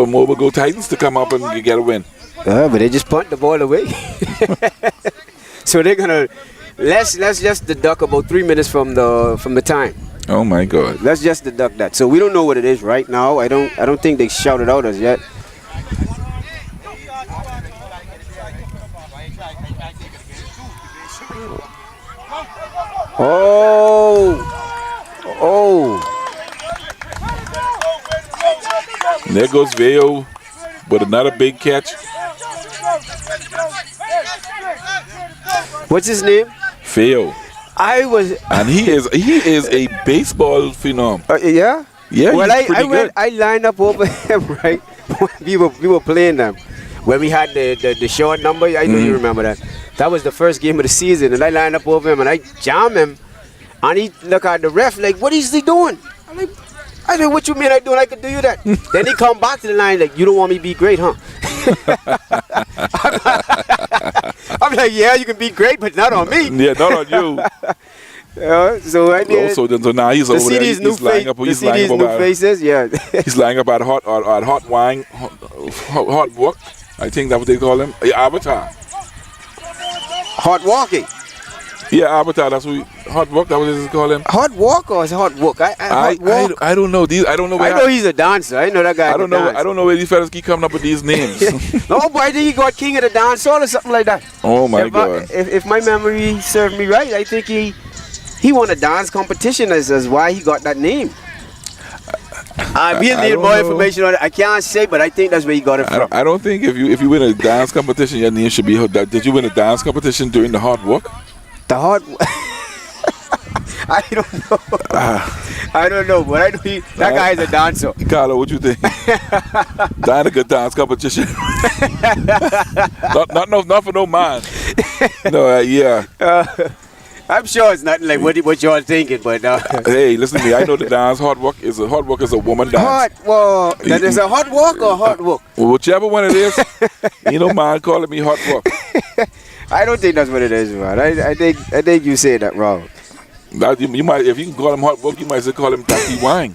Mobile Go Titans to come up and get a win. But they just punt the ball away. So they're gonna let's just deduct about 3 minutes from the time. Oh my God. Let's just deduct that. So we don't know what it is right now. I don't think they shouted out as yet. Oh. And there goes Veo with another big catch. What's his name? Veo. And he is a baseball phenom. Yeah? Yeah, well, he's pretty good. I lined up over him, right? we were playing them. When we had the short number, I know you remember that. That was the first game of the season, and I lined up over him, and I jammed him, and he look at the ref like, what is he doing? I said, what you mean I doing? I could do you that. Then he come back to the line like, you don't want me to be great, huh? I'm like, yeah, you can be great, but not on me. Yeah, not on you. So I did. So now he's over there. He's lying up. He's lying up new faces, yeah. He's lying up at hot wine, hot walk. I think that's what they call him. Avatar. Hot walking. Yeah, Avatar. That's what Hot Walk. That was what they call him. Hot Walk or is it Hot Walk? Hot Walk. I don't know. I don't know. I know he's a dancer. I know that guy. I don't know. I don't know where these fellas keep coming up with these names. No, but I think he got King of the Dance Hall or something like that. Oh my God! If my memory served me right, I think he won a dance competition as why he got that name. We need more information on it. I can't say, but I think that's where he got it from. I don't think if you win a dance competition, your name should be. Did you win a dance competition during the Hot Walk? The Hot. I don't know. I don't know, but I know that guy is a dancer. Carlo, what you think? That a good dance competition. not for no man. No, yeah. I'm sure it's nothing like what y'all thinking, but hey, listen to me. I know the dance. Hot walk is a woman dance. Hot walk. That is a hot walk or hot walk? Well, whichever one it is, man calling me hot walk. I don't think that's what it is, man. I think you said that wrong. You might, if you can call him hot walk, you might say call him Taki Wine.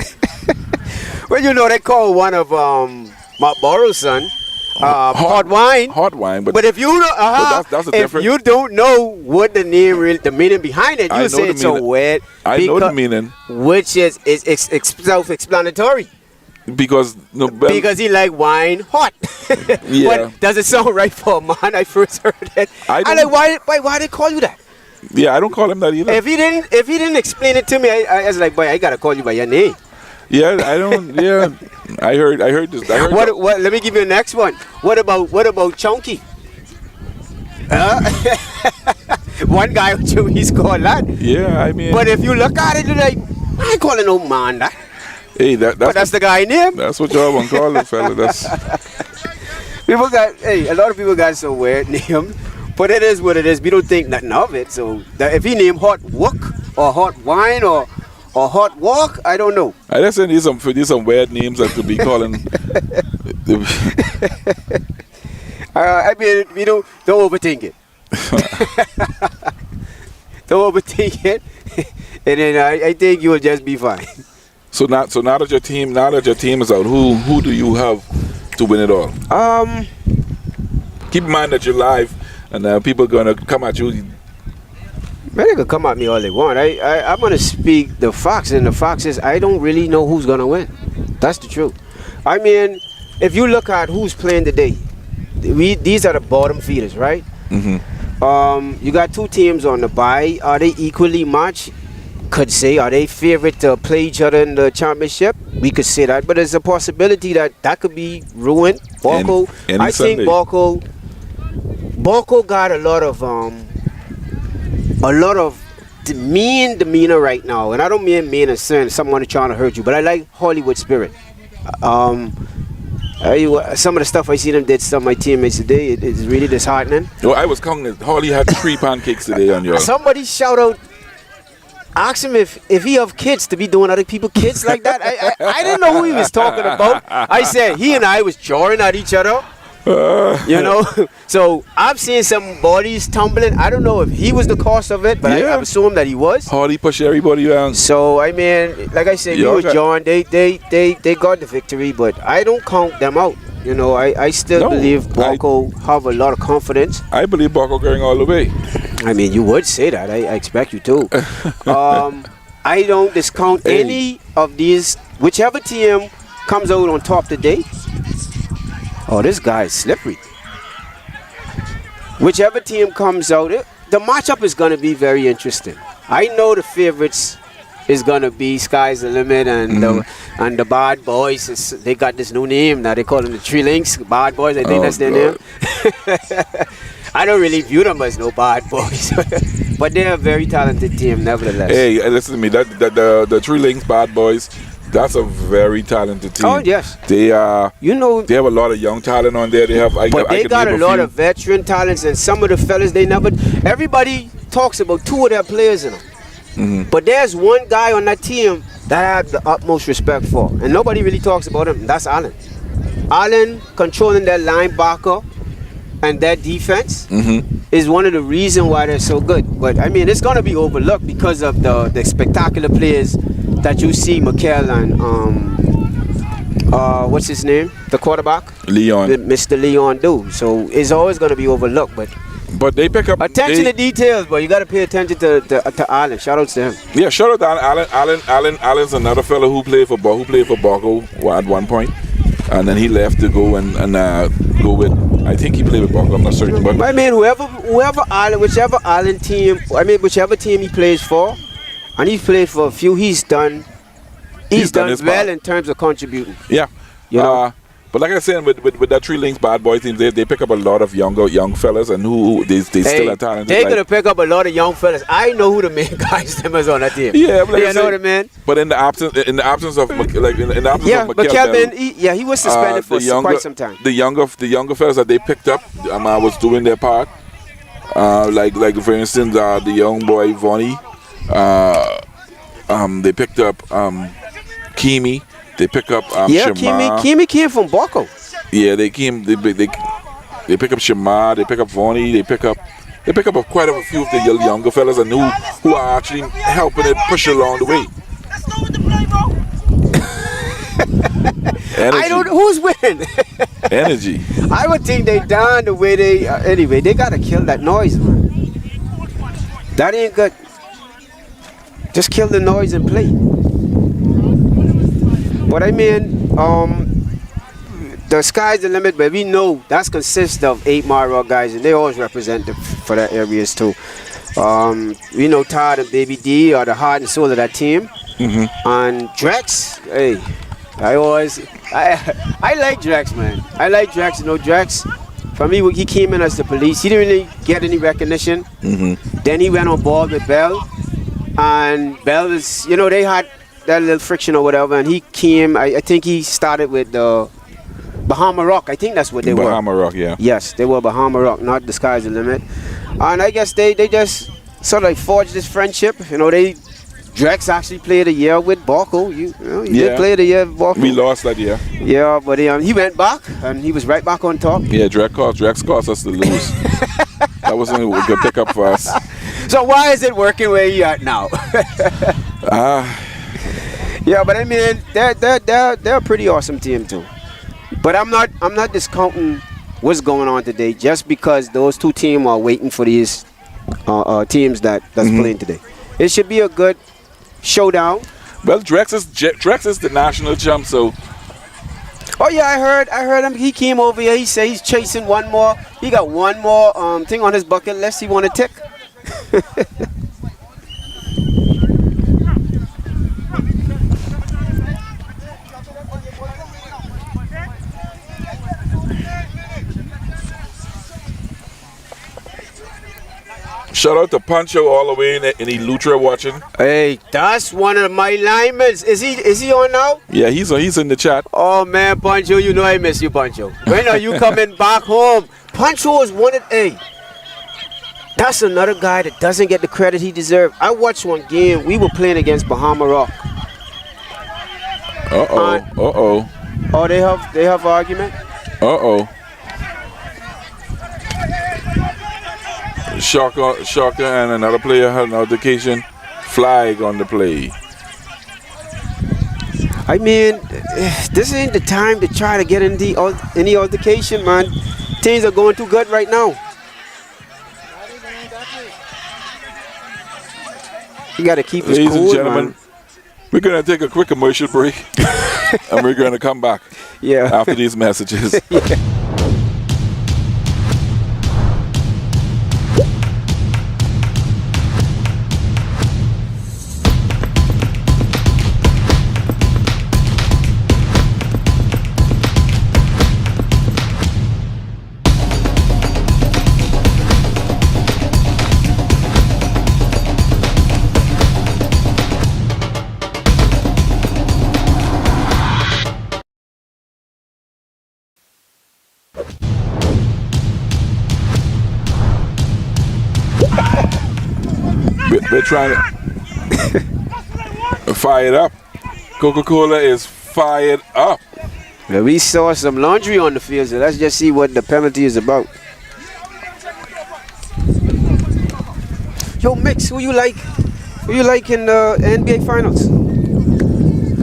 Well, they call one of Mark Borrow's son. Hot wine. Hot wine, but if you don't, that's a if different. you don't know what the name, the meaning behind it, you say it's so weird. I know the meaning, which is self-explanatory. Because he like wine hot. Yeah. But does it sound right for a man? I first heard it. I like why they call you that? Yeah, I don't call him that either. If he didn't explain it to me, I was like, boy, I gotta call you by your name. Yeah, I don't. Yeah, I heard this. What? Let me give you the next one. What about Chunky? One guy he's called that. Yeah, I mean. But if you look at it, you're like, I ain't calling no man that. Hey, that's the guy name. That's what y'all want to call it, fella. That's. A lot of people got some weird names. But it is what it is. We don't think nothing of it. So if he named Hot Walk or Hot Wine or Hot Walk, I don't know. I just say these some weird names that could be calling. I mean, we don't overthink it. Don't overthink it, and then I think you will just be fine. So now that your team is out, who do you have to win it all? Keep in mind that you're live. And people are going to come at you. Man, they can come at me all they want. I'm going to speak the facts. And the facts is I don't really know who's going to win. That's the truth. I mean, if you look at who's playing today, these are the bottom feeders, right? Mm-hmm. You got two teams on the bye. Are they equally matched? Could say. Are they favorite to play each other in the championship? We could say that. But there's a possibility that could be ruined. Borco, I think Borco got a lot of mean demeanor right now, and I don't mean as saying someone trying to hurt you, but I like Hollywood spirit. Some of the stuff I see them did some of my teammates today, it is really disheartening. Well, I was counting. Holly had 3 pancakes today on your. Somebody shout out, ask him if he have kids to be doing other people's kids like that. I didn't know who he was talking about. I said he and I was jarring at each other. So I've seen some bodies tumbling. I don't know if he was the cause of it, but I assume that he was. Hardy push everybody around. So I mean, like I said, you was John. They got the victory, but I don't count them out. I still believe Borco have a lot of confidence. I believe Borco going all the way. I mean, you would say that. I expect you to. I don't discount any of these. Whichever team comes out on top today. Oh, this guy is slippery. Whichever team comes out, the matchup is going to be very interesting. I know the favorites is going to be Sky's the Limit and the Bad Boys. They got this new name now. They call them the Three Links. Bad Boys, I think that's their name. I don't really view them as no bad boys. But they're a very talented team, nevertheless. Hey, listen to me. The Three Links Bad Boys, that's a very talented team. Oh, yes. They have a lot of young talent on there. They got a lot of veteran talents, and some of the fellas everybody talks about 2 of their players in them. Mm-hmm. But there's one guy on that team that I have the utmost respect for, and nobody really talks about him. That's Allen. Allen controlling that linebacker and that defense is one of the reasons why they're so good. But I mean, it's going to be overlooked because of the spectacular players that you see, Mikel and what's his name, the quarterback, Leon, Mr. Leon do. So it's always going to be overlooked. But But they pick up Attention to details, but you got to pay attention to Allen. Shout out to him. Yeah, shout out to Allen. Allen's another fellow who played for Barco at one point, and then he left to go and go with. I think he played with Barco. I'm not certain, but I mean, whichever team he plays for, and he's played for a few. He's done well part in terms of contributing. Yeah, you know. But like I said, with that 3 Links bad boy team, they pick up a lot of young fellas, and who they still are talented. They're gonna pick up a lot of young fellas. I know who the main guys them is on that team. Yeah, but like know what I mean. But in the absence of of McKell, he was suspended for quite some time. The younger fellas that they picked up, was doing their part. Like for instance, the young boy Vonnie. They picked up Kimi. They pick up Shema. Kimi came from Barco. Yeah, they came. They pick up Shema. They pick up Vonnie. They pick up quite a few of the younger fellas, and who are actually helping it push along the way. Let's go with the play, bro. I don't know who's winning. Energy. I would think they done the way they. Anyway, they gotta kill that noise, man. That ain't good. Just kill the noise and play. But I mean, the sky's the limit, but we know that consists of 8 Mara guys, and they always represent for that areas too. We know Todd and Baby D are the heart and soul of that team. And Drex, hey, I like Drex, man. I like Drex. You know, Drex, for me, he came in as the police. He didn't really get any recognition. Then he went on board with Bell, and Bell is, you know, they had that little friction or whatever, and he came. I think he started with the Bahama Rock. I think that's what they were. Bahama Rock, yeah. Yes, they were Bahama Rock, not The Sky's the Limit. And I guess they just sort of like forged this friendship. You know, Drex actually played a year with Barco. You did play the year with Barco. We lost that year. Yeah, but he went back, and he was right back on top. Yeah, Drex cost us to lose. That wasn't a good pickup for us. So why is it working where you at now? Yeah, but I mean, they're a pretty awesome team too. But I'm not discounting what's going on today just because those 2 teams are waiting for these teams that's playing today. It should be a good showdown. Well, Drex is the national champ, so. Oh yeah, I heard him. He came over here. He said he's chasing one more. He got one more thing on his bucket list he want to tick. Shout out to Pancho all the way in Elutra watching. Hey, that's one of my linemen. Is he on now? Yeah, he's in the chat. Oh man, Pancho, you know I miss you, Pancho. When are you coming back home? Pancho is one of that's another guy that doesn't get the credit he deserves. I watched one game. We were playing against Bahama Rock. Oh, they have argument? Shaka and another player had an altercation. Flag on the play. I mean, this ain't the time to try to get into any altercation, man. Things are going too good right now. You got to keep his cool, Ladies and gentlemen, man. We're going to take a quick commercial break, and we're going to come back after these messages. We're trying to fire it up. Coca-Cola is fired up. Well, we saw some laundry on the field, so let's just see what the penalty is about. Yo, Mix, who you like? Who you like in the NBA Finals?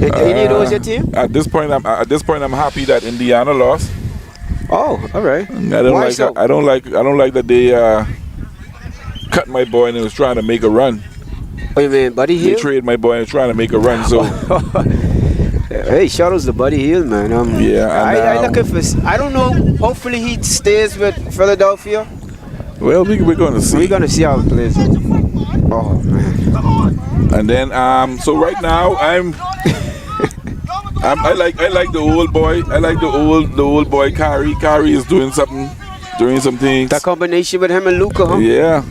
Any of those your team? At this point, I'm happy that Indiana lost. Oh, all right. I don't Why like. so? I don't like that they cut my boy and was trying to make a run. Oh, you mean Buddy They Hill? trade my boy and trying to make a run. So Hey, shout outs to Buddy Hill, man. Yeah, and, I looking for. I don't know. Hopefully he stays with Philadelphia. well, we're going to see. We're gonna see how it plays out. Oh man. And then so right now I like the old boy. I like the old boy Kyrie. Kyrie is doing some things. That combination with him and Luca, huh? Yeah.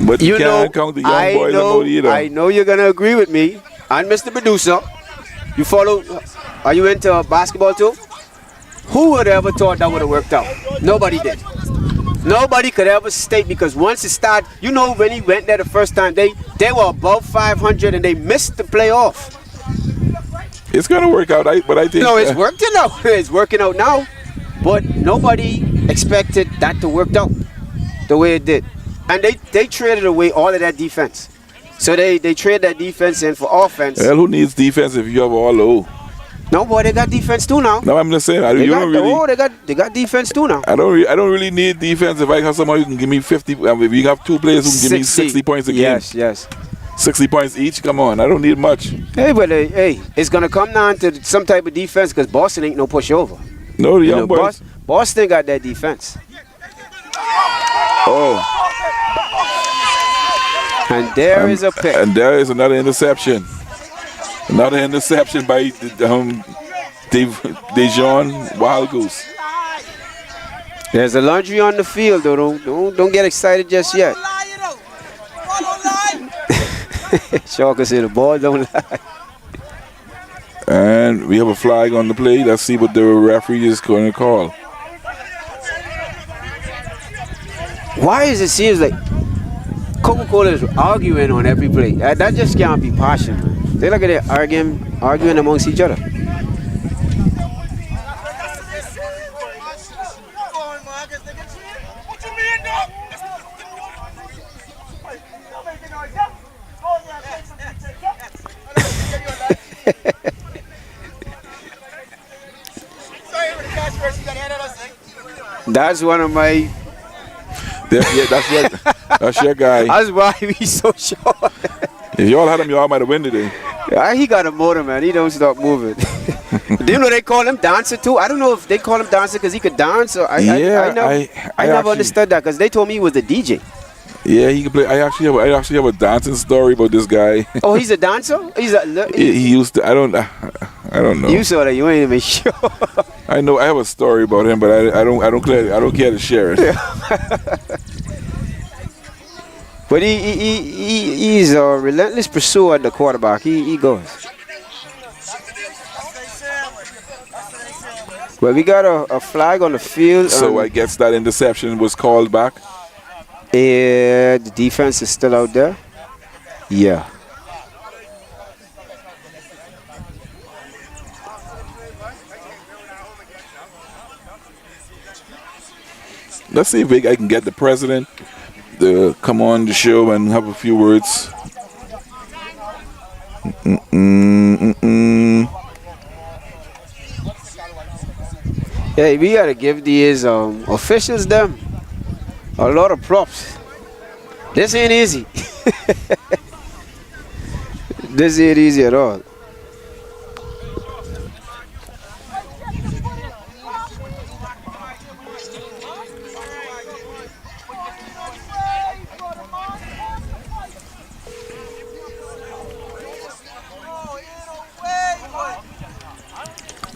But you You know, can't count the young boys out either. I know you're gonna agree with me. And Mr. Producer, you follow? Are you into basketball too? Who would have ever thought that would have worked out? Nobody did. Nobody could ever state, because once it started, you know, when he went there the first time, they were above 500 and they missed the playoff. It's gonna work out, but I think No, it's working out. It's working out now. But nobody expected that to work out the way it did. And they traded away all of that defense. So they traded that defense in for offense. Well, who needs defense if you have all low? No, boy, they got defense too now. No, I'm just saying. They got defense too now. I don't really need defense if I have somebody who can give me 50. If you have two players who can give me 60 points a game. Yes. 60 points each. Come on, I don't need much. Hey, but hey, it's gonna come down to some type of defense, because Boston ain't no pushover. No, the young boys. Boston got that defense. Oh, And there is a pick. and there is another interception. Another interception by Dejon Wild Goose. There's a laundry on the field, though. Don't get excited just yet. Shark said the ball don't lie. And we have a flag on the play. Let's see what the referee is going to call. Why is it seems like Coca-Cola is arguing on every play? That just can't be passion, man. They look at it arguing amongst each other. That's one of my. That's your guy. That's why he's so short. If y'all had him, y'all might have won today. He got a motor, man. He don't stop moving. Do you know they call him dancer too? I don't know if they call him dancer because he could dance. Or I never actually understood that, because they told me he was a DJ. Yeah, he can play. I actually have a dancing story about this guy. Oh, he's a dancer? He used to. I don't know. You saw that. You ain't even sure. I know. I have a story about him, but I don't care to share it. But he's a relentless pursuer at the quarterback. He goes. Well, we got a flag on the field. So I guess that interception was called back. Yeah, the defense is still out there. Yeah. Let's see if I can get the president to come on the show and have a few words. Hey, we gotta give these officials them a lot of props. This ain't easy. This ain't easy at all.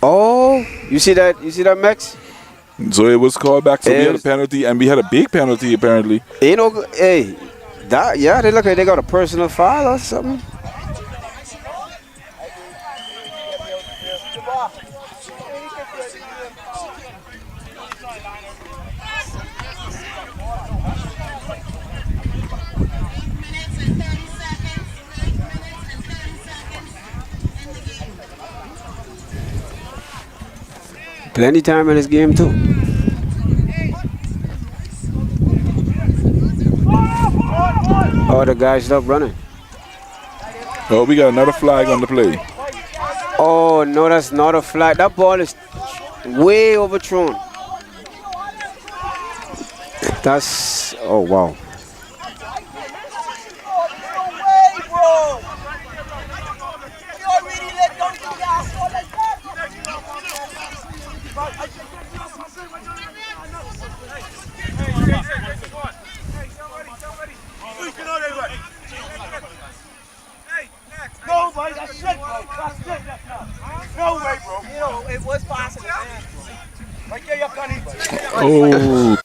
Oh, you see that? You see that, Max? So it was called back. So we had a penalty, and we had a big penalty apparently. Hey, they look like they got a personal foul or something. Plenty time in this game too. Oh, the guys stop running. Oh, we got another flag on the play. Oh no, that's not a flag. That ball is way overthrown. That's, oh wow. No, boy, that's shit, bro. That's shit. No way, bro. You know, it was possible. Right there, you're cunning. Oh.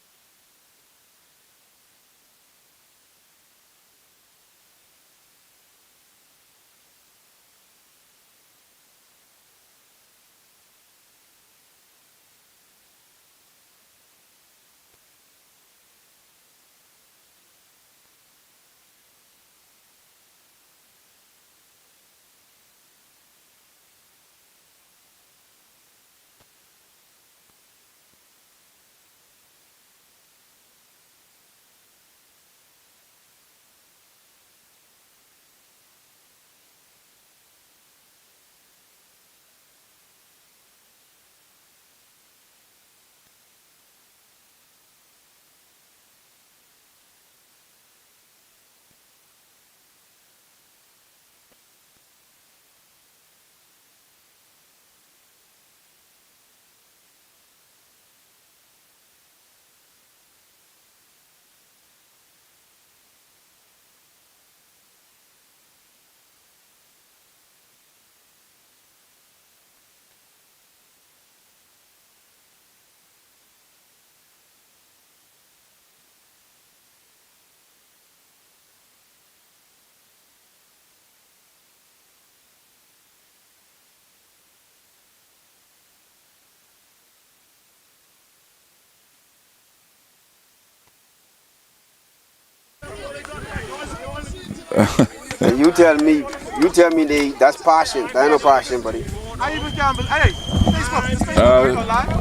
You tell me that's passion. That ain't no passion, buddy.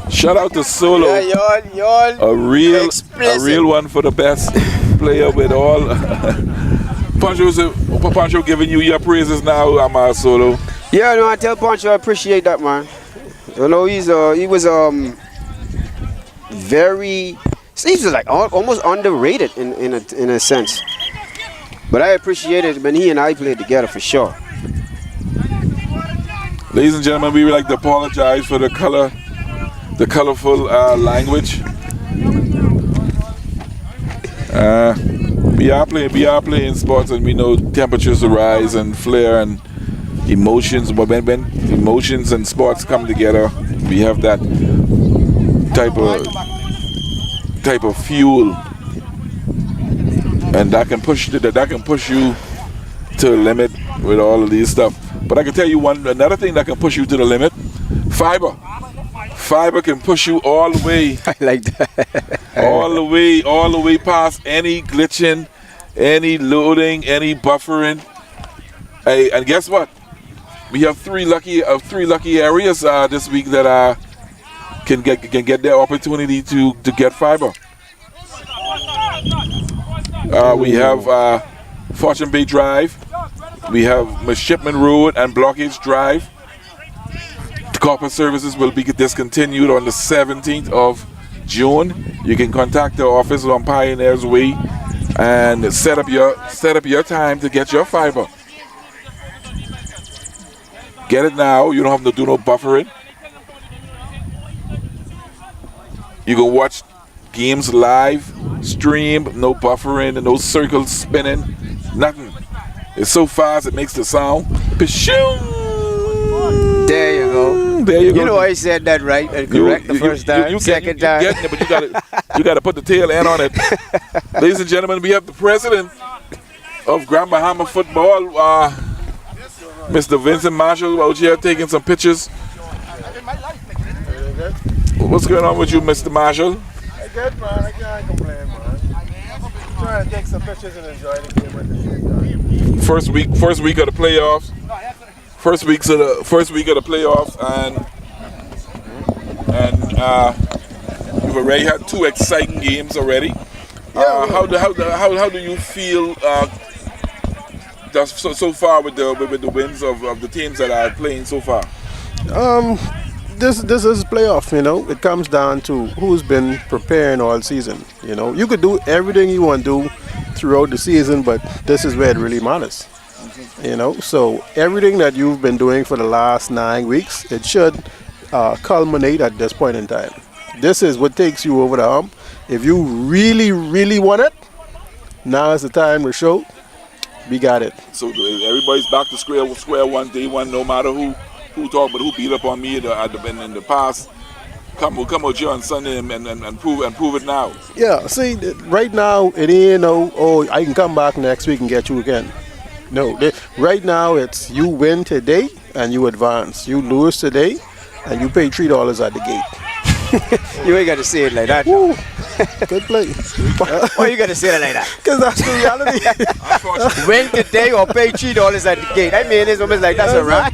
Shout out to Solo. Yeah, y'all. A real one for the best player with all. Pancho giving you your praises now, I'm Solo. Yeah, no, I tell Pancho I appreciate that, man. You know, he was very, he was like almost underrated in a sense. But I appreciate it when he and I played together for sure. Ladies and gentlemen, we would like to apologize for the colorful language. We are playing sports, and we know temperatures rise and flare and emotions. But when emotions and sports come together, we have that type of fuel, and that can push you to the limit with all of these stuff. But I can tell you another thing that can push you to the limit: fiber. Fiber can push you all the way. I like that. all the way past any glitching, any loading, any buffering. Hey, and guess what? We have three lucky areas this week that can get their opportunity to get fiber. We have Fortune Bay Drive. We have Midshipman Road and Blockage Drive. The corporate services will be discontinued on the 17th of June. You can contact the office on Pioneers Way and set up your time to get your fiber. Get it now. You don't have to do no buffering. You can watch games live, stream, no buffering and no circles spinning, nothing. It's so fast it makes the sound. There you go. There you go. You know I said that right and correct the first time, second time. You getting it, but you gotta put the tail end on it. Ladies and gentlemen, we have the president of Grand Bahama Football, Mr. Vincent Marshall, out here taking some pictures. What's going on with you, Mr. Marshall? Good, man. I can't complain, man. Trying to take some pictures and enjoy the game at the same time. First week of the playoffs. First week of the playoffs, and we've already had 2 exciting games already. How do you feel so far with the wins of the teams that are playing so far? this is playoff. It comes down to who's been preparing all season. You could do everything you want to do throughout the season, but this is where it really matters. So everything that you've been doing for the last 9 weeks, it should culminate at this point in time. This is what takes you over the hump. If you really, really want it, now is the time to show. We got it. So everybody's back to square one, day one. No matter who talk, but who beat up on me in the past. Come out here on Sunday and prove it now. Yeah. See, right now it ain't I can come back next week and get you again. No. Right now it's you win today and you advance. You lose today and you pay $3 at the gate. You ain't got to say it like that. Woo. Good play. Why you got to say it like that? Because that's the reality. Win today or pay $3 at the gate. I mean, it's almost like that's a rhyme.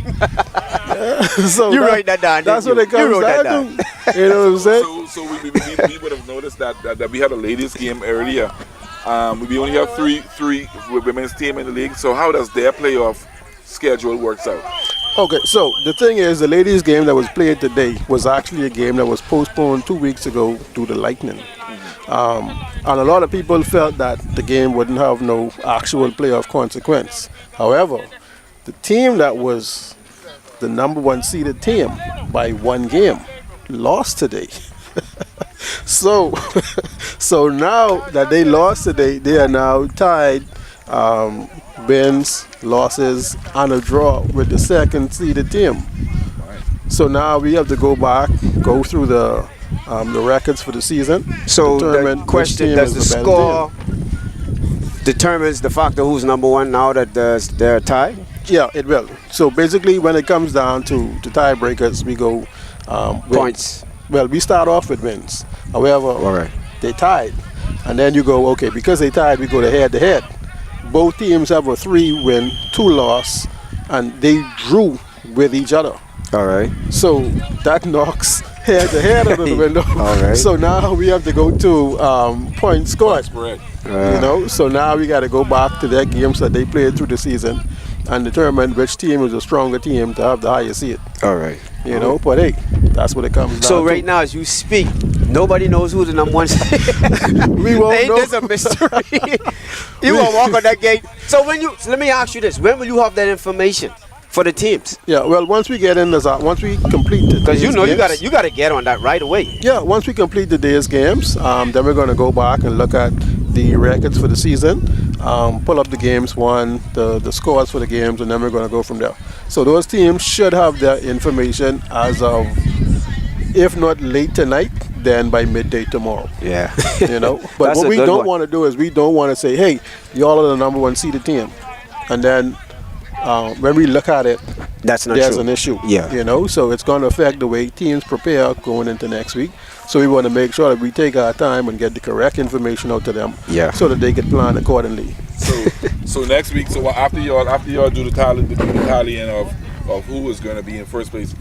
So you write that down. That's what it comes down to. You know what I'm saying? So we would have noticed that we had a ladies game earlier. We only have three women's team in the league. So how does their playoff schedule works out? Okay, so the thing is, the ladies' game that was played today was actually a game that was postponed 2 weeks ago due to lightning. And a lot of people felt that the game wouldn't have no actual playoff consequence. However, the team that was the number 1 seeded team by 1 game lost today. So now that they lost today, they are now tied wins, losses, and a draw with the 2nd seeded team. So now we have to go through the records for the season. So the question, does the score determines the factor who's number 1 now that they're tied? Yeah, it will. So basically when it comes down to tiebreakers, we go points. Well, we start off with wins. However, they tied. And then you go, okay, because they tied, we go to head-to-head. Both teams have a 3-win, 2-loss, and they drew with each other. All right. So that knocks head-to-head out of the window. All right. So now we have to go to points scored. So now we got to go back to their games that they played through the season and determine which team is a stronger team to have the highest seed. All right. But hey, that's what it comes down to. So right now, as you speak, nobody knows who the number 1 seed. We won't know. There's a mystery. You won't walk on that gate. So let me ask you this: when will you have that information for the teams? Yeah. Well, once we get in, once we complete it, because you gotta get on that right away. Yeah. Once we complete the day's games, then we're gonna go back and look at the records for the season, pull up the games won, the scores for the games, and then we're gonna go from there. So those teams should have their information as of, if not late tonight, then by midday tomorrow. Yeah. But what we don't want to do is we don't want to say, hey, y'all are the number 1 seeded team. And then when we look at it, there's an issue. Yeah. So it's going to affect the way teams prepare going into next week. So we want to make sure that we take our time and get the correct information out to them, so that they can plan accordingly. So next week, so after y'all do the tallying of who is going to be in first place,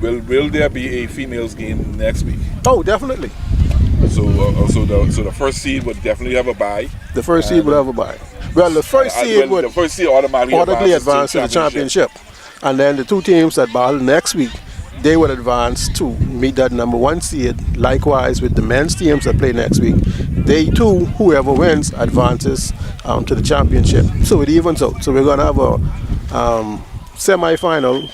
will there be a females game next week? Oh, definitely. So the first seed would definitely have a bye. The first seed would have a bye. Well, the first seed would automatically advance to the championship. And then the 2 teams that battle next week, they would advance to meet that number 1 seed. Likewise with the men's teams that play next week, they too, whoever wins, advances to the championship. So it evens out. So we're going to have a semi-final,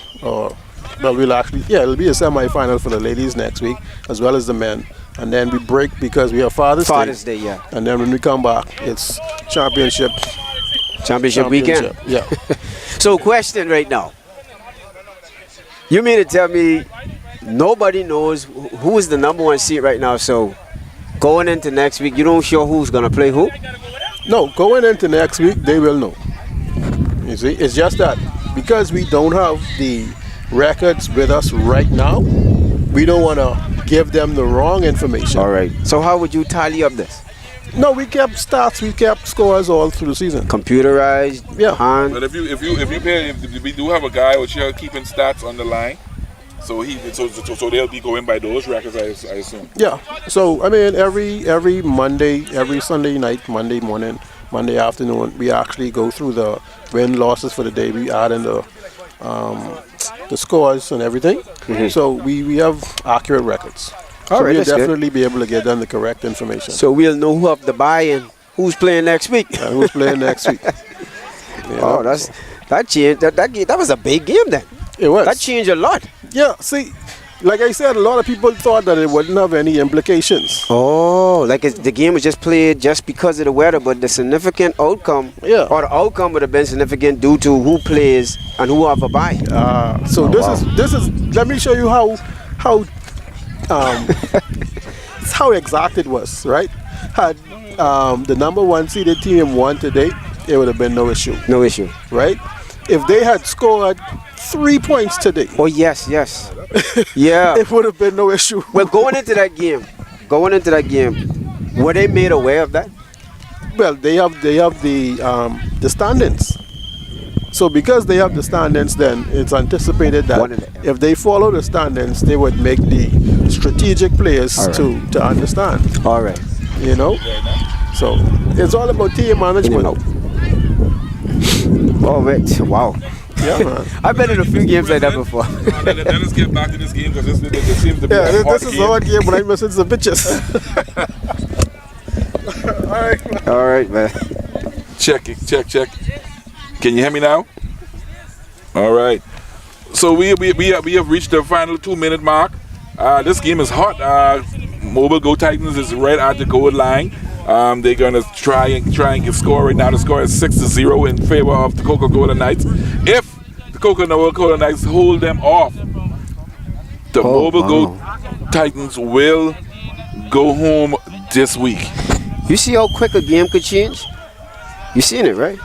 it'll be a semi-final for the ladies next week, as well as the men. And then we break because we have Father's Day. Yeah. And then when we come back, it's championship weekend. Yeah. So question right now. You mean to tell me nobody knows who is the number 1 seed right now? So going into next week, you don't sure who's going to play who? No, going into next week, they will know. You see, it's just that because we don't have the records with us right now, we don't want to give them the wrong information. All right. So how would you tally up this? No, we kept stats, we kept scores all through the season. Computerized? Yeah. But if we do have a guy which here keeping stats on the line, so they'll be going by those records, I assume. Yeah. So I mean, every Monday, every Sunday night, Monday morning, Monday afternoon, we actually go through the win losses for the day. We add in the the scores and everything. So we have accurate records. All So right, we'll that's good. definitely be able to get them the correct information. So we'll know who have to buy and who's playing next week. And who's playing next week? You Oh, know, that changed. That was a big game then. it was. That changed a lot. Yeah, see, like I said, a lot of people thought that it wouldn't have any implications. Oh, like the game was just played just because of the weather, but the significant outcome, Yeah. or the outcome would have been significant due to who plays and who have a bye. So this is. Let me show you how how exact it was. Right? Had the number 1 seeded team won today, it would have been no issue. No issue. Right? If they had scored 3 points today, Oh yes, yes, yeah. it would have been no issue. Well, going into that game, were they made aware of that? Well, they have the standings. So because they have the standings, then it's anticipated that One of them. if they follow the standings, they would make the strategic players All right. to understand. All right. You know, so it's all about team management. Oh, wait. Wow. Yeah, man. I've been in a few games like that before. Let us get back to this game because this seems to be Yeah, a hot this is game. a hard game, but I'm missing some pitches. All right. All right, man. Check. Can you hear me now? All right. So we have reached the final 2-minute mark. This game is hot. Mobile Go Titans is right at the goal line. They're gonna try and get score right now. The score is 6-0 in favor of the Coca-Cola Knights. If the Coca-Cola Knights hold them off, the Mobile Go Titans will go home this week. You see how quick a game could change? You seen it, right?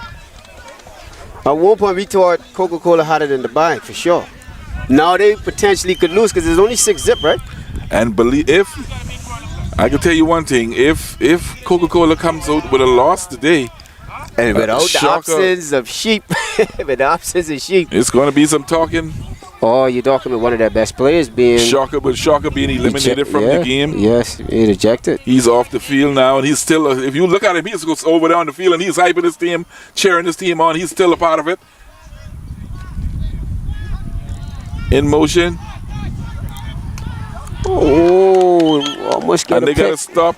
At one point, we thought Coca-Cola had it in the bag for sure. Now they potentially could lose because there's only 6-0, right? And if I can tell you one thing, if Coca-Cola comes out with a loss today, And without the shocker. absence of sheep, with the absence of sheep. it's going to be some talking. Oh, you're talking about one of their best players being Shocker being eliminated from the game. Yes, he ejected. He's off the field now, and he's still. If you look at him, he's goes over there on the field, and he's hyping his team, cheering his team on. He's still a part of it. In motion, Oh, almost got and a they got to pick. stop.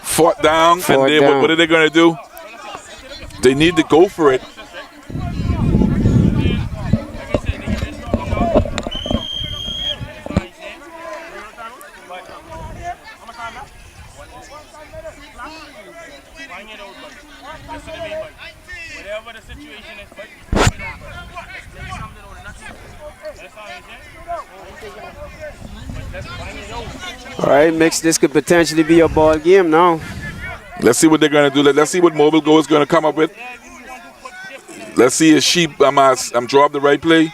Fourth down, Fourth and down. what are they going to do? They need to go for it. Whatever the situation is, All right, Mix, this could potentially be a ball game now. Let's see what they're going to do. Let's see what Mobile Go is going to come up with. Let's see if Sheep, I'm drop the right play.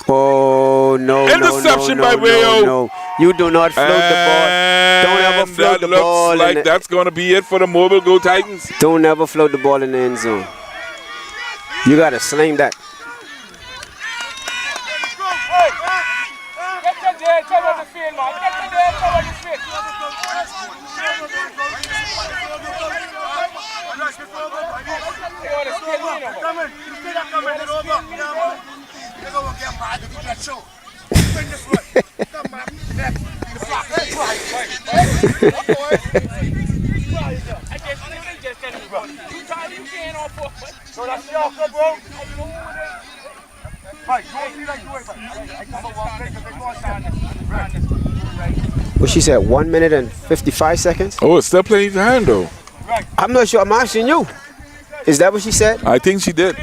Oh, no, Interception no, by no, Wayo. no. You do not float the ball. Don't ever And float the that ball. looks like that's going to be it for the Mobile Go Titans. Don't ever float the ball in the end zone. You got to sling that. What she said, 1 minute and 55 seconds? Oh, it's still playing the hand though. I'm not sure. I'm asking you. Is that what she said? I think she did.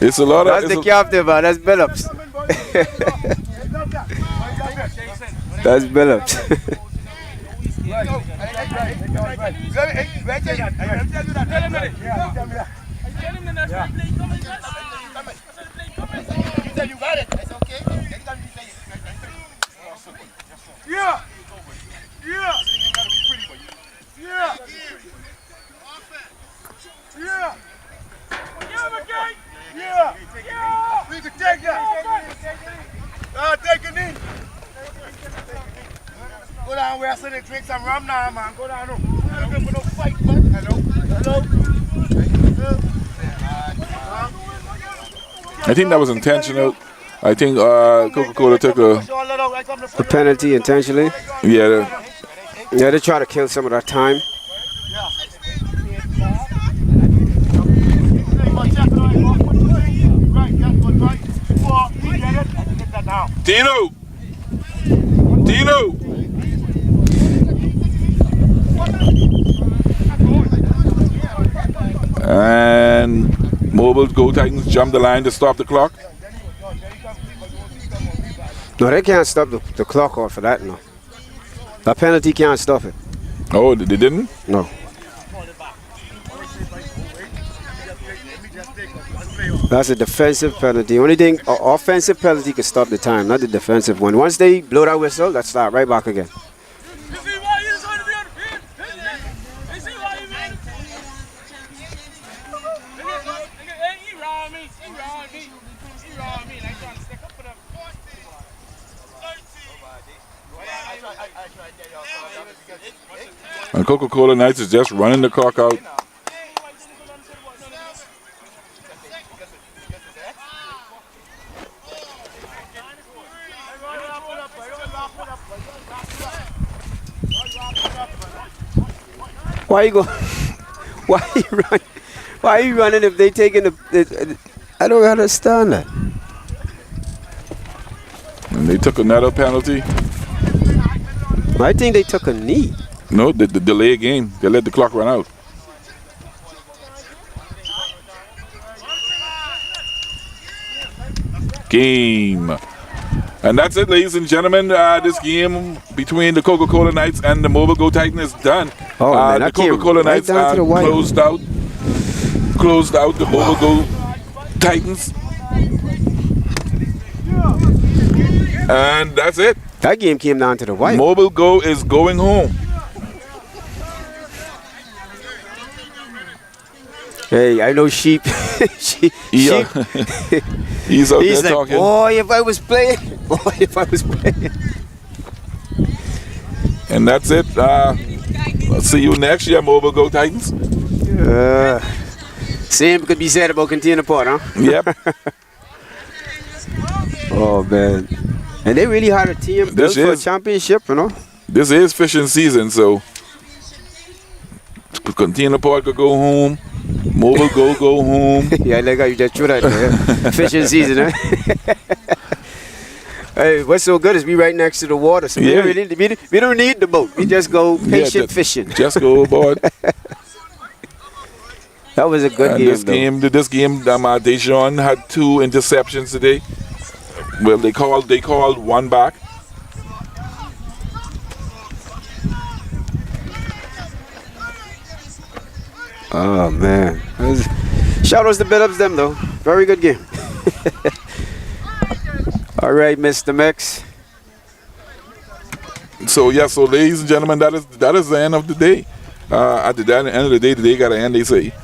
It's a lot of. That's the captain, man. That's Billups. That's Billups. down where I said they drink some rum now, man. Go down. No fight, man. Hello. I think that was intentional. I think Coca-Cola took a penalty intentionally. yeah. Yeah, they try to kill some of that time. Tino. And Mobile Go Titans jump the line to stop the clock. No, they can't stop the clock off for that, no. A penalty can't stop it. Oh, they didn't? No. That's a defensive penalty. Only thing, offensive penalty can stop the time, not the defensive one. Once they blow that whistle, let's start right back again. And Coca-Cola Knights is just running the clock out. Why you go? Why you run? Why are you running if they taking the? I don't understand that. And they took another penalty. I think they took a knee. No, the delay game. They let the clock run out. Game. And that's it, ladies and gentlemen. This game between the Coca-Cola Knights and the Mobile Go Titans is done. Oh, man, the Coca-Cola Knights closed out the Mobile Go Titans. And that's it. That game came down to the wire. Mobile Go is going home. Hey, I know Sheep. Sheep. He's out He's there like, talking. boy, if I was playing. And that's it. I'll see you next year, Mobile Go Titans. Same could be said about Container Port, huh? Yep. Oh, man. And they really had a team built for a championship, you know? This is fishing season, so Container Port could go home. Mobile go home. Yeah, like how you just threw that there. Fishing season, huh? Hey, what's so good is we right next to the water, so we don't need the boat. We just go patient fishing. Just go aboard. That was a good game. This game, Deshaun had 2 interceptions today. Well, they called one back. Oh, man. Shout outs to Billups them, though. Very good game. All right, Mr. Mix. So, ladies and gentlemen, that is the end of the day. At the end of the day got to end, they say.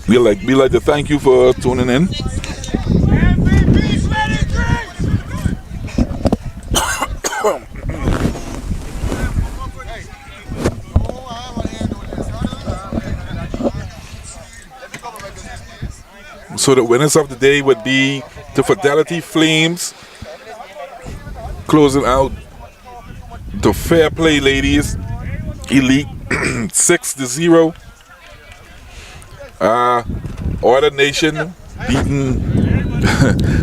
We like to thank you for tuning in. So the winners of the day would be the Fidelity Flames, closing out the Fair Play Ladies Elite 6-0. Order Nation beating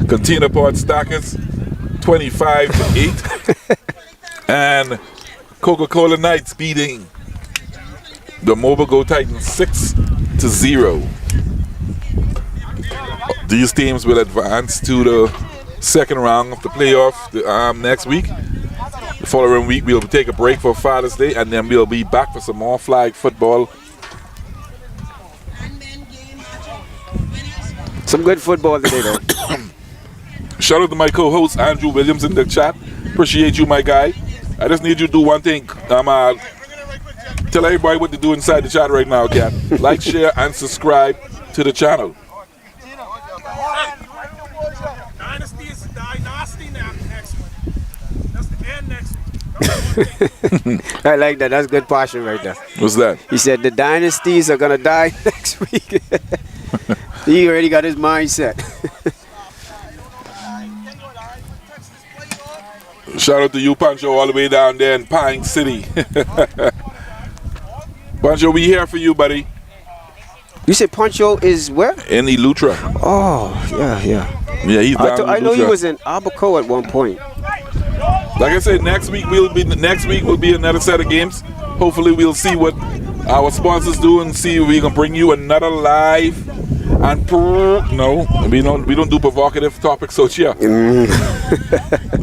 Container Port Stackers 25-8. And Coca-Cola Knights beating the Mobile Go Titans 6-0. These teams will advance to the second round of the playoff next week. The following week, we'll take a break for Father's Day, and then we'll be back for some more flag football. Some good football today, though. Shout out to my co-host, Andrew Williams, in the chat. Appreciate you, my guy. I just need you to do one thing. Tell everybody what to do inside the chat right now, Cat. Like, share, and subscribe to the channel. Dynasty is dynasty now. Next one. I like that. That's good passion right there. What's that? He said the dynasties are gonna die next week. He already got his mindset. Shout out to you, Pancho, all the way down there in Pine City. Pancho, we here for you, buddy. You said Poncho is where? In Elutra. Oh, yeah. Yeah, he's down in I know he Elutra. was in Abaco at one point. Like I said, next week will be another set of games. Hopefully, we'll see what our sponsors do and see if we can bring you another live. And no, we don't do provocative topics. So yeah.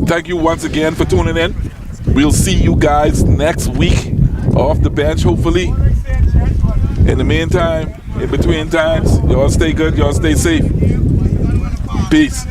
Thank you once again for tuning in. We'll see you guys next week off the bench. Hopefully. In the meantime, in between times, y'all stay good. Y'all stay safe. Peace.